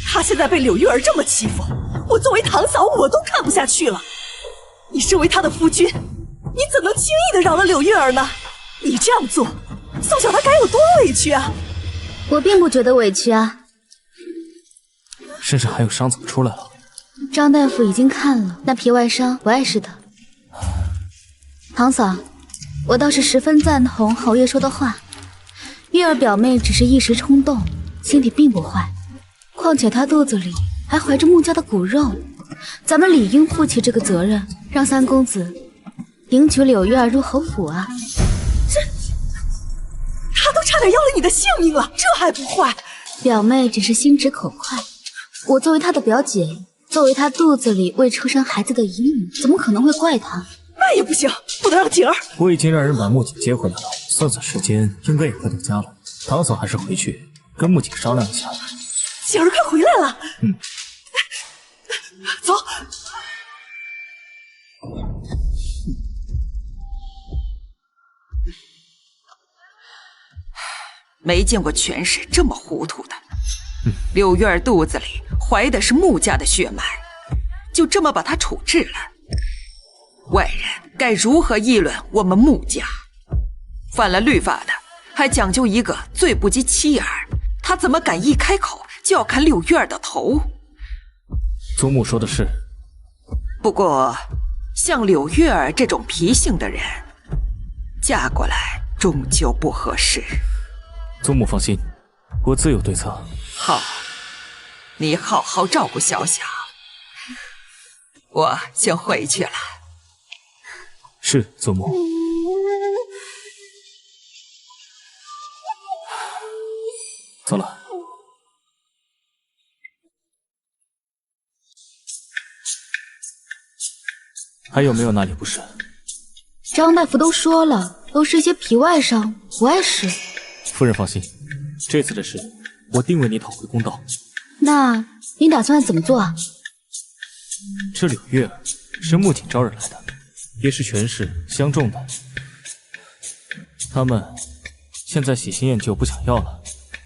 S16: 她现在被柳月儿这么欺负，我作为堂嫂我都看不下去了。你身为她的夫君，你怎能轻易的饶了柳月儿呢？你这样做，宋晓她该有多委屈啊！
S1: 我并不觉得委屈啊。
S2: 身上还有伤，怎么出来了？
S1: 张大夫已经看了，那皮外伤不碍事的。堂嫂，我倒是十分赞同侯爷说的话，月儿表妹只是一时冲动，心底并不坏。况且她肚子里还怀着穆家的骨肉，咱们理应负起这个责任，让三公子迎娶柳月儿入侯府啊！
S16: 他都差点要了你的性命了，这还不坏？
S1: 表妹只是心直口快，我作为她的表姐，作为她肚子里未出生孩子的姨母，怎么可能会怪她？
S16: 那也不行，不能让景儿。
S2: 我已经让人把木槿接回来了，算算时间，应该也快到家了。堂嫂还是回去跟木槿商量一下。
S16: 景儿快回来了。走。
S8: 没见过权势这么糊涂的。柳月儿肚子里怀的是穆家的血脉，就这么把她处置了，外人该如何议论我们穆家？犯了律法的，还讲究一个罪不及妻儿，他怎么敢一开口就要砍柳月儿的头？
S2: 祖母说的是。
S8: 不过，像柳月儿这种脾性的人，嫁过来终究不合适。
S2: 祖母放心，我自有对策。
S8: 好，你好好照顾小小，我先回去了。
S2: 是，祖母。走了。还有没有哪里不适？
S1: 张大夫都说了，都是一些皮外伤，不碍事。
S2: 夫人放心，这次的事我定为你讨回公道。
S1: 那你打算怎么做啊？
S2: 这柳月儿是穆景招惹来的，也是权势相中的。他们现在喜新厌旧，不想要了，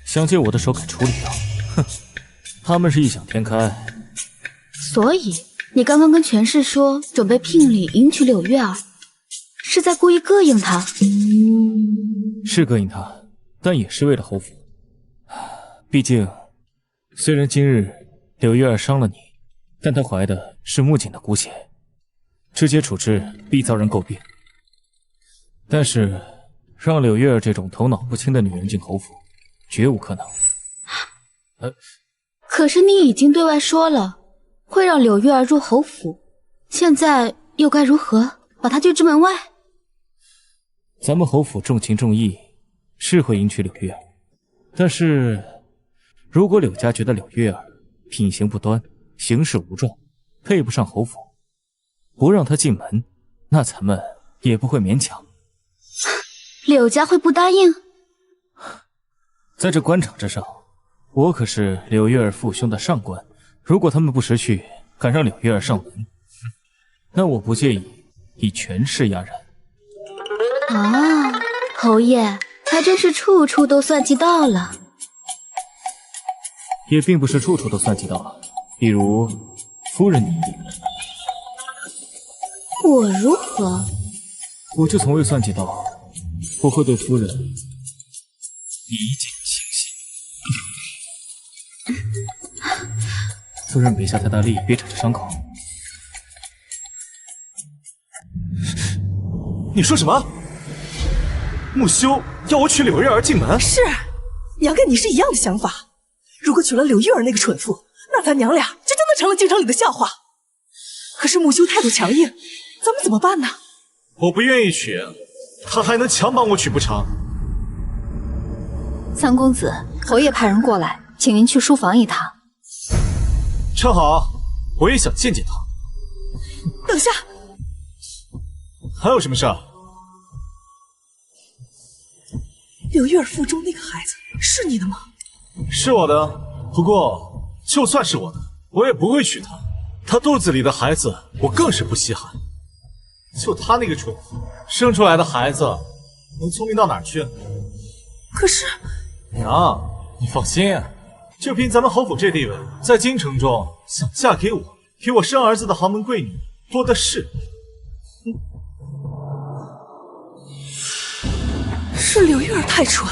S2: 想借我的手给处理掉。哼，他们是异想天开。
S1: 所以你刚刚跟权势说准备聘礼迎娶柳月儿，是在故意膈应他？
S2: 是膈应他，但也是为了侯府。毕竟，虽然今日柳月儿伤了你，但她怀的是穆景的骨血，直接处置必遭人诟病。但是，让柳月儿这种头脑不清的女人进侯府，绝无可能。
S1: 可是你已经对外说了，会让柳月儿入侯府，现在又该如何把她拒之门外？
S2: 咱们侯府重情重义，是会迎娶柳月儿，但是如果柳家觉得柳月儿品行不端，行事无状，配不上侯府，不让她进门，那咱们也不会勉强。
S1: 柳家会不答应？
S2: 在这官场之上，我可是柳月儿父兄的上官，如果他们不识趣，敢让柳月儿上门，那我不介意以权势压人。
S10: 啊，侯爷还真是处处都算计到了。
S2: 也并不是处处都算计到了，比如夫人你，
S10: 我如何？
S2: 我就从未算计到我会对夫人一见倾心。夫人别下太大力，别扯着伤口。
S4: 你说什么？木修要我娶柳月儿进门？
S16: 是，娘跟你是一样的想法。如果娶了柳月儿那个蠢妇，那咱娘俩就真的成了京城里的笑话。可是木修态度强硬，咱们怎么办呢？
S4: 我不愿意娶，他还能强绑我娶不成？
S13: 三公子，侯爷派人过来，请您去书房一趟。
S4: 正好，我也想见见他。
S16: 等下，
S4: 还有什么事儿？
S16: 柳月儿腹中那个孩子是你的吗？
S4: 是我的，不过就算是我的，我也不会娶她。她肚子里的孩子，我更是不稀罕。就她那个蠢妇，生出来的孩子能聪明到哪儿去？
S16: 可是，
S4: 娘，你放心，就凭咱们侯府这地位，在京城中想嫁给我生儿子的豪门贵女多的是。
S16: 是柳月儿太蠢，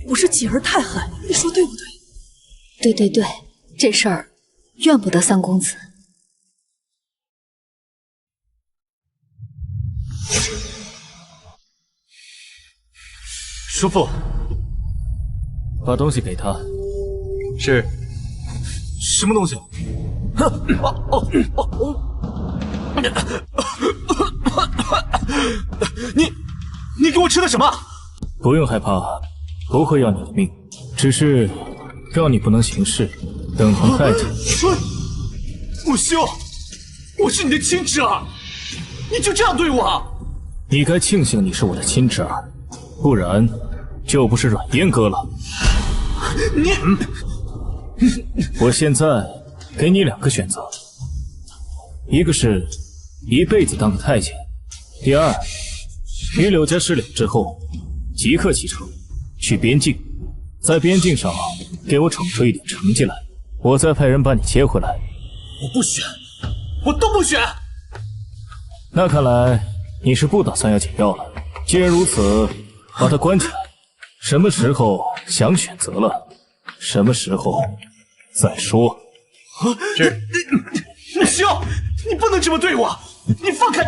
S16: 不是锦儿太狠，你说对不对？
S13: 对，这事儿怨不得三公子。
S4: 叔父，
S2: 把东西给他。
S11: 是。
S4: 什么东西？你给我吃的什么？
S2: 不用害怕，不会要你的命，只是让你不能行事，等同太监。
S4: 木修，我是你的亲侄儿，你就这样对我？
S2: 你该庆幸你是我的亲侄儿，不然就不是软阉割了。
S4: 你，
S2: 我现在给你2个选择，一个是一辈子当个太监，第二，与柳家失联之后，即刻启程去边境，在边境上给我闯出一点成绩来，我再派人把你接回来。
S4: 我不选，我都不选。
S2: 那看来你是不打算要解药了。既然如此，把他关起来，什么时候想选择了，什么时候再说。
S11: 是。
S4: 木修，你不能这么对我，你放开！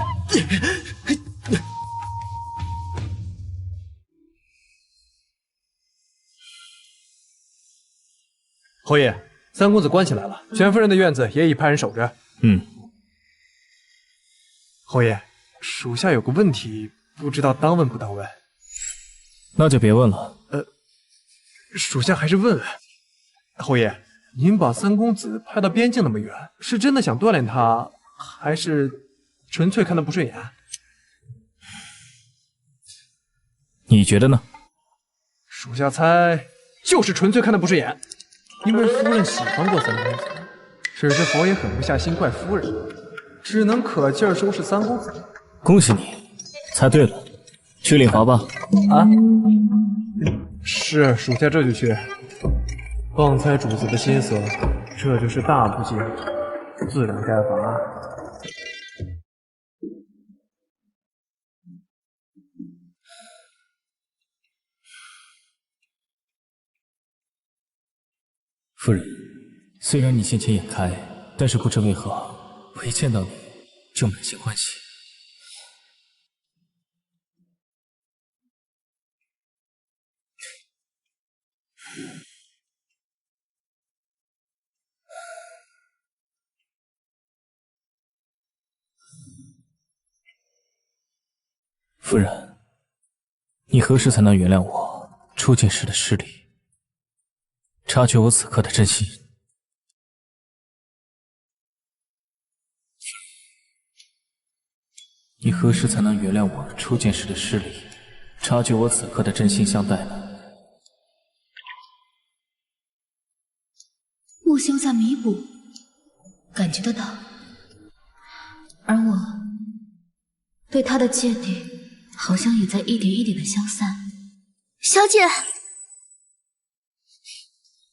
S11: 侯爷，三公子关起来了，全夫人的院子也已派人守着。侯爷，属下有个问题，不知道当问不当问。
S2: 那就别问了。
S11: 属下还是问问。侯爷，您把三公子派到边境那么远，是真的想锻炼他，还是纯粹看他不顺眼？
S2: 你觉得呢？
S11: 属下猜就是纯粹看他不顺眼。因为夫人喜欢过三公子，只是侯爷狠不下心怪夫人，只能可劲儿收拾三公子。
S2: 恭喜你，猜对了，去领罚吧。
S11: 啊，是，属下这就去。放猜主子的心思，这就是大不敬，自然该罚。
S2: 夫人，虽然你先前眼开，但是不知为何，我一见到你就满心欢喜。夫人，你何时才能原谅我初见时的失礼？察觉我此刻的真心。你何时才能原谅我初见时的失礼？察觉我此刻的真心相待呢？
S1: 弥补，感觉得到。而我对他的芥蒂好像也在一点一点的消散。
S10: 小姐，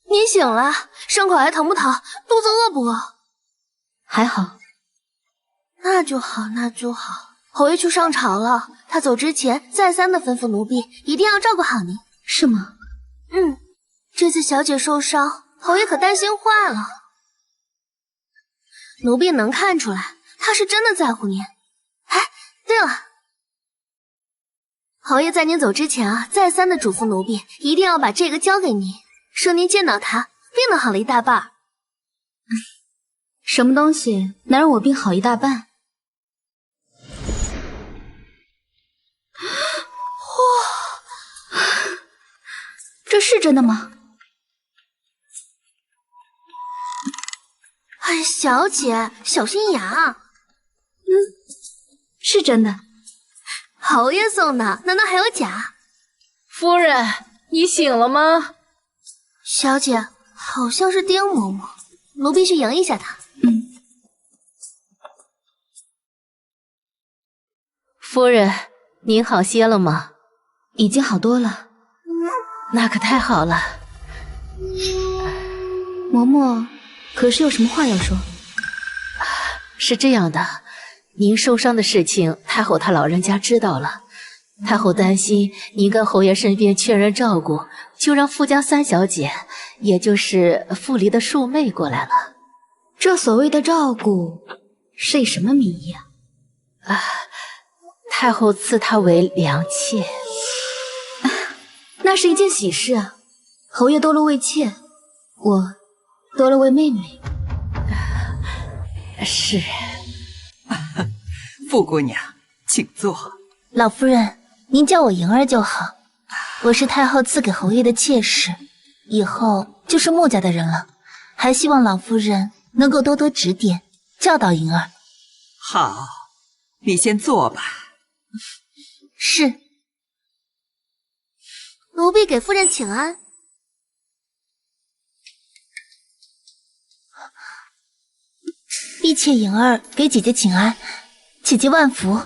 S10: 你醒了，伤口还疼不疼？肚子饿不饿？
S1: 还好。
S10: 那就好，那就好。侯爷去上朝了，他走之前再三的吩咐奴婢一定要照顾好您。
S1: 是吗？
S10: 这次小姐受伤，侯爷可担心坏了。奴婢能看出来，他是真的在乎您。哎，对了，侯爷在您走之前啊，再三的嘱咐奴婢一定要把这个交给您，说您见到他病能好了一大半。
S1: 什么东西能让我病好一大半？这是真的吗？
S10: 哎，小姐，小心牙。
S1: 是真的。
S10: 侯爷送的，难道还有假？
S16: 夫人，你醒了吗？
S10: 小姐，好像是丁嬷嬷，奴婢去迎一下她。
S7: 夫人，您好些了吗？
S1: 已经好多了。
S7: 那可太好了。
S1: 嬷嬷，可是有什么话要说？
S7: 是这样的，您受伤的事情，太后她老人家知道了。太后担心您跟侯爷身边缺人照顾，就让富家三小姐，也就是傅离的庶妹过来了。
S1: 这所谓的照顾，是以什么名义啊？
S7: 太后赐她为良妾。
S1: 那是一件喜事啊！侯爷多了位妾，我多了位妹妹。
S7: 是。
S8: 傅姑娘，请坐。
S14: 老夫人，您叫我莹儿就好。我是太后赐给侯爷的妾室，以后就是穆家的人了。还希望老夫人能够多多指点，教导莹儿。
S8: 好，你先坐吧。
S14: 是。
S10: 奴婢给夫人请安。
S14: 婢妾莹儿给姐姐请安，姐姐万福。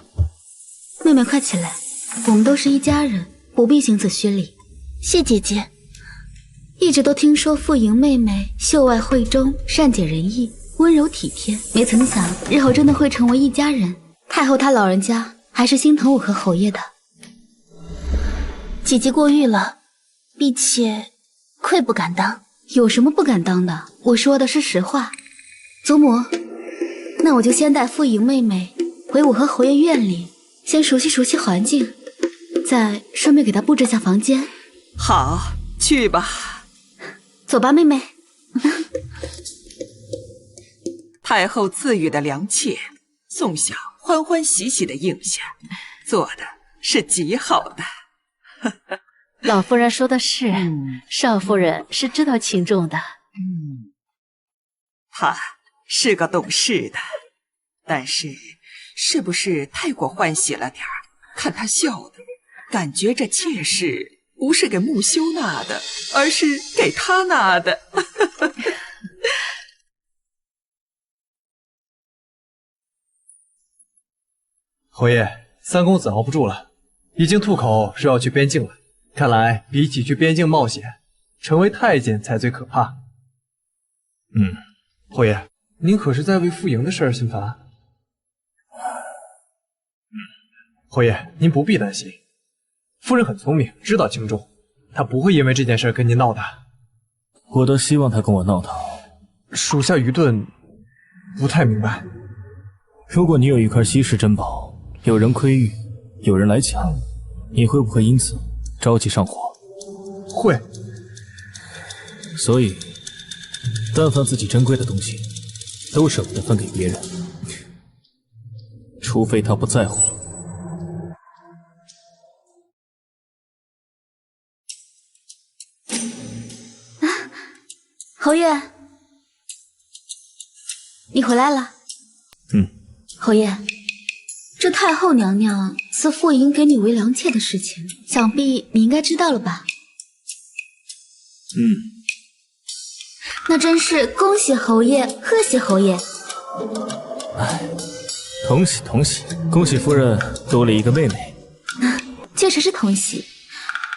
S1: 妹妹快起来，我们都是一家人，不必行此虚礼。
S14: 谢姐姐。
S1: 一直都听说傅莹妹妹秀外慧中，善解人意，温柔体贴，没曾想日后真的会成为一家人。太后她老人家还是心疼我和侯爷的。
S14: 姐姐过誉了，婢妾愧不敢当。
S1: 有什么不敢当的？我说的是实话。祖母，那我就先带傅莹妹妹回我和侯爷院里，先熟悉熟悉环境，再顺便给她布置下房间。
S8: 好，去吧。
S1: 走吧，妹妹。
S8: 太后赐予的良妾，宋晓欢欢喜喜的应下，做的是极好的。
S7: 老夫人说的是，少夫人是知道轻重的。
S8: 她是个懂事的，但是不是太过欢喜了点儿？看她笑的，感觉这妾室不是给穆修纳的，而是给她纳的。
S11: 侯爷，三公子熬不住了，已经吐口说要去边境了。看来比起去边境冒险，成为太监才最可怕。侯爷，您可是在为傅莹的事儿心烦？侯爷，您不必担心，夫人很聪明，知道轻重，她不会因为这件事跟您闹的。
S2: 我倒希望她跟我闹腾。
S11: 属下愚钝，不太明白。
S2: 如果你有一块稀世珍宝，有人窥玉，有人来抢，你会不会因此着急上火？
S11: 会。
S2: 所以，但凡自己珍贵的东西，都舍不得分给别人，除非他不在乎。
S1: 侯爷，你回来了。侯爷，这太后娘娘赐傅莹给你为良妾的事情，想必你应该知道了吧？那真是恭喜侯爷，贺喜侯爷。
S2: 哎，同喜同喜，恭喜夫人多了一个妹妹。
S1: 确实是同喜。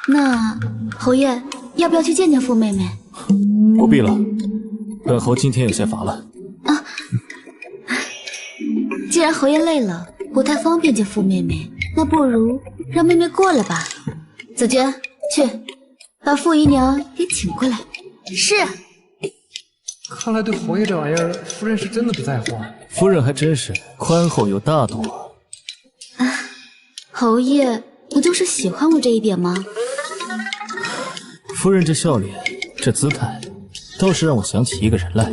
S1: 那侯爷要不要去见见傅妹妹？
S2: 不必了，本侯今天有些乏了。
S1: 啊，既然侯爷累了，不太方便见傅妹妹，那不如让妹妹过来吧。紫鹃，去把傅姨娘给请过来。
S10: 是。
S11: 看来对侯爷这玩意儿，夫人是真的不在乎啊。
S2: 夫人还真是宽厚又大度啊。
S1: 侯爷不就是喜欢我这一点吗？
S2: 夫人这笑脸，这姿态，倒是让我想起一个人来。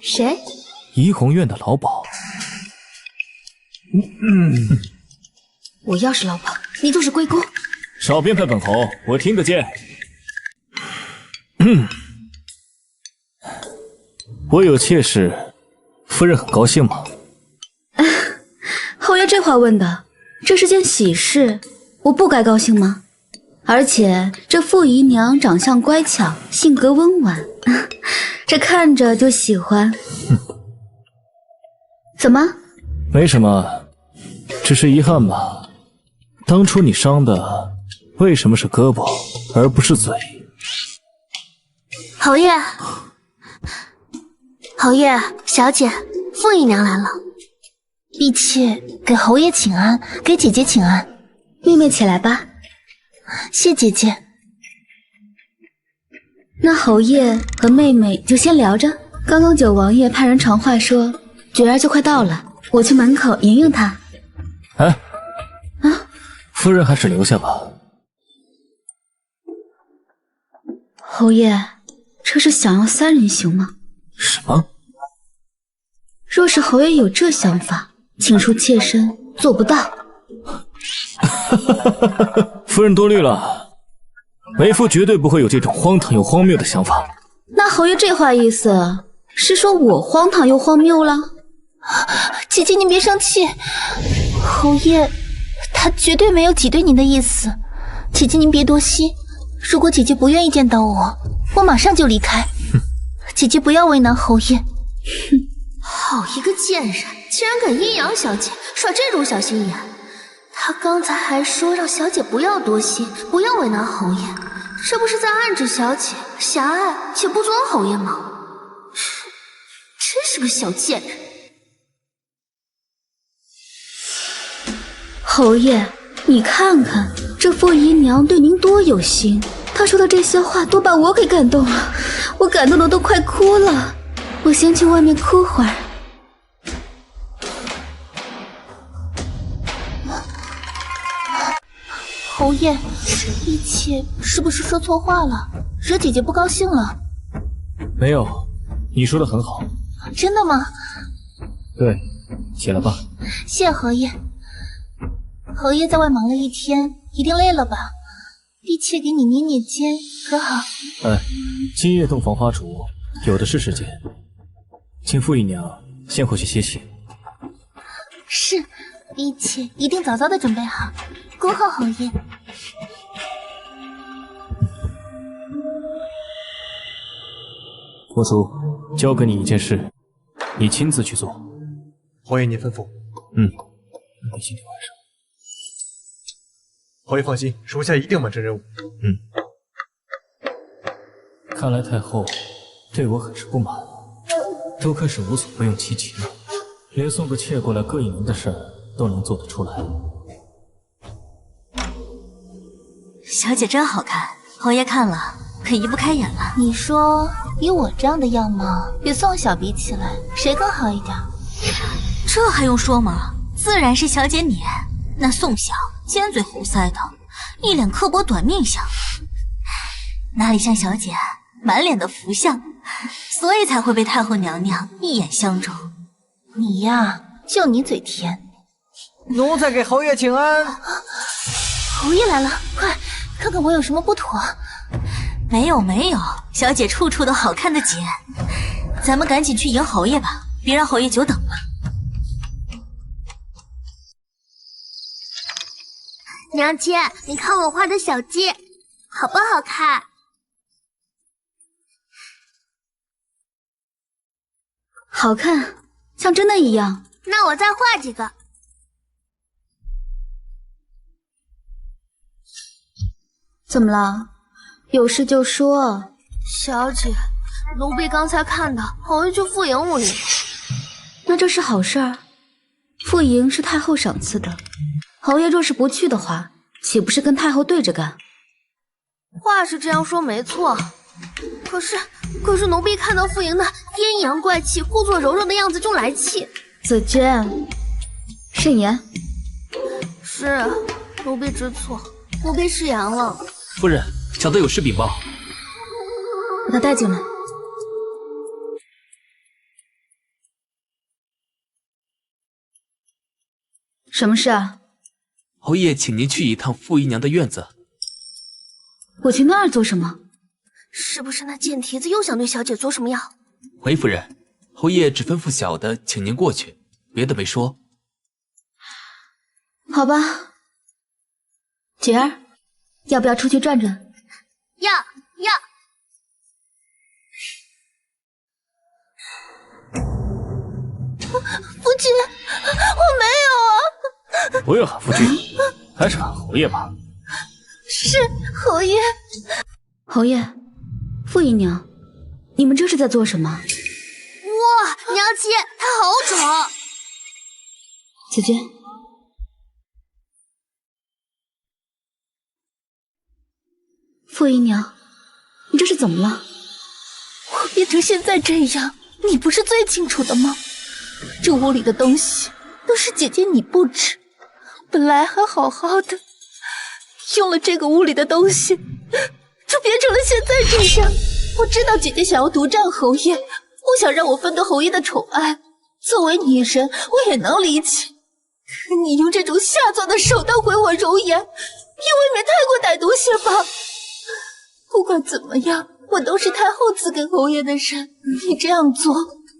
S1: 谁？
S2: 怡红院的老鸨。
S1: 我要是老鸨，你就是龟公。
S2: 少编排本侯，我听得见。我有妾室，夫人很高兴吗？
S1: 侯爷这话问的，这是件喜事，我不该高兴吗？而且这傅姨娘长相乖巧，性格温婉，这看着就喜欢。怎么？
S2: 没什么，只是遗憾吧。当初你伤的为什么是胳膊而不是嘴？
S10: 侯爷，侯爷，小姐，傅姨娘来了。婢妾给侯爷请安，给姐姐请安。
S1: 妹妹起来吧。
S10: 谢姐姐。
S1: 那侯爷和妹妹就先聊着。刚刚九王爷派人传话说，菊儿就快到了，我去门口迎迎她。
S2: 哎，啊，夫人还是留下吧。
S1: 侯爷，这是想要三人行吗？
S2: 什么？
S1: 若是侯爷有这想法，请恕妾身做不到。
S2: 夫人多虑了，为夫绝对不会有这种荒唐又荒谬的想法。
S1: 那侯爷这话意思是说我荒唐又荒谬了？
S10: 姐姐您别生气，侯爷他绝对没有挤兑您的意思，姐姐您别多心。如果姐姐不愿意见到我，我马上就离开。姐姐不要为难侯爷。好一个贱人，竟然给阴阳小姐耍这种小心眼！他刚才还说让小姐不要多心，不要为难侯爷，这不是在暗指小姐狭隘且不尊侯爷吗？真是个小贱人！
S1: 侯爷，你看看这傅姨娘对您多有心，她说的这些话都把我给感动了，我感动的都快哭了。我先去外面哭会儿。
S10: 侯爷，婢妾是不是说错话了，惹姐姐不高兴了？
S2: 没有，你说的很好。
S10: 真的吗？
S2: 对，起来吧。
S10: 谢侯爷。侯爷在外忙了一天，一定累了吧？婢妾给你捏捏肩，可好？
S2: 哎，今夜洞房花烛，有的是时间，请傅姨娘先回去歇息。
S10: 是，婢妾一定早早的准备好，恭候侯爷。
S2: 佛祖，交给你一件事，你亲自去做。
S11: 侯爷您吩咐。
S2: 你今天晚上。
S11: 侯爷放心，属下一定完成任务。
S2: 看来太后对我很是不满了，都开始无所不用其极了，连送个妾过来膈应人的事儿都能做得出来。
S14: 小姐真好看，侯爷看了可移不开眼了。
S10: 你说以我这样的样貌，比宋小比起来，谁更好一点？
S14: 这还用说吗？自然是小姐你。那宋小尖嘴猴腮的，一脸刻薄短命相，哪里像小姐满脸的福相，所以才会被太后娘娘一眼相中。
S10: 你呀，就你嘴甜。
S5: 奴才给侯爷请安。
S10: 侯爷来了，快看看我有什么不妥。
S14: 没有没有，小姐处处都好看的紧，咱们赶紧去迎侯爷吧，别让侯爷久等了。
S10: 娘亲，你看我画的小鸡好不好看？
S1: 好看，像真的一样。
S10: 那我再画几个。
S1: 怎么了？有事就说。
S10: 小姐，奴婢刚才看到侯爷去副营务里。
S1: 那这是好事儿。副营是太后赏赐的，侯爷若是不去的话，岂不是跟太后对着干？
S10: 话是这样说没错，可是奴婢看到副营那阴阳怪气、故作柔弱的样子就来气。
S1: 子娟，慎言。
S10: 是，奴婢知错，奴婢失言了。
S9: 夫人，小的有事禀报。
S1: 把他带进来。什么事啊？
S9: 侯爷请您去一趟傅姨娘的院子。
S1: 我去那儿做什么？
S10: 是不是那贱蹄子又想对小姐做什么呀？
S9: 回夫人，侯爷只吩咐小的请您过去，别的没说。
S1: 好吧，姐儿，要不要出去转转？
S10: 要。夫君，我没有啊。
S2: 不用喊夫君，还是喊侯爷吧。
S10: 是侯爷。
S1: 侯爷，傅姨娘，你们这是在做什么？
S10: 哇，娘亲，他好丑。
S1: 子娟，傅姨娘，你这是怎么了？
S17: 我变成现在这样，你不是最清楚的吗？这屋里的东西都是姐姐你布置，本来还好好的，用了这个屋里的东西，就变成了现在这样。我知道姐姐想要独占侯爷，不想让我分得侯爷的宠爱。作为女人，我也能理解。可你用这种下作的手段毁我容颜，也未免太过歹毒些吧？不管怎么样，我都是太后赐给侯爷的人，你这样做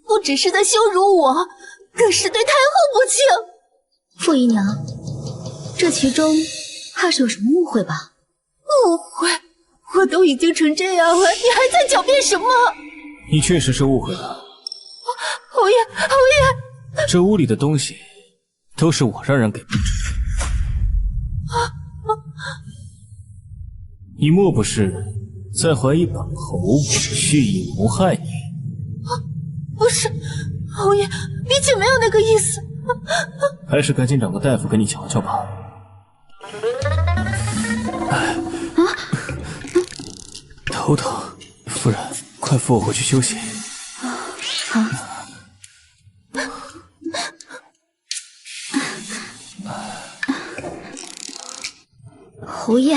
S17: 不只是在羞辱我，更是对太后不敬。
S1: 傅姨娘，这其中怕是有什么误会吧？
S17: 误会？我都已经成这样了，你还在狡辩什么？
S2: 你确实是误会了。
S17: 侯爷，侯爷，
S2: 这屋里的东西都是我让人给布置的。你莫不是在怀疑本侯蓄意谋害你？
S17: 不是，侯爷，婢妾没有那个意思。
S2: 还是赶紧找个大夫给你瞧瞧吧。头疼，夫人，快扶我回去休息。
S1: 好。侯爷，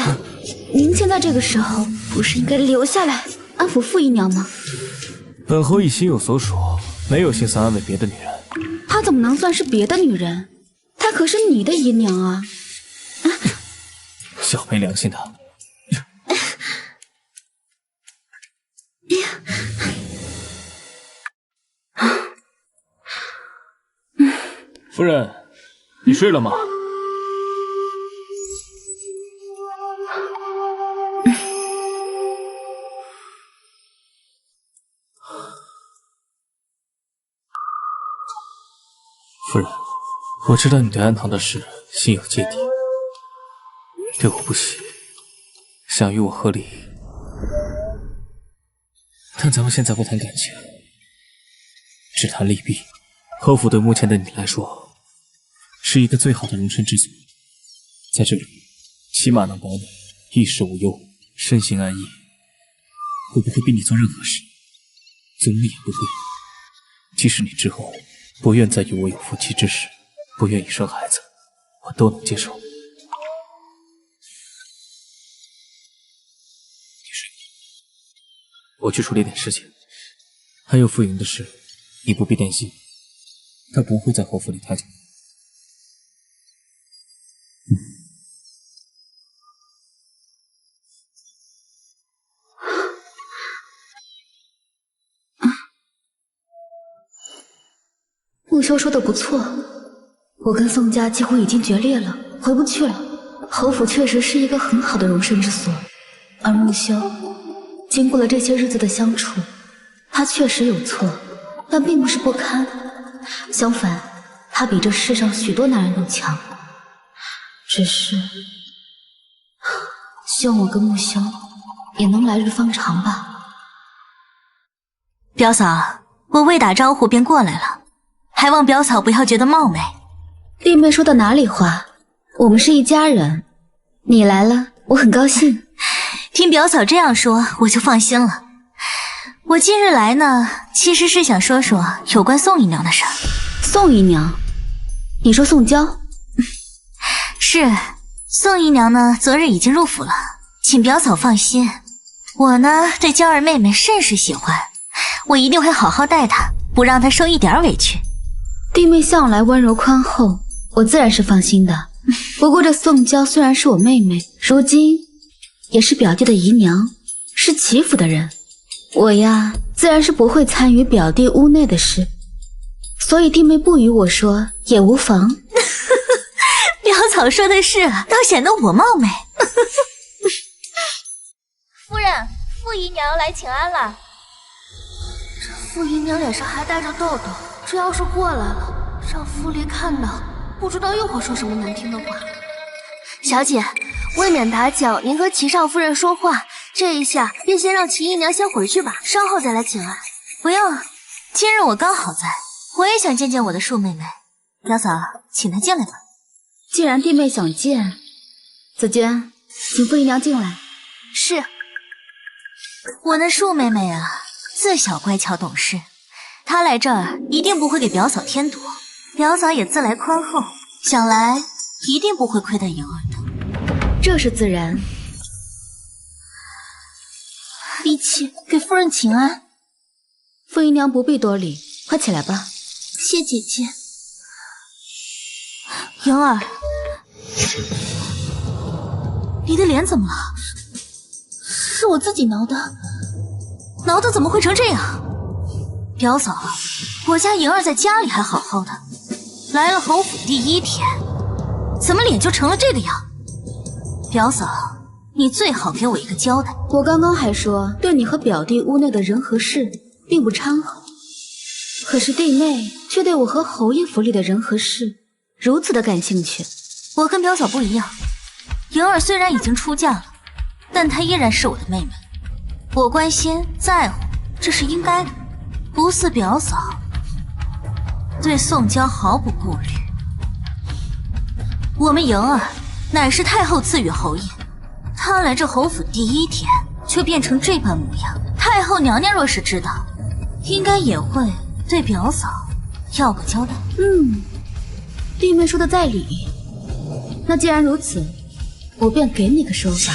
S1: 您现在这个时候不是应该留下来安抚傅姨娘吗？
S2: 本侯已心有所属，没有心思安慰别的女人。
S1: 她怎么能算是别的女人？她可是你的姨娘啊！
S2: 小没良心的。夫人，你睡了吗？夫人，我知道你对安堂的事心有芥蒂，对我不喜，想与我和离。但咱们现在不谈感情，只谈利弊。侯府对目前的你来说，是一个最好的容身之所，在这里，起码能保你衣食无忧，身心安逸。我不会逼你做任何事，怎么也不会。即使你之后不愿再与我有夫妻之事，不愿意生孩子，我都能接受。你睡吧，我去处理点事情。还有傅莹的事，你不必担心，他不会在侯府里太久。
S1: 穆修说的不错，我跟宋家几乎已经决裂了，回不去了。侯府确实是一个很好的容身之所，而穆修经过了这些日子的相处，他确实有错，但并不是不堪，相反，他比这世上许多男人都强。只是，希望我跟木修也能来日方长吧。
S14: 表嫂，我未打招呼便过来了，还望表嫂不要觉得冒昧。
S1: 弟妹说的哪里话，我们是一家人，你来了，我很高兴。
S14: 听表嫂这样说，我就放心了。我今日来呢，其实是想说说有关宋姨娘的事儿。
S1: 宋姨娘？你说宋娇？
S14: 是，宋姨娘呢，昨日已经入府了，请表嫂放心。我呢，对娇儿妹妹甚是喜欢，我一定会好好待她，不让她受一点委屈。
S1: 弟妹向来温柔宽厚，我自然是放心的。不过这宋娇虽然是我妹妹，如今也是表弟的姨娘，是齐府的人。我呀，自然是不会参与表弟屋内的事，所以弟妹不与我说也无妨。
S14: 表嫂说的是，倒显得我冒昧。
S10: 夫人，傅姨娘来请安了。这傅姨娘脸上还带着痘痘，这要是过来了，让傅离看到，不知道又会说什么难听的话。小姐，为免打搅您和齐少夫人说话，这一下便先让齐姨娘先回去吧，稍后再来请安。
S14: 不用，今日我刚好在，我也想见见我的庶妹妹。表嫂，请她进来吧。
S1: 既然弟妹想见，紫娟，请傅姨娘进来。
S14: 是。我那庶妹妹啊，自小乖巧懂事，她来这儿一定不会给表嫂添堵。表嫂也自来宽厚，想来一定不会亏待莹儿的。
S1: 这是自然。
S10: 碧琪，给夫人请安。
S1: 傅姨娘不必多礼，快起来吧。
S10: 谢姐姐。
S14: 莹儿，你的脸怎么了？
S10: 是我自己挠的。
S14: 挠的怎么会成这样？表嫂，我家莹儿在家里还好好的，来了侯府第一天，怎么脸就成了这个样？表嫂，你最好给我一个交代。
S1: 我刚刚还说对你和表弟屋内的人和事并不掺和，可是弟妹却对我和侯爷府里的人和事如此的感兴趣。
S14: 我跟表嫂不一样，莹儿虽然已经出嫁了，但她依然是我的妹妹，我关心在乎，这是应该的，不似表嫂对宋娇毫不顾虑。我们莹儿乃是太后赐予侯爷，她来这侯府第一天却变成这般模样，太后娘娘若是知道，应该也会对表嫂要个交代。
S1: 弟妹说的在理，那既然如此，我便给你个说法。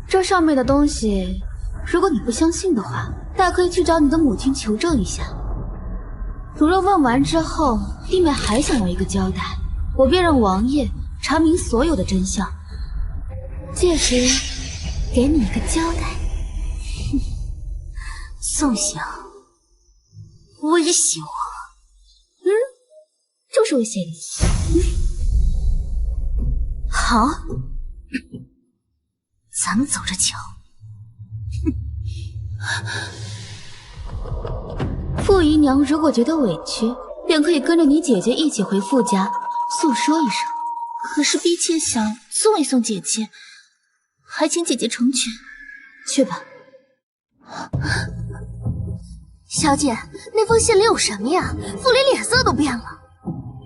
S1: 这上面的东西，如果你不相信的话，大可以去找你的母亲求证一下。如若问完之后，弟妹还想要一个交代，我便让王爷查明所有的真相，届时给你一个交代。
S14: 宋晓，威胁我？
S1: 就是威胁你。
S14: 好，咱们走着瞧。
S1: 傅姨娘如果觉得委屈，便可以跟着你姐姐一起回傅家诉说一声。
S10: 可是婢妾想送一送姐姐，还请姐姐成全。
S1: 去吧。
S10: 小姐，那封信里有什么呀？傅离脸色都变了。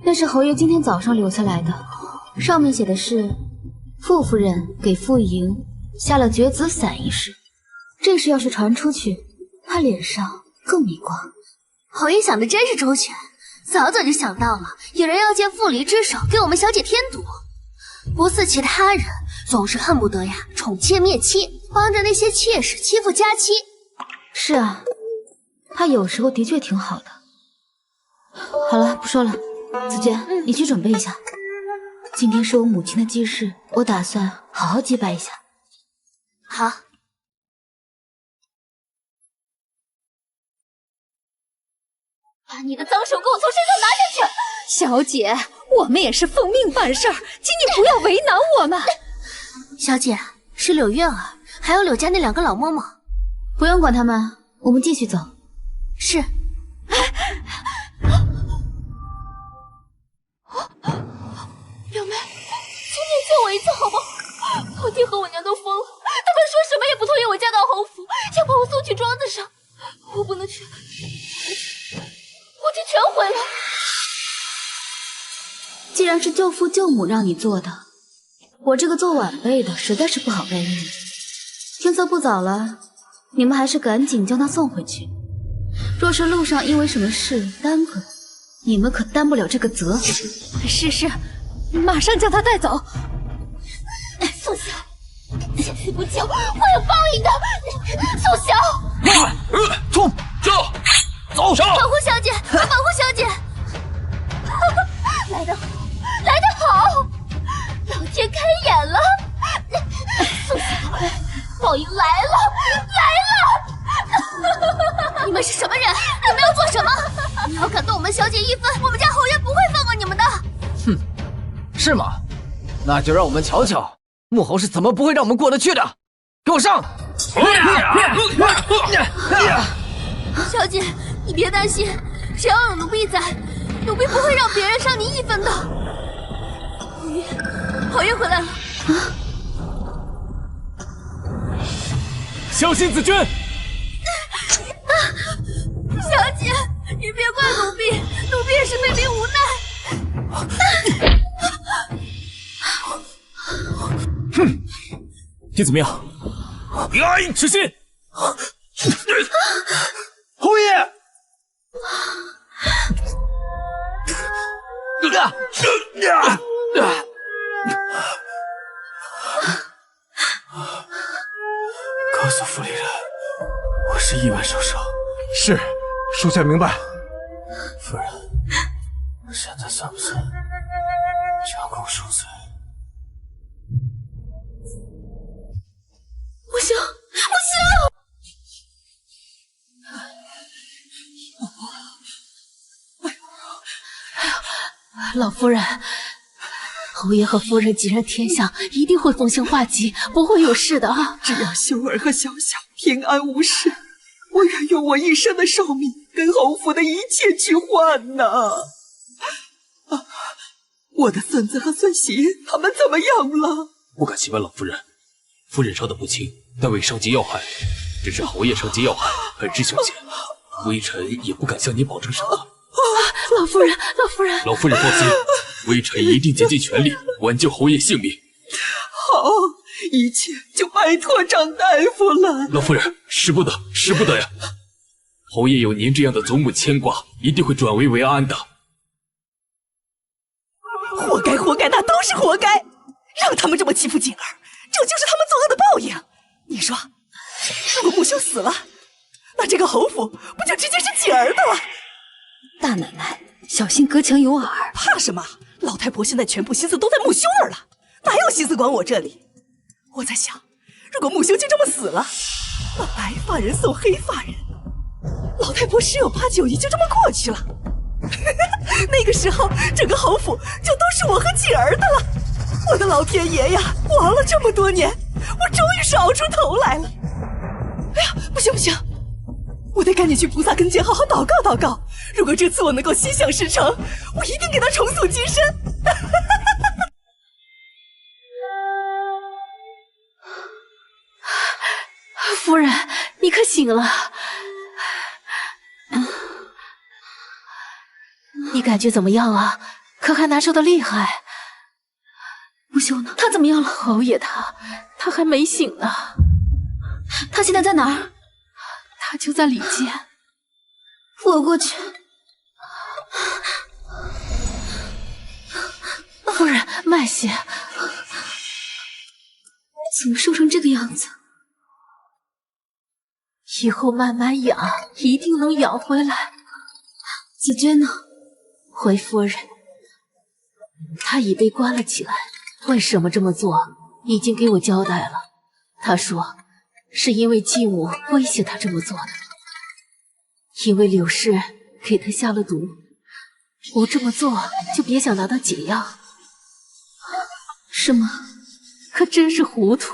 S1: 那是侯爷今天早上留下来的，上面写的是傅夫人给傅莹下了绝子散一事。这事要是传出去，她脸上更没光。
S10: 侯爷想的真是周全，早早就想到了有人要借傅离之手给我们小姐添堵，不似其他人总是恨不得呀宠妾灭妻，帮着那些妾室欺负佳妻。
S1: 是啊，他有时候的确挺好的。好了，不说了，紫娟，你去准备一下。今天是我母亲的忌日，我打算好好祭拜一下。
S10: 好。
S17: 把你的脏手给我从身上拿下去！
S13: 小姐，我们也是奉命办事儿，请你不要为难我们。
S10: 小姐，是柳月儿，还有柳家那2个老嬷嬷。
S1: 不用管他们，我们继续走。
S10: 是。
S17: 表妹，请你救我一次好不好？我爹和我娘都疯了，他们说什么也不同意我嫁到侯府，要把我送去庄子上。我不能去，我爹全毁了。
S1: 既然是舅父舅母让你做的，我这个做晚辈的实在是不好干预。天色不早了，你们还是赶紧将他送回去。若是路上因为什么事耽搁，你们可担不了这个责。
S13: 是，马上将他带走。
S17: 宋晓，这次不救，会有报应的。宋晓，
S12: 走上！
S10: 保护小姐，快保护小姐！
S17: 来得好，来得好！老天开眼了，宋晓，报应来了！
S10: 你们是什么人？你们要做什么？你要敢动我们小姐一分，我们家侯爷不会放过你们的！
S5: 哼，是吗？那就让我们瞧瞧穆侯是怎么不会让我们过得去的。给我上！
S10: 小姐，你别担心，只要有奴婢在，奴婢不会让别人伤你一分的。侯爷回来了。
S6: 小心子君！
S10: 小姐，你别怪奴婢，奴婢也是被逼无奈。
S6: 哼，你怎么样？吃信！
S5: 侯爷！
S6: 告诉府里人，我是意外受伤。
S11: 是，属下明白。
S2: 夫人，现在算不算将功赎罪？
S17: 不行，不行！
S7: 老夫人，侯爷和夫人既然天降，一定会风行化吉，不会有事的啊！
S16: 只要秀儿和小小平安无事，我愿用我一生的寿命跟侯府的一切去换呢。我的孙子和孙媳他们怎么样了？
S9: 不敢欺瞒老夫人，夫人伤得不轻，但未伤及要害，只是侯爷伤及要害，很是凶险。微臣也不敢向你保证什么。
S7: 老夫人，老夫人，
S9: 老夫人放心，微臣一定竭尽全力挽救侯爷性命。
S16: 好，一切就拜托张大夫了。
S9: 老夫人，使不得，使不得呀！侯爷有您这样的祖母牵挂，一定会转危为安的。
S16: 活该，活该，那都是活该！让他们这么欺负锦儿，这就是他们作恶的报应。你说，如果穆修死了，那这个侯府不就直接是锦儿的了？
S13: 大奶奶，小心隔墙有耳。
S16: 怕什么？老太婆现在全部心思都在穆修那儿了，哪有心思管我这里？我在想，如果穆修就这么死了，那白发人送黑发人，老太婆10有89也就这么过去了。那个时候，整个侯府就都是我和锦儿的了。我的老天爷呀，亡了这么多年，我终于是熬出头来了。哎呀，不行不行，我得赶紧去菩萨跟前好好祷告祷告。如果这次我能够心想事成，我一定给他重塑金身。
S7: 夫人，你可醒了？你感觉怎么样啊？可还难受的厉害？
S1: 不修呢？他怎么样了？
S7: 侯爷他还没醒呢。
S1: 他现在在哪儿？
S7: 他就在里间。
S1: 我过去。
S7: 夫人，慢些。
S1: 怎么瘦成这个样子？
S7: 以后慢慢养，一定能养回来。
S1: 紫娟呢？
S7: 回夫人，她已被关了起来。为什么这么做，已经给我交代了。她说，是因为继母威胁她这么做的。因为柳氏给他下了毒。我这么做就别想拿到解药，
S17: 是吗？
S7: 可真是糊涂，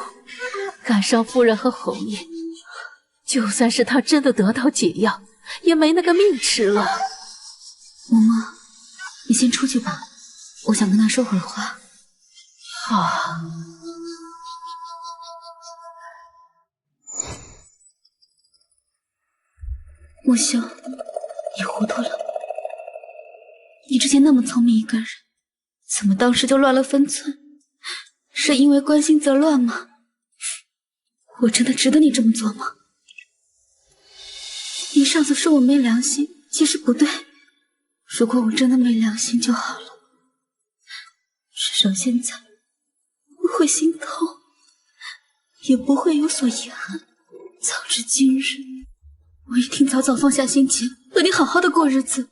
S7: 赶上夫人和侯爷，就算是他真的得到解药，也没那个命吃了。
S17: 嬷嬷，你先出去吧，我想跟他说会儿话。
S7: 好。
S17: 木修，你糊涂了。你之前那么聪明一个人，怎么当时就乱了分寸？是因为关心则乱吗？我真的值得你这么做吗？你上次说我没良心，其实不对。如果我真的没良心就好了。至少现在不会心痛，也不会有所遗憾。早知今日，我一定早早放下心情，和你好好的过日子，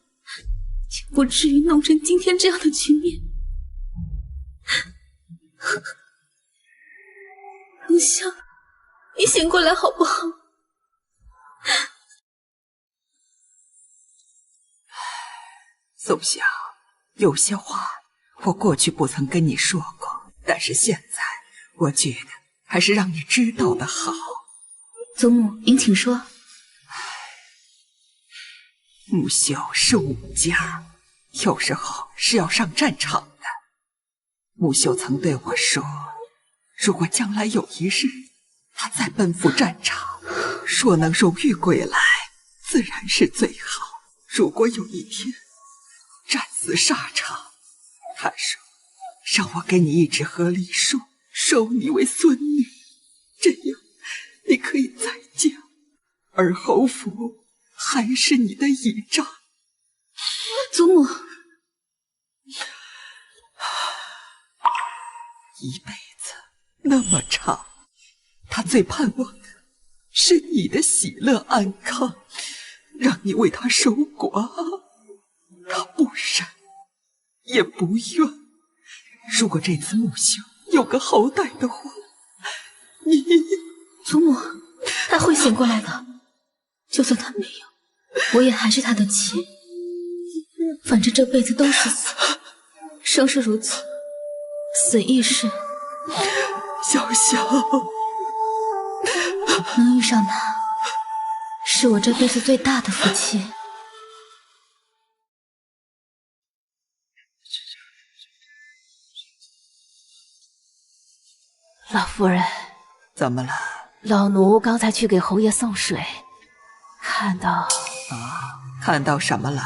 S17: 就不至于弄成今天这样的局面。木香，你醒过来好不好？
S8: 宋晓，有些话我过去不曾跟你说过，但是现在我觉得还是让你知道的好。
S17: 祖母，您请说。
S8: 木秀是武家，有时候是要上战场的。木秀曾对我说，如果将来有一日他再奔赴战场，若能荣誉归来，自然是最好。如果有一天战死沙场，他说让我给你一纸和离书，收你为孙女，这样你可以再嫁，而侯府还是你的倚仗。
S17: 祖母，
S8: 一辈子那么长，他最盼望的是你的喜乐安康，让你为他守寡，他不忍也不愿。如果这次木秀有个好歹的话，你……
S17: 祖母，他会醒过来的。就算他没有，我也还是他的妻。反正这辈子都是死，生是如此，死亦是。
S8: 小小，
S17: 能遇上他，是我这辈子最大的福气。
S7: 老夫人，
S8: 怎么了？
S7: 老奴刚才去给侯爷送水，看到
S8: 看到什么了？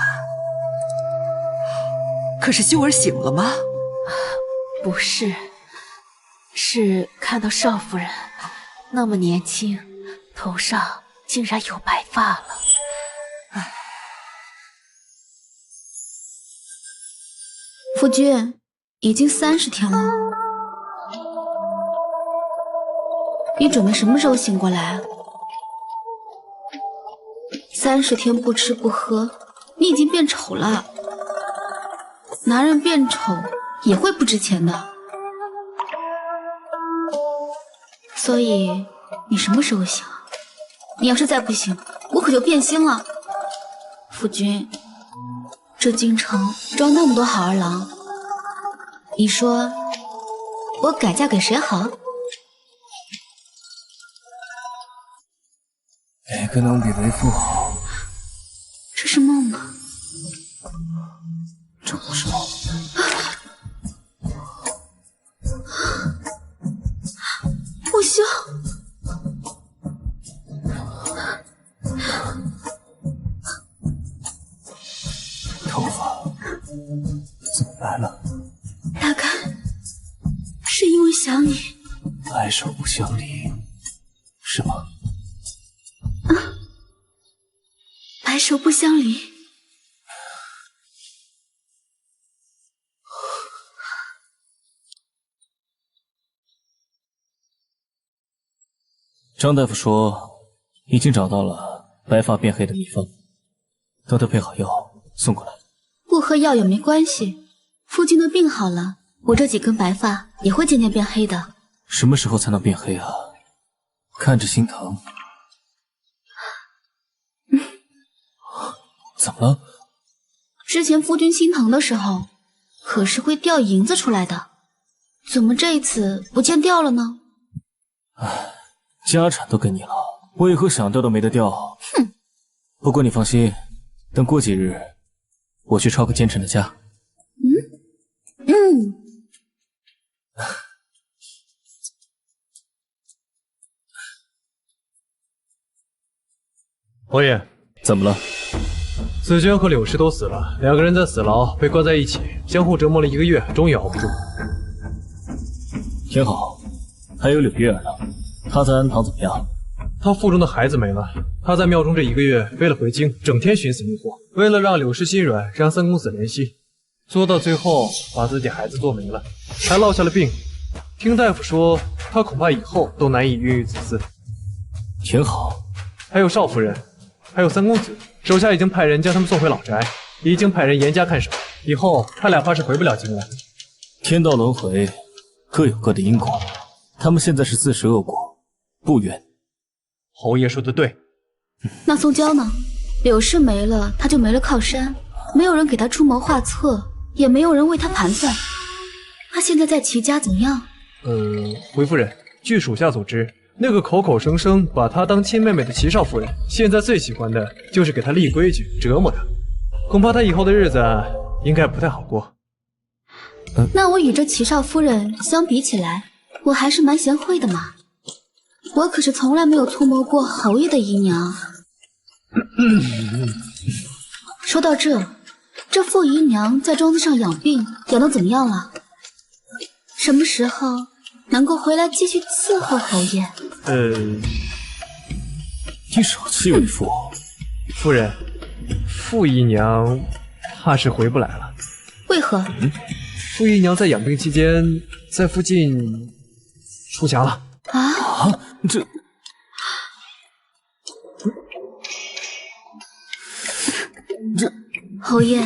S8: 可是秀儿醒了吗？
S7: 不是，是看到少夫人那么年轻，头上竟然有白发了。
S17: 夫君，已经30天了，你准备什么时候醒过来？30天不吃不喝，你已经变丑了。男人变丑也会不值钱的，所以你什么时候醒？你要是再不醒，我可就变心了。夫君，这京城装那么多好儿郎，你说我改嫁给谁好？
S2: 哪个能比为父好？
S17: 这是梦吗？
S2: 这不是梦。
S17: 木修，
S2: 头发怎么白了？
S17: 大概是因为想你。
S2: 白首不相离，是吗？
S17: 白首不相离。
S2: 张大夫说，已经找到了白发变黑的秘方，等他配好药送过来。
S17: 不喝药也没关系，夫君的病好了，我这几根白发也会渐渐变黑的。
S2: 什么时候才能变黑啊？看着心疼。怎么了？
S17: 之前夫君心疼的时候，可是会掉银子出来的，怎么这一次不见掉了呢？
S2: 唉，家产都给你了，为何想掉都没得掉？
S17: 哼！
S2: 不过你放心，等过几日，我去抄个奸臣的家。
S11: 侯爷，
S2: 怎么了？
S11: 紫娟和柳氏都死了，两个人在死牢被关在一起，相互折磨了1个月，终于熬不住。
S2: 挺好，还有柳月儿呢，她在安堂怎么样？
S11: 她腹中的孩子没了，她在庙中这1个月，为了回京，整天寻死觅活，为了让柳氏心软，让三公子怜惜，做到最后把自己孩子做没了，还落下了病。听大夫说，她恐怕以后都难以孕育子嗣。
S2: 挺好。
S11: 还有少夫人，还有三公子，手下已经派人将他们送回老宅，已经派人严加看守，以后他俩怕是回不了京了。
S2: 天道轮回，各有各的因果，他们现在是自食恶果，不冤。
S11: 侯爷说的对。
S17: 那宋娇呢？柳氏没了，他就没了靠山，没有人给他出谋划策，也没有人为他盘算。他现在在齐家怎么样？
S11: 回夫人，据属下所知，那个口口声声把她当亲妹妹的齐少夫人，现在最喜欢的就是给她立规矩，折磨她。恐怕她以后的日子应该不太好过。
S17: 那我与这齐少夫人相比起来，我还是蛮贤惠的嘛。我可是从来没有错谋过侯爷的姨娘。说到这傅姨娘在庄子上养病，养得怎么样了？什么时候能够回来继续伺候侯爷？
S2: 你少欺为父。
S11: 夫人，傅姨娘怕是回不来了。
S17: 为何？
S11: 傅姨娘在养病期间，在附近出墙了。
S2: 啊！这
S17: 侯爷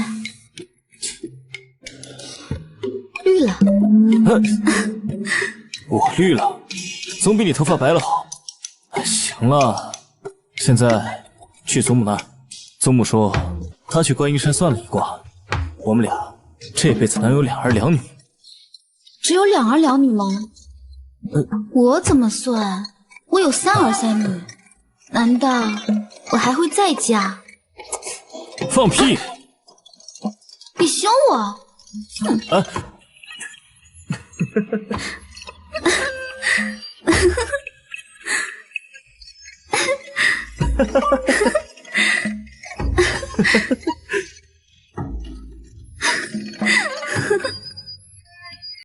S17: 绿了。
S2: 我绿了，总比你头发白了好。行了，现在去祖母那儿。祖母说她去观音山算了一卦，我们俩这辈子能有2儿2女。
S17: 只有2儿2女吗？我怎么算？我有3儿3女，难道我还会再嫁？
S2: 放屁！
S17: 你凶我！
S2: 啊！